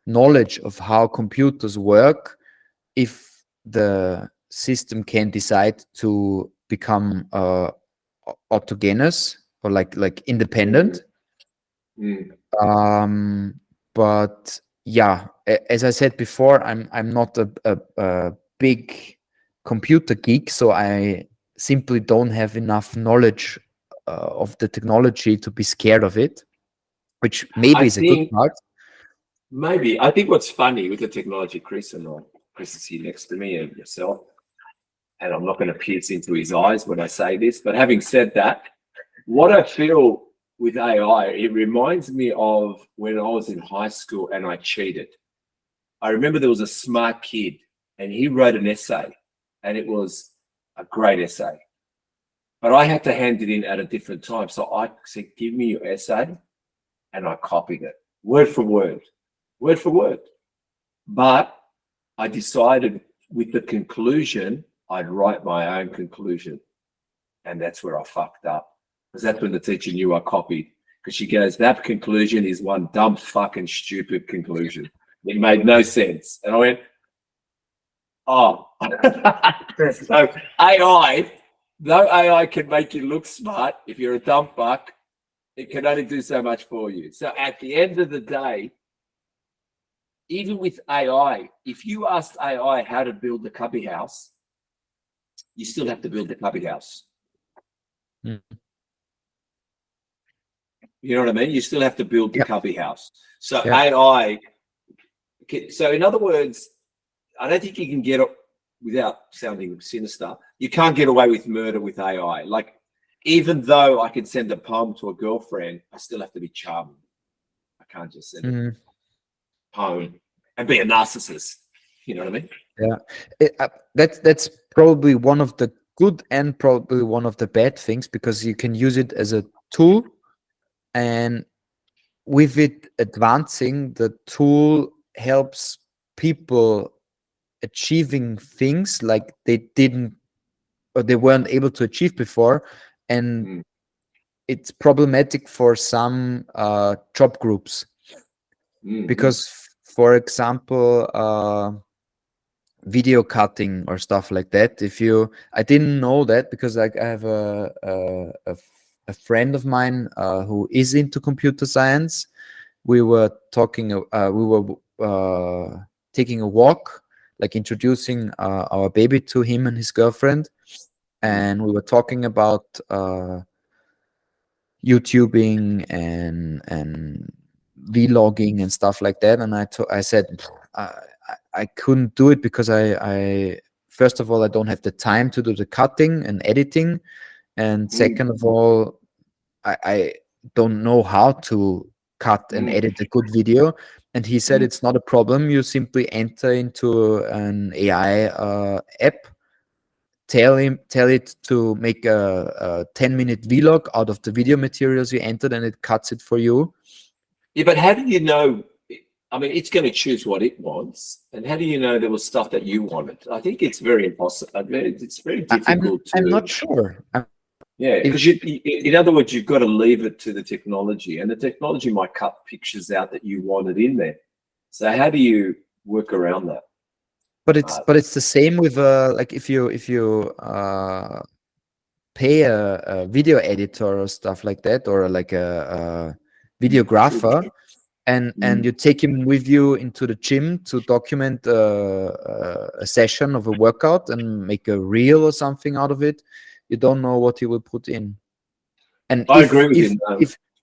knowledge of how computers work, if the system can decide to become autogenous or like mm, independent. mm. um but yeah, as I said before, I'm not a big computer geek, so I simply don't have enough knowledge of the technology to be scared of it, which I maybe is a good think part. maybe. I think what's funny with the technology, Chris, and Chris is here next to me and yourself, and I'm not going to pierce into his eyes when I say this, but having said that, what I feel with AI, it reminds me of when I was in high school and I cheated. I remember there was a smart kid and he wrote an essay, and it was a great essay, but I had to hand it in at a different time. So I said, "Give me your essay," and I copied it word for word, word for word. But I decided with the conclusion, I'd write my own conclusion. And that's where I fucked up. Because that's when the teacher knew I copied. Because she goes, "That conclusion is one dumb, fucking stupid conclusion. It made no sense." And I went, "Oh." So AI, though AI can make you look smart, if you're a dumb fuck, it can only do so much for you. So at the end of the day, even with AI, if you asked AI how to build the cubby house, you still have to build the cubby house. Mm. You know what I mean? You still have to build the Yep. cubby house. So Yeah. AI, so in other words, I don't think you can get it without sounding sinister. You can't get away with murder with AI. Like, even though I can send a poem to a girlfriend, I still have to be charming. I can't just send a Mhm. poem and be a narcissist. You know what I mean? Yeah, that's probably one of the good and probably one of the bad things, because you can use it as a tool, and with it advancing, the tool helps people achieving things like they didn't or they weren't able to achieve before, and Mm, it's problematic for some job groups, mm, mm, because for example, video cutting or stuff like that. If you I didn't know that, because like I have a friend of mine who is into computer science. We were talking we were taking a walk, like introducing our baby to him and his girlfriend, and we were talking about YouTubing and vlogging and stuff like that. And I said I couldn't do it, because I first of all, I don't have the time to do the cutting and editing, and mm, second of all, I don't know how to cut and mm, edit a good video. And he said mm. it's not a problem. You simply enter into an AI app, tell it to make a 10-minute vlog out of the video materials you entered, and it cuts it for you. Yeah, but how do you know? I mean, it's going to choose what it wants, and how do you know there was stuff that you wanted? I think it's very impossible. I mean, it's very difficult I'm to. not sure. Yeah, If because in other words, you've got to leave it to the technology, and the technology might cut pictures out that you wanted in there. So how do you work around that? but it's the same with like if you pay a video editor or stuff like that, or like a videographer, and Mm, you take him with you into the gym to document a session of a workout and make a reel or something out of it. You don't know what he will put in. And I agree with you. No.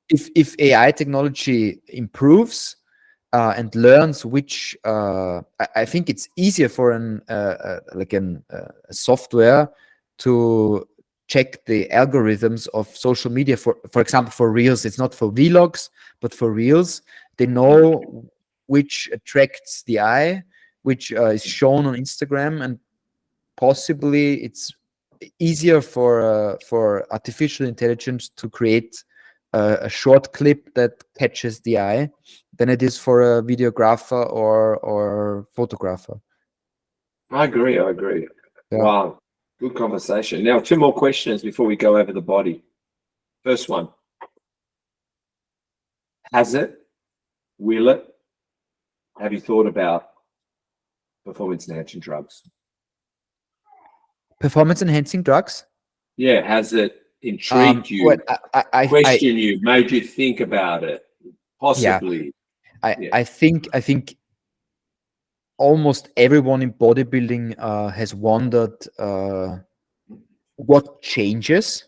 if AI technology improves and learns which I think it's easier for an like a software to check the algorithms of social media. For example, for reels, it's not for vlogs, but for reels, they know which attracts the eye, which is shown on Instagram, and possibly it's easier for artificial intelligence to create a short clip that catches the eye than it is for a videographer or photographer. I agree. I agree. Yeah. Wow. Good conversation. Now, 2 more questions before we go over the body. First one. Has it? Will it? Have you thought about performance enhancing drugs? Performance enhancing drugs? Yeah. Has it intrigued you, Well, question you, made you think about it? Possibly. I think almost everyone in bodybuilding has wondered what changes.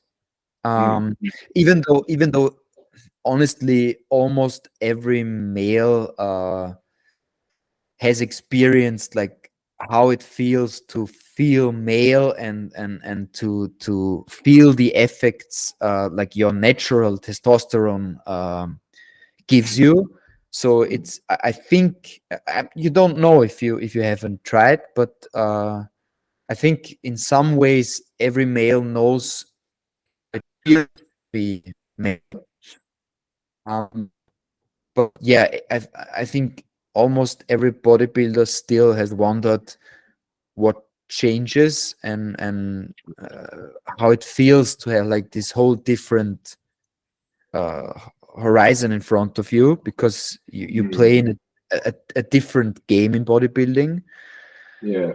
Even though honestly almost every male has experienced like how it feels to feel male and to feel the effects like your natural testosterone gives you. So it's, I think you don't know if you haven't tried, but I think in some ways every male knows it feels to be male. But yeah, I think almost every bodybuilder still has wondered what changes and how it feels to have like this whole different horizon in front of you, because you play in a different game in bodybuilding. Yeah.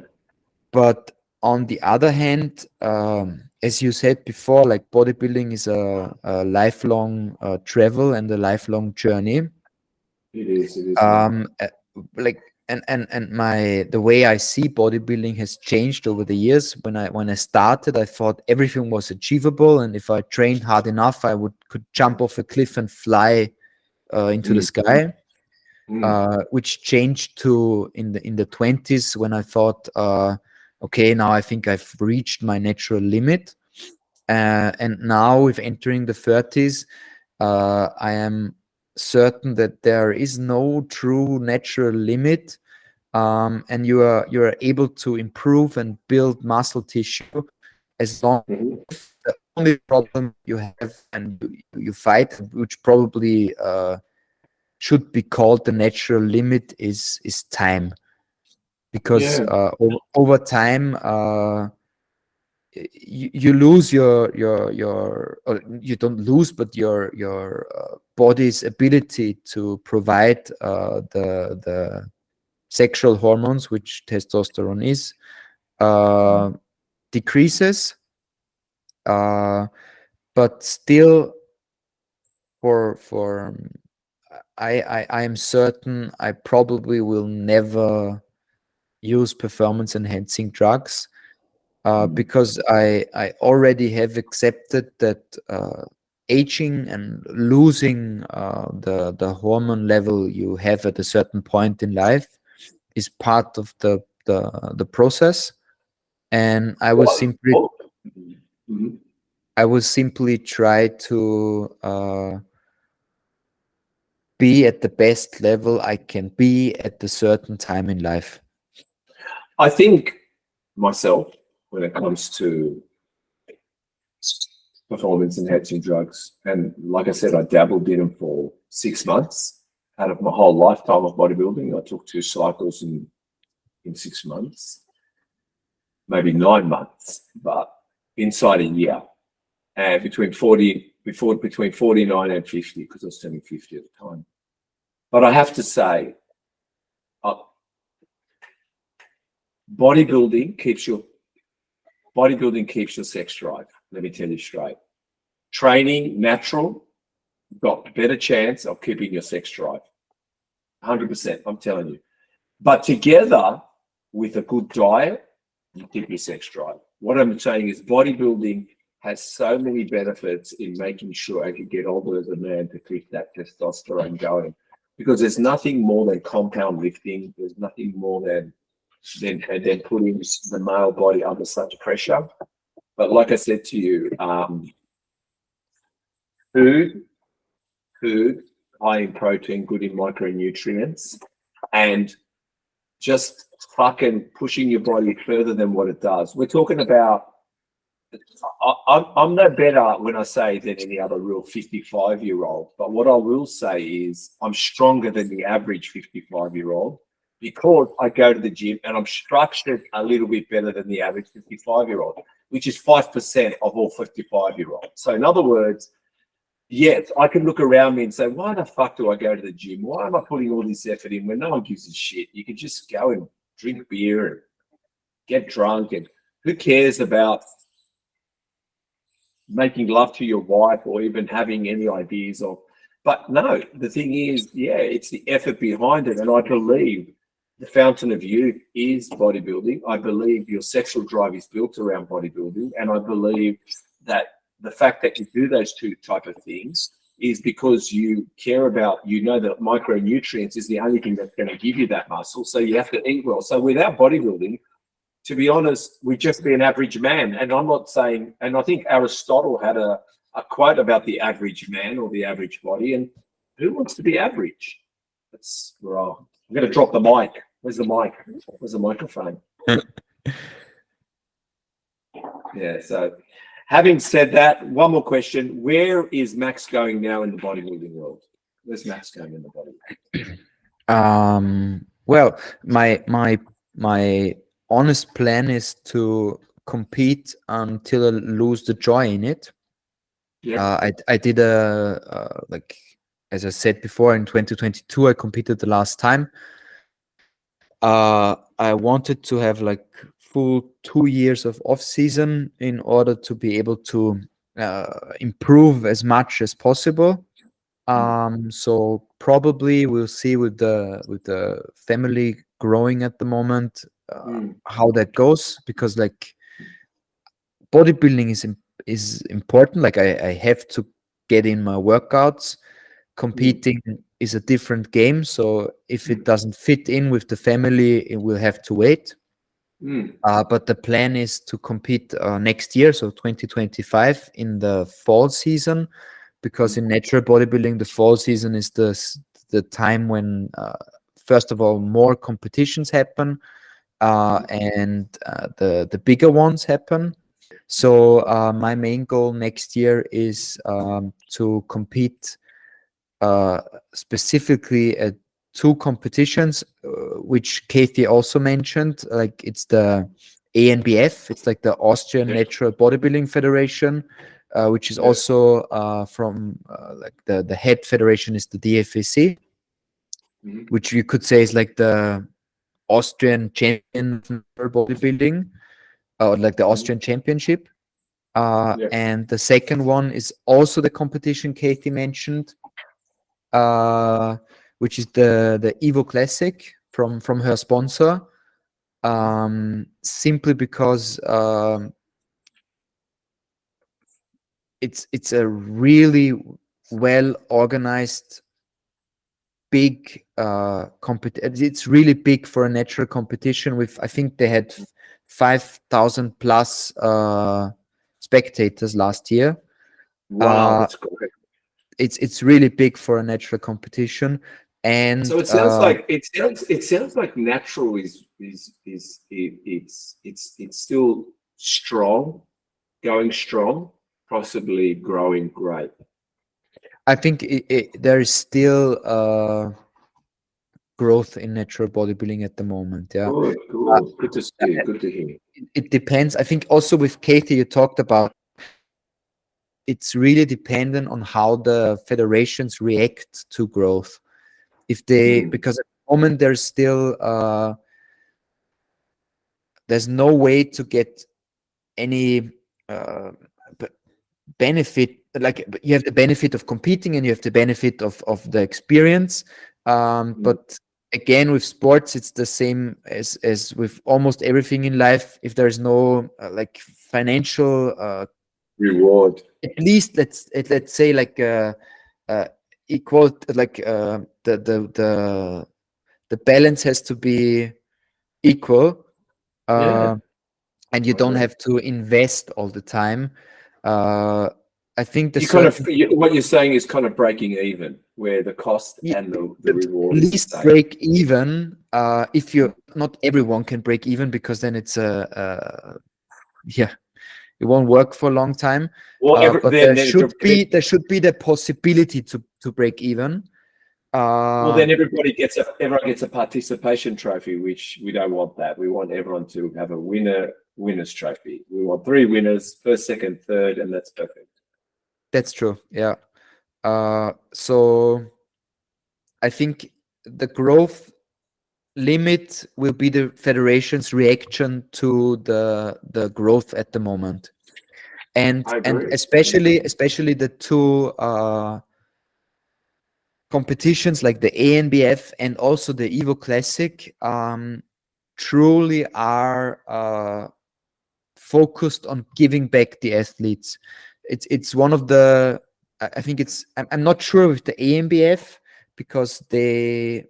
But on the other hand, as you said before, like bodybuilding is a lifelong travel and a lifelong journey. It is. It is. Like and the way I see bodybuilding has changed over the years. When I started, I thought everything was achievable, and if I trained hard enough, I could jump off a cliff and fly into the sky. Which changed to in the 20s, when I thought, okay, now I think I've reached my natural limit. And now with entering the 30s, I am certain that there is no true natural limit, and you are able to improve and build muscle tissue as long as the only problem you have and you fight, which probably should be called the natural limit, is time. Because over time you lose your or you don't lose, but your body's ability to provide the sexual hormones, which testosterone is, decreases. But still, for I am certain I probably will never use performance enhancing drugs, because I already have accepted that aging and losing the hormone level you have at a certain point in life is part of the process, and I will simply try to be at the best level I can be at a certain time in life. I think myself, when it comes to performance enhancing drugs, and like I said, I dabbled in them for 6 months out of my whole lifetime of bodybuilding. I took 2 cycles in 6 months, maybe 9 months, but inside a year, and between 49 and 50, because I was turning 50 at the time. But I have to say, bodybuilding keeps your sex drive. Let me tell you straight. Training natural, you've got a better chance of keeping your sex drive. 100%, I'm telling you. But together with a good diet, you keep your sex drive. What I'm saying is bodybuilding has so many benefits in making sure as you get older as a man to keep that testosterone going. Because there's nothing more than compound lifting. There's nothing more than putting the male body under such pressure. But like I said to you, food, high in protein, good in micronutrients, and just fucking pushing your body further than what it does. We're talking about, I'm no better when I say than any other real 55-year-old, but what I will say is I'm stronger than the average 55-year-old because I go to the gym and I'm structured a little bit better than the average 55-year-old, which is 5% of all 55-year-olds. So in other words, yes, I can look around me and say, why the fuck do I go to the gym? Why am I putting all this effort in when no one gives a shit? You can just go and drink beer and get drunk, and who cares about making love to your wife or even having any ideas of. But no, the thing is, yeah, it's the effort behind it. And I believe the fountain of youth is bodybuilding. I believe your sexual drive is built around bodybuilding. And I believe that the fact that you do those two type of things is because you care about, you know, that micronutrients is the only thing that's going to give you that muscle. So you have to eat well. So without bodybuilding, to be honest, we'd just be an average man. And I'm not saying, and I think Aristotle had a quote about the average man or the average body. And who wants to be average? That's wrong. I'm going to drop the mic. Where's the mic? Where's the microphone? Yeah, so having said that, one more question. Where is Max going now in the bodybuilding world? Where's Max going in the bodybuilding? Well, my honest plan is to compete until I lose the joy in it. Yeah. I did like, as I said before, in 2022 I competed the last time. I wanted to have like full 2 years of off season in order to be able to improve as much as possible. So probably we'll see with the family growing at the moment how that goes, because like bodybuilding is important. Like I have to get in my workouts. Competing is a different game, so if it doesn't fit in with the family, it will have to wait. But the plan is to compete next year, so 2025, in the fall season, because in natural bodybuilding, the fall season is the time when, first of all, more competitions happen, and the bigger ones happen. So my main goal next year is to compete specifically at 2 competitions, which Kathy also mentioned. Like it's the ANBF, it's like the Austrian Natural Bodybuilding Federation, which is also from like the head federation is the DFAC, which you could say is like the Austrian champion of bodybuilding, or like the Austrian championship. And the second one is also the competition Kathy mentioned, which is the Evo Classic from her sponsor, simply because it's a really well organized big it's really big for a natural competition. With, I think they had 5,000 plus spectators last year. Wow, that's great. It's really big for a natural competition. And so it sounds like it sounds like natural is it's still strong, going strong, possibly growing great. I think there is still growth in natural bodybuilding at the moment. Yeah, Good to see. Good to hear. It depends. I think also with Katie, you talked about, it's really dependent on how the federations react to growth. If they, because at the moment there's still there's no way to get any benefit. Like you have the benefit of competing and you have the benefit of the experience, but again, with sports, it's the same as with almost everything in life. If there's no like financial reward, at least let's say like equal, like the balance has to be equal. and you I don't agree. have to invest all the time. I think the You kind of certain what you're saying is kind of breaking even, where the cost Yeah, and the at reward is the least same. break even. If you not everyone can break even, because then it's yeah, it won't work for a long time. Well, But there should be the possibility to break even. well, then everybody gets a participation trophy, which we don't want that. We want everyone to have a winner's trophy. We want 3 winners, first, second, third, and that's perfect. That's true. Yeah. So I think the growth limit will be the federation's reaction to the growth at the moment, and I agree. especially the two competitions like the ANBF and also the Evo Classic truly are focused on giving back the athletes. It's one of the I think it's I'm not sure with the ANBF because I'm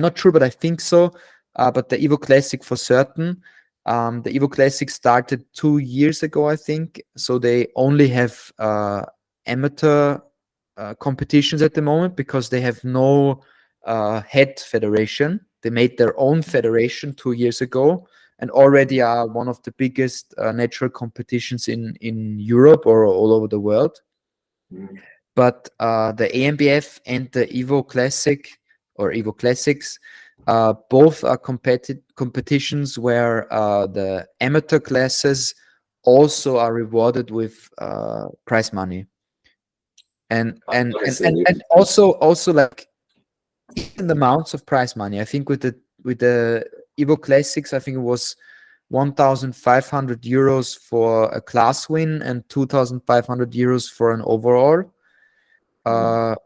not sure, but I think so. But the Evo Classic for certain. The Evo Classic started 2 years ago, I think. So they only have amateur competitions at the moment because they have no head federation. They made their own federation 2 years ago and already are one of the biggest natural competitions in Europe or all over the world. Mm. But the ANBF and the Evo Classic or Evo Classics both are competitions where the amateur classes also are rewarded with prize money. And also like decent amounts of prize money. I think with the Evo Classics, I think it was 1,500 euros for a class win and 2,500 euros for an overall. And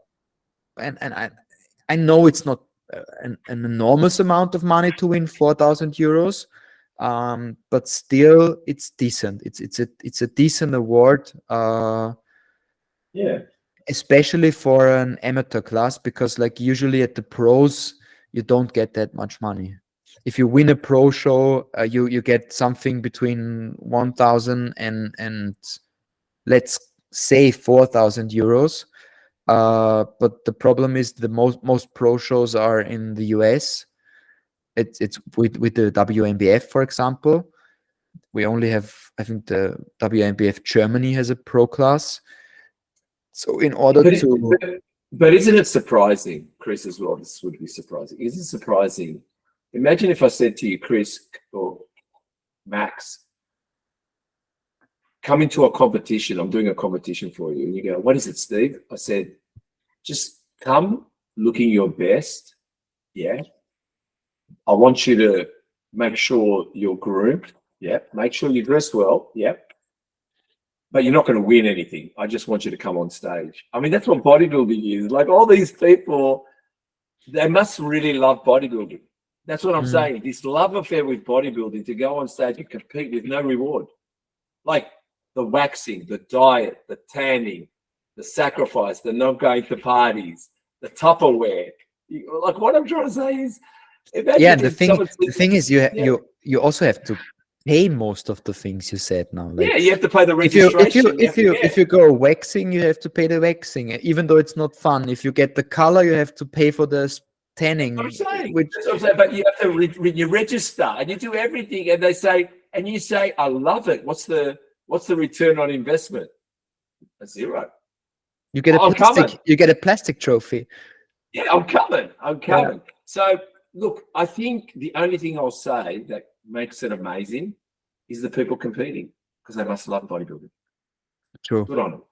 I know it's not an enormous amount of money to win 4,000 euros, but still it's decent. It's a decent award. Yeah. Especially for an amateur class, because like usually at the pros you don't get that much money. If you win a pro show, you get something between 1,000 and let's say 4,000 euros. But the problem is the most pro shows are in the US. It's with the WNBF, for example. We only have, I think the WNBF Germany has a pro class. So in order But isn't it surprising, Chris, as well? This would be surprising. Is it surprising? Imagine if I said to you, Chris or Max, come into a competition. I'm doing a competition for you. And you go, what is it, Steve? I said, just come looking your best. Yeah. I want you to make sure you're groomed. Yeah. Make sure you dress well. Yeah. But you're not going to win anything. I just want you to come on stage. I mean, that's what bodybuilding is. Like all these people, they must really love bodybuilding. That's what I'm saying. This love affair with bodybuilding, to go on stage and compete with no reward. Like the waxing, the diet, the tanning, the sacrifice, the not going to parties, the Tupperware. Like what I'm trying to say is, the thing is you also have to pay most of the things you said now. Like, yeah, you have to pay the registration. If you go waxing, you have to pay the waxing, even though it's not fun. If you get the color, you have to pay for the tanning. That's what I'm saying. Which, That's what I'm saying. But you have to you register and you do everything, and they say, and you say, I love it. What's the return on investment? A zero. You get a plastic trophy. Yeah, I'm coming. Yeah. So look, I think the only thing I'll say that makes it amazing is the people competing, because they must love bodybuilding. True. Good on them.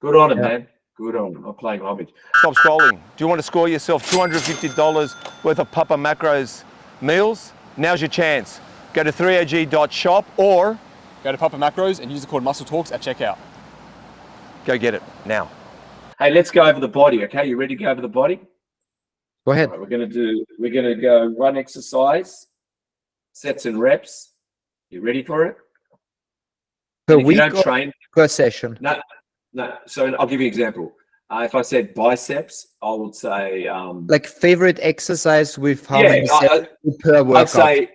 Good on them, man. Good on them. I'm playing homage. Stop scrolling. Do you want to score yourself $250 worth of Papa Macros meals? Now's your chance. Go to threeog.shop or Go to Papa Macros and use the code MuscleTalks at checkout. go get it now. Hey, let's go over the body, okay? You ready to go over the body? Go ahead. All right, we're gonna go run exercise, sets and reps. You ready for it? Per If week you don't or train, per session? no. So I'll give you an example. If I said biceps, I would say like favorite exercise with how yeah, many sets per workout? I'd say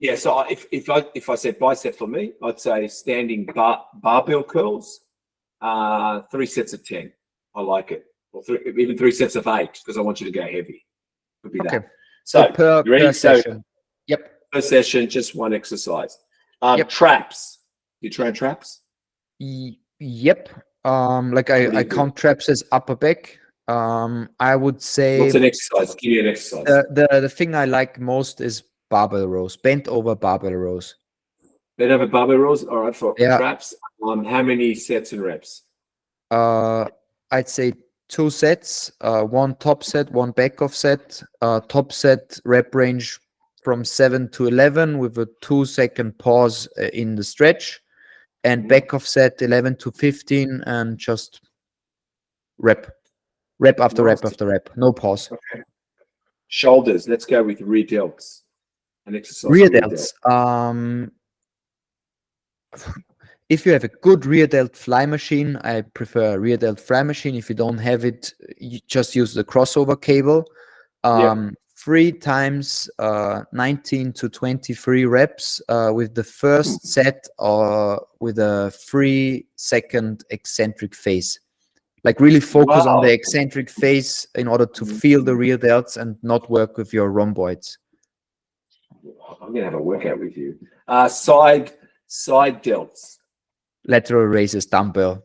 Yeah, so if I said bicep for me, I'd say standing barbell curls, 3 sets of 10. I like it, or even 3 sets of 8 because I want you to go heavy. Could be Okay. that. So per, you ready? per session. Yep. Per session, just one exercise. Yep. Traps. You train traps? Yep. Like I count traps as upper back. I would say. What's an exercise? Give me an exercise. The thing I like most is barbell rows, bent over barbell rows. Bent over barbell rows. All right, for Yeah. traps. How many sets and reps? I'd say 2 sets. 1 top set, 1 back off set. Top set rep range from 7 to 11 with a 2-second pause in the stretch, and back off set 11 to 15, and just rep after rep after rep, no pause. Okay. Shoulders. Let's go with rear delts. An exercise. Rear delts. If you have a good rear delt fly machine, I prefer a rear delt fly machine. If you don't have it, you just use the crossover cable. 3 times 19 to 23 reps with the first set with a 3-second eccentric phase. Like really focus on the eccentric phase in order to feel the rear delts and not work with your rhomboids. I'm gonna have a workout with you. Side delts. Lateral raises, dumbbell.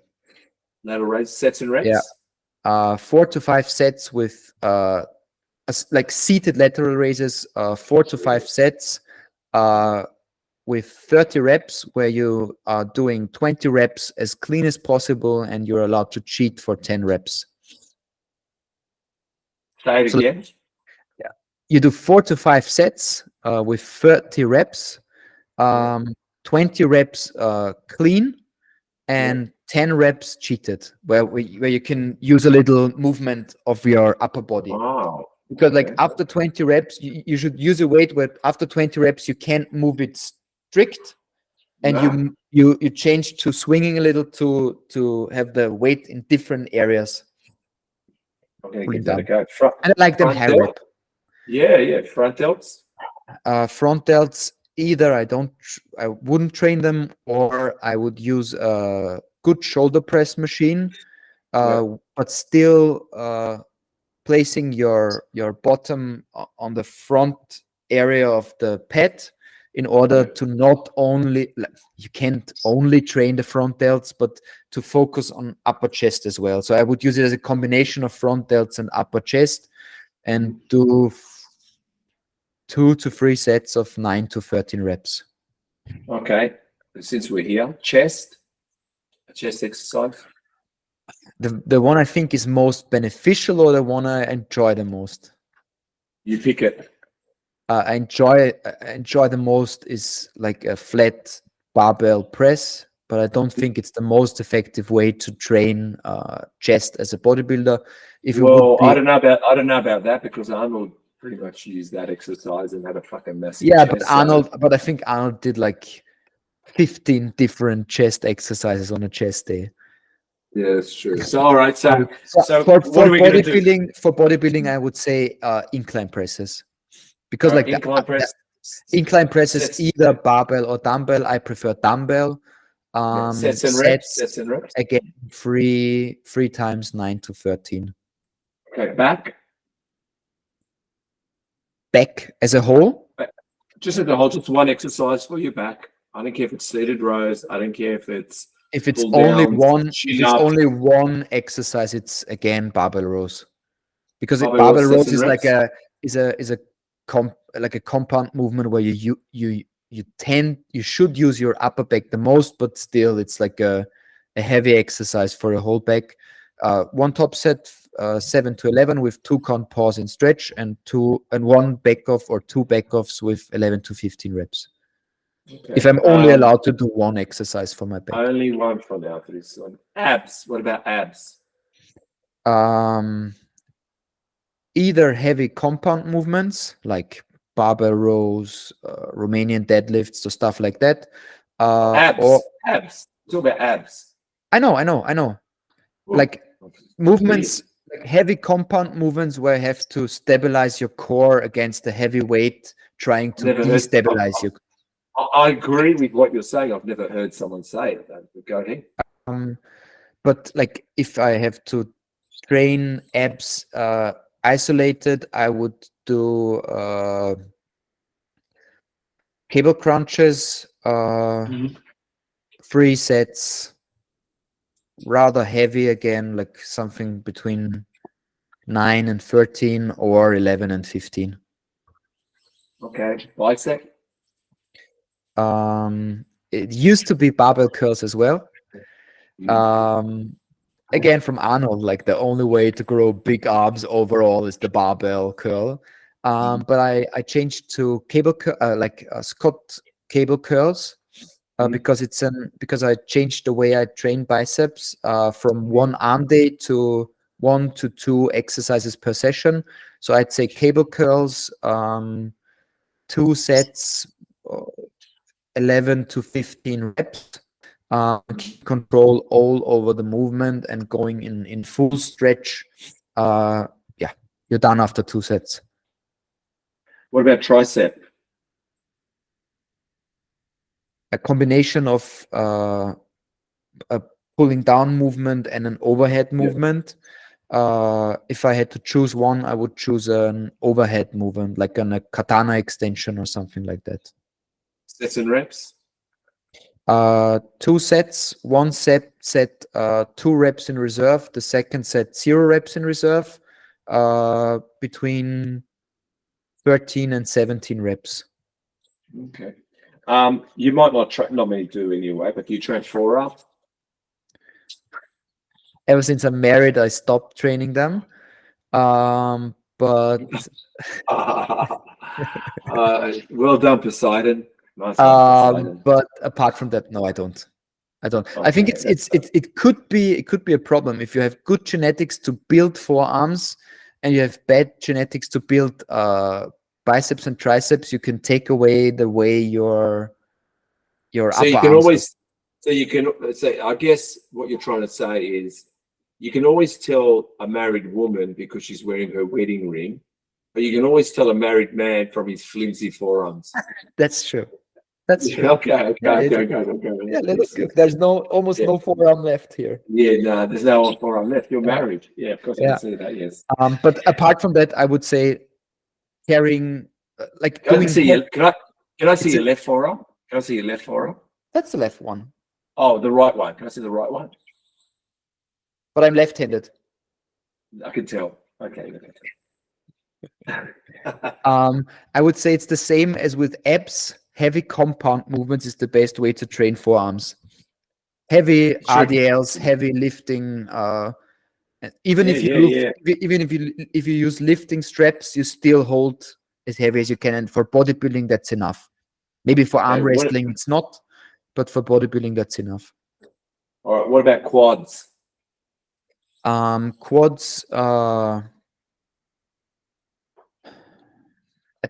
Lateral raise, sets and reps. Yeah. 4 to 5 sets with like seated lateral raises. 4 to 5 sets with 30 reps, where you are doing 20 reps as clean as possible, and you're allowed to cheat for 10 reps. Say it again. Yeah, you do 4 to 5 sets with 30 reps, 20 reps clean, and 10 reps cheated, where you can use a little movement of your upper body. Wow. Because like after 20 reps, you should use a weight where after 20 reps you can't move it strict, and you change to swinging a little to have the weight in different areas. Okay, give that a go. And I like them high rep. Yeah. Front delts. Front delts. Either I wouldn't train them, or I would use a good shoulder press machine, but still placing your bottom on the front area of the pad in order to not only, you can't only train the front delts, but to focus on upper chest as well. So I would use it as a combination of front delts and upper chest, and do 2 to 3 sets of 9 to 13 reps. Okay. Since we're here, chest exercise. The one I think is most beneficial, or the one I enjoy the most? You pick it. I enjoy the most is like a flat barbell press, but I don't think it's the most effective way to train chest as a bodybuilder. I don't know about that, because Arnold pretty much used that exercise and had a fucking massive chest. But I think Arnold did like 15 different chest exercises on a chest day. Yeah, that's true. So all right, so for bodybuilding, I would say incline presses, because like incline presses, either barbell or dumbbell. I prefer dumbbell. Sets and reps. Again, 3 times 9 to 13. Okay, back as a whole. Just as a whole, just one exercise for your back. I don't care if it's seated rows. I don't care if it's only one exercise. It's again barbell rows, because barbell rows is like a compound movement where you should use your upper back the most, but still it's like a heavy exercise for a whole back. 1 top set, 7 to 11 with 2 count pause and stretch, and 1 back off or 2 back offs with 11 to 15 reps. Okay. If I'm only allowed to do 1 exercise for my back. Only 1 for now for this one. Abs. What about abs? Either heavy compound movements like barbell rows, Romanian deadlifts, or stuff like that. Abs. Talk about abs. I know. Ooh. Like movements, like heavy compound movements where you have to stabilize your core against the heavy weight, trying to destabilize you. I agree with what you're saying. I've never heard someone say it, though. But go ahead. But like if I have to train abs isolated, I would do cable crunches, 3 sets, rather heavy again, like something between 9 and 13 or 11 and 15. Okay. Bicep. It used to be barbell curls as well. Again, from Arnold, like the only way to grow big arms overall is the barbell curl. But I changed to Scott cable curls because I changed the way I train biceps from one arm day to 1 to 2 exercises per session. So I'd say cable curls, 2 sets, 11 to 15 reps. Control all over the movement and going in full stretch. Yeah, you're done after 2 sets. What about tricep? A combination of a pulling down movement and an overhead movement. If I had to choose one, I would choose an overhead movement, like a katana extension or something like that. Sets and reps? 2 sets, 1 set 2 reps in reserve, the second set 0 reps in reserve, between 13 and 17 reps. Okay. You might not many do anyway, but you train forearm? Ever since I'm married, I stopped training them. But well done, Poseidon. Nice one, Poseidon. But apart from that, no, I don't. Okay, I think it could be a problem if you have good genetics to build forearms and you have bad genetics to build biceps and triceps. You can take away the way your So upper you can arms always, so you can say, I guess what you're trying to say is you can always tell a married woman because she's wearing her wedding ring, but you can always tell a married man from his flimsy forearms. That's true. That's true. Okay. Yeah, there's almost no forearm left here. Yeah, no, there's no forearm left. You're married. Yeah, of course I can see that. Yes. But apart from that, I would say carrying like Can doing. I see your left forearm? Can I see your left forearm? That's the left one. Oh, the right one. Can I see the right one? But I'm left-handed. I can tell. Okay. I would say it's the same as with abs. Heavy compound movements is the best way to train forearms. Heavy RDLs, heavy lifting. Even if you use lifting straps, you still hold as heavy as you can. And for bodybuilding, that's enough. Maybe for arm wrestling, it's not, but for bodybuilding, that's enough. All right. What about quads? Quads. At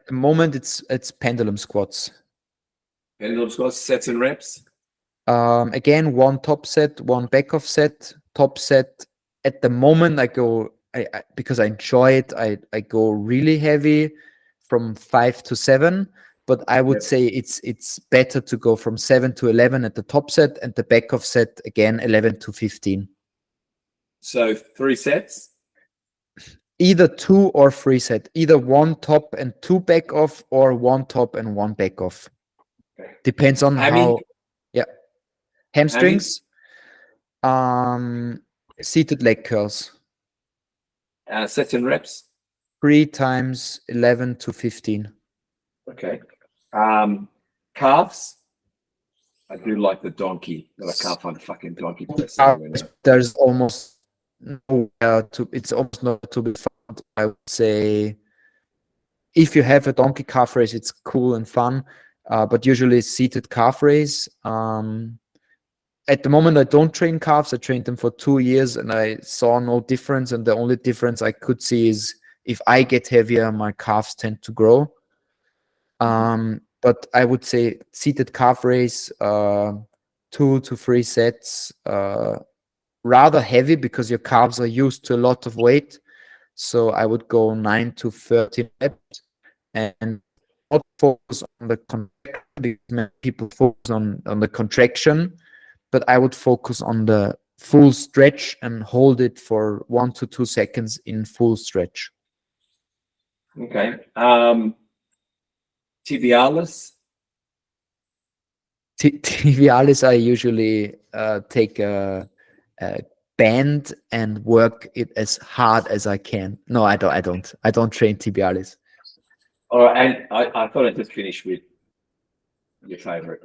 the moment, it's pendulum squats. Pendulum squats, sets and reps. Again, 1 top set, 1 back off set. Top set. At the moment, I go because I enjoy it. I go really heavy, from 5 to 7. But I would say it's better to go from 7 to 11 at the top set, and the back off set again 11 to 15. So 3 sets. Either 2 or 3 set. Either 1 top and 2 back off, or 1 top and 1 back off. Okay. Depends on how. Yeah. Hamstrings. Seated leg curls. Sets and reps. 3 times 11 to 15. Okay. Calves. I do like the donkey, but I can't find a fucking donkey person. There's almost it's almost not to be found. I would say if you have a donkey calf raise, it's cool and fun, but usually it's seated calf raise. At the moment, I don't train calves. I trained them for 2 years and I saw no difference, and the only difference I could see is if I get heavier, my calves tend to grow. But I would say seated calf raise, 2 to 3 sets, rather heavy because your calves are used to a lot of weight. So I would go 9 to 13 reps, and not focus on the contraction because many people focus on the contraction, but I would focus on the full stretch and hold it for 1 to 2 seconds in full stretch. Okay. Tibialis. Tibialis, I usually take a band and work it as hard as I can. No, I don't train tibialis. Oh, and I thought I'd just finish with your favorite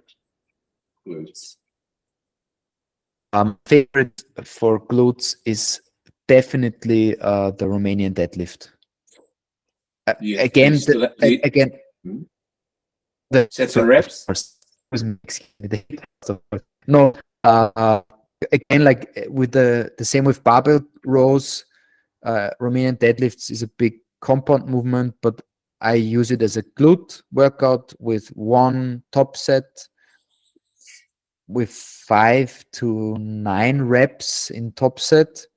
glutes. Favorite for glutes is definitely the Romanian deadlift. Again, the sets and reps. No, again, like with the same with barbell rows, Romanian deadlifts is a big compound movement, but I use it as a glute workout with one top set with 5 to 9 reps in top set.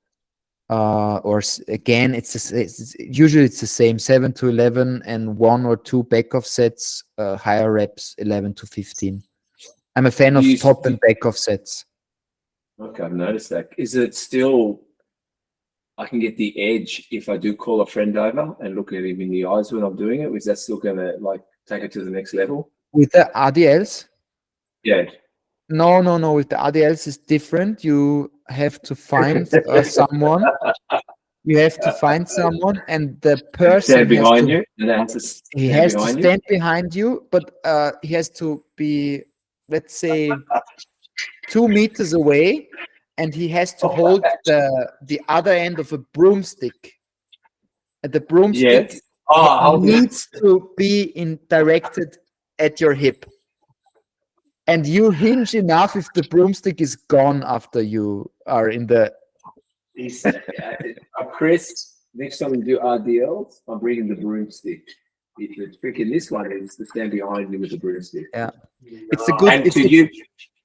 Again, it's usually the same 7 to 11 and 1 or 2 back off sets, higher reps 11 to 15. I'm a fan of top and back off sets. Okay, I've noticed that. Is it still, I can get the edge if I do call a friend over and look at him in the eyes when I'm doing it? Is that still going to like take it to the next level? With the RDLs? Yeah. No. With the RDLs is different. You have to find someone. You have to find someone, and the person stand behind you. And he has to stand behind you, but he has to be, let's say, 2 meters away, and he has to hold the other end of a broomstick. And the broomstick needs to be directed at your hip. And you hinge enough if the broomstick is gone after you are in the... Chris, next time we do RDLs, I'm bringing the broomstick. It's freaking this one is to stand behind you with the broomstick. Yeah. It's a good...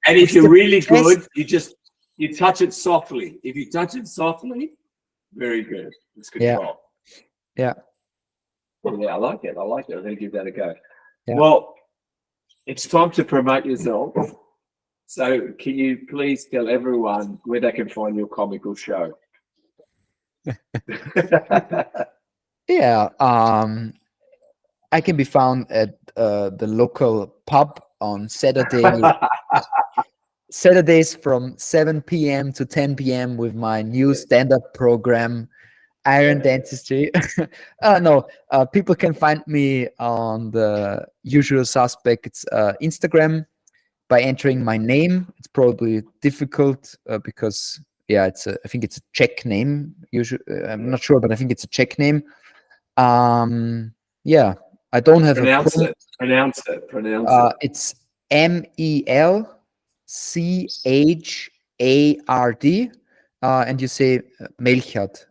And if you're really good, you touch it softly. If you touch it softly, very good. It's control. Yeah. Yeah, I like it. I'm going to give that a go. Yeah. Well, it's time to promote yourself. So can you please tell everyone where they can find your comical show? Yeah. I can be found at the local pub on Saturdays from 7 p.m. to 10 p.m. with my new stand-up program, Iron Dentistry. People can find me on the usual suspects Instagram by entering my name. It's probably difficult because I think it's a Czech name. Usually, I'm not sure, but I think it's a Czech name. I don't have Pronounce it. It's Melchard, and you say Melchard.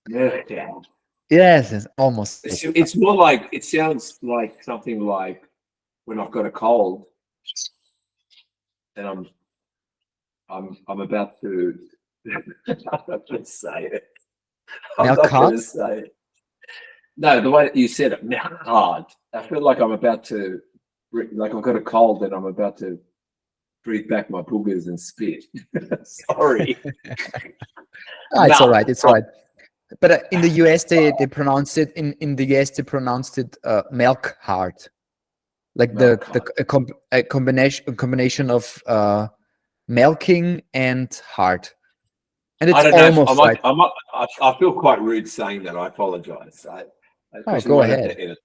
Melchard. Yes, it's almost. It's more like, it sounds like something like when I've got a cold and I'm about to say it. I'm not going to say it. No, the way that you said it, hard. I feel like I'm about to, like I've got a cold and I'm about to breathe back my boogers and spit. Sorry. It's all right. It's all right. But in the US, they pronounce it in the US they pronounced it Melchard, like a combination of milking and hard. And it's almost right. I feel quite rude saying that. I apologize. Go ahead. I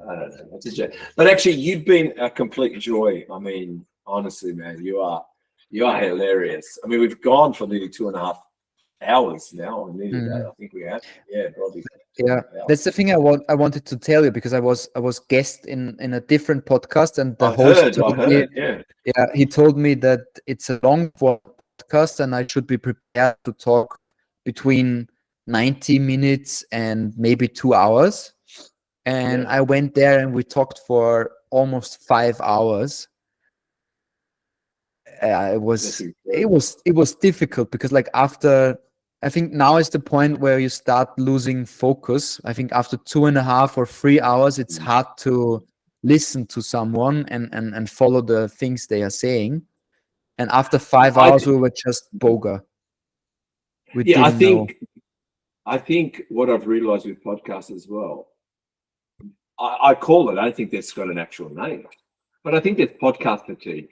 don't know. That's a joke. But actually, you've been a complete joy. I mean, honestly, man, you are hilarious. I mean, we've gone for nearly 2.5 hours now. I think we have. Yeah, probably. Yeah, that's the thing I wanted to tell you, because I was guest in a different podcast, and the host told me, he told me that it's a long podcast and I should be prepared to talk between 90 minutes and maybe 2 hours. And I went there and we talked for almost 5 hours. It was difficult because, like, after I think now is the point where you start losing focus. I think after 2.5 or 3 hours, it's hard to listen to someone and follow the things they are saying. And after 5 hours, we were just boga. We Yeah, didn't know. I think what I've realized with podcasts as well, I call it, I don't think that's got an actual name, but I think there's podcast fatigue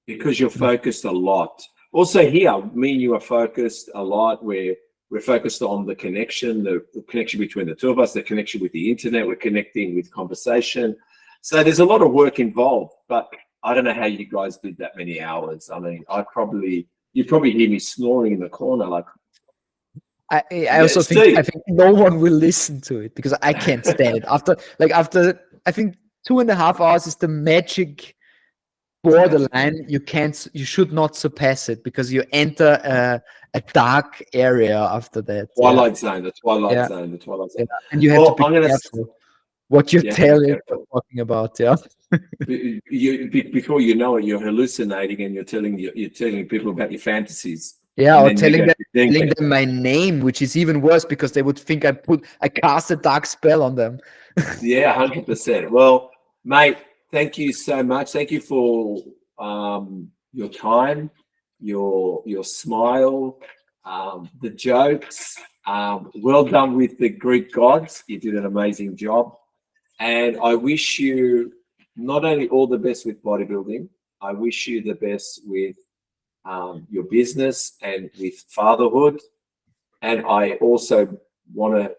because you're focused a lot. Also here, me and you are focused a lot. We're focused on the connection, the connection between the two of us, the connection with the internet, we're connecting with conversation. So there's a lot of work involved, but I don't know how you guys did that many hours. I mean, you probably hear me snoring in the corner, like. I also think no one will listen to it because I can't stand it. After I think 2.5 hours is the magic borderline. You should not surpass it because you enter a dark area after that. Twilight zone, the twilight zone. Yeah. And you have to be careful what you tell it talking about. Yeah. Before you know it, you're hallucinating and you're telling people about your fantasies. Yeah, or telling them my name, which is even worse because they would think I cast a dark spell on them. Yeah, 100%. Well, mate, thank you so much. Thank you for your time, your smile, the jokes. Well done with the Greek gods. You did an amazing job. And I wish you not only all the best with bodybuilding, I wish you the best with your business and with fatherhood. And I also want to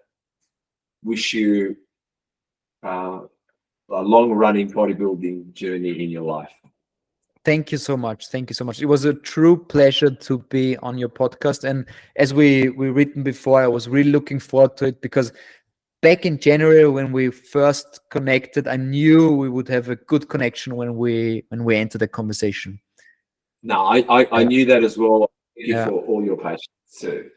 wish you a long-running bodybuilding journey in your life. Thank you so much. Thank you so much. It was a true pleasure to be on your podcast. And as we written before, I was really looking forward to it because back in January when we first connected, I knew we would have a good connection when we entered the conversation. No, I knew that as well. Thank you for all your patience too.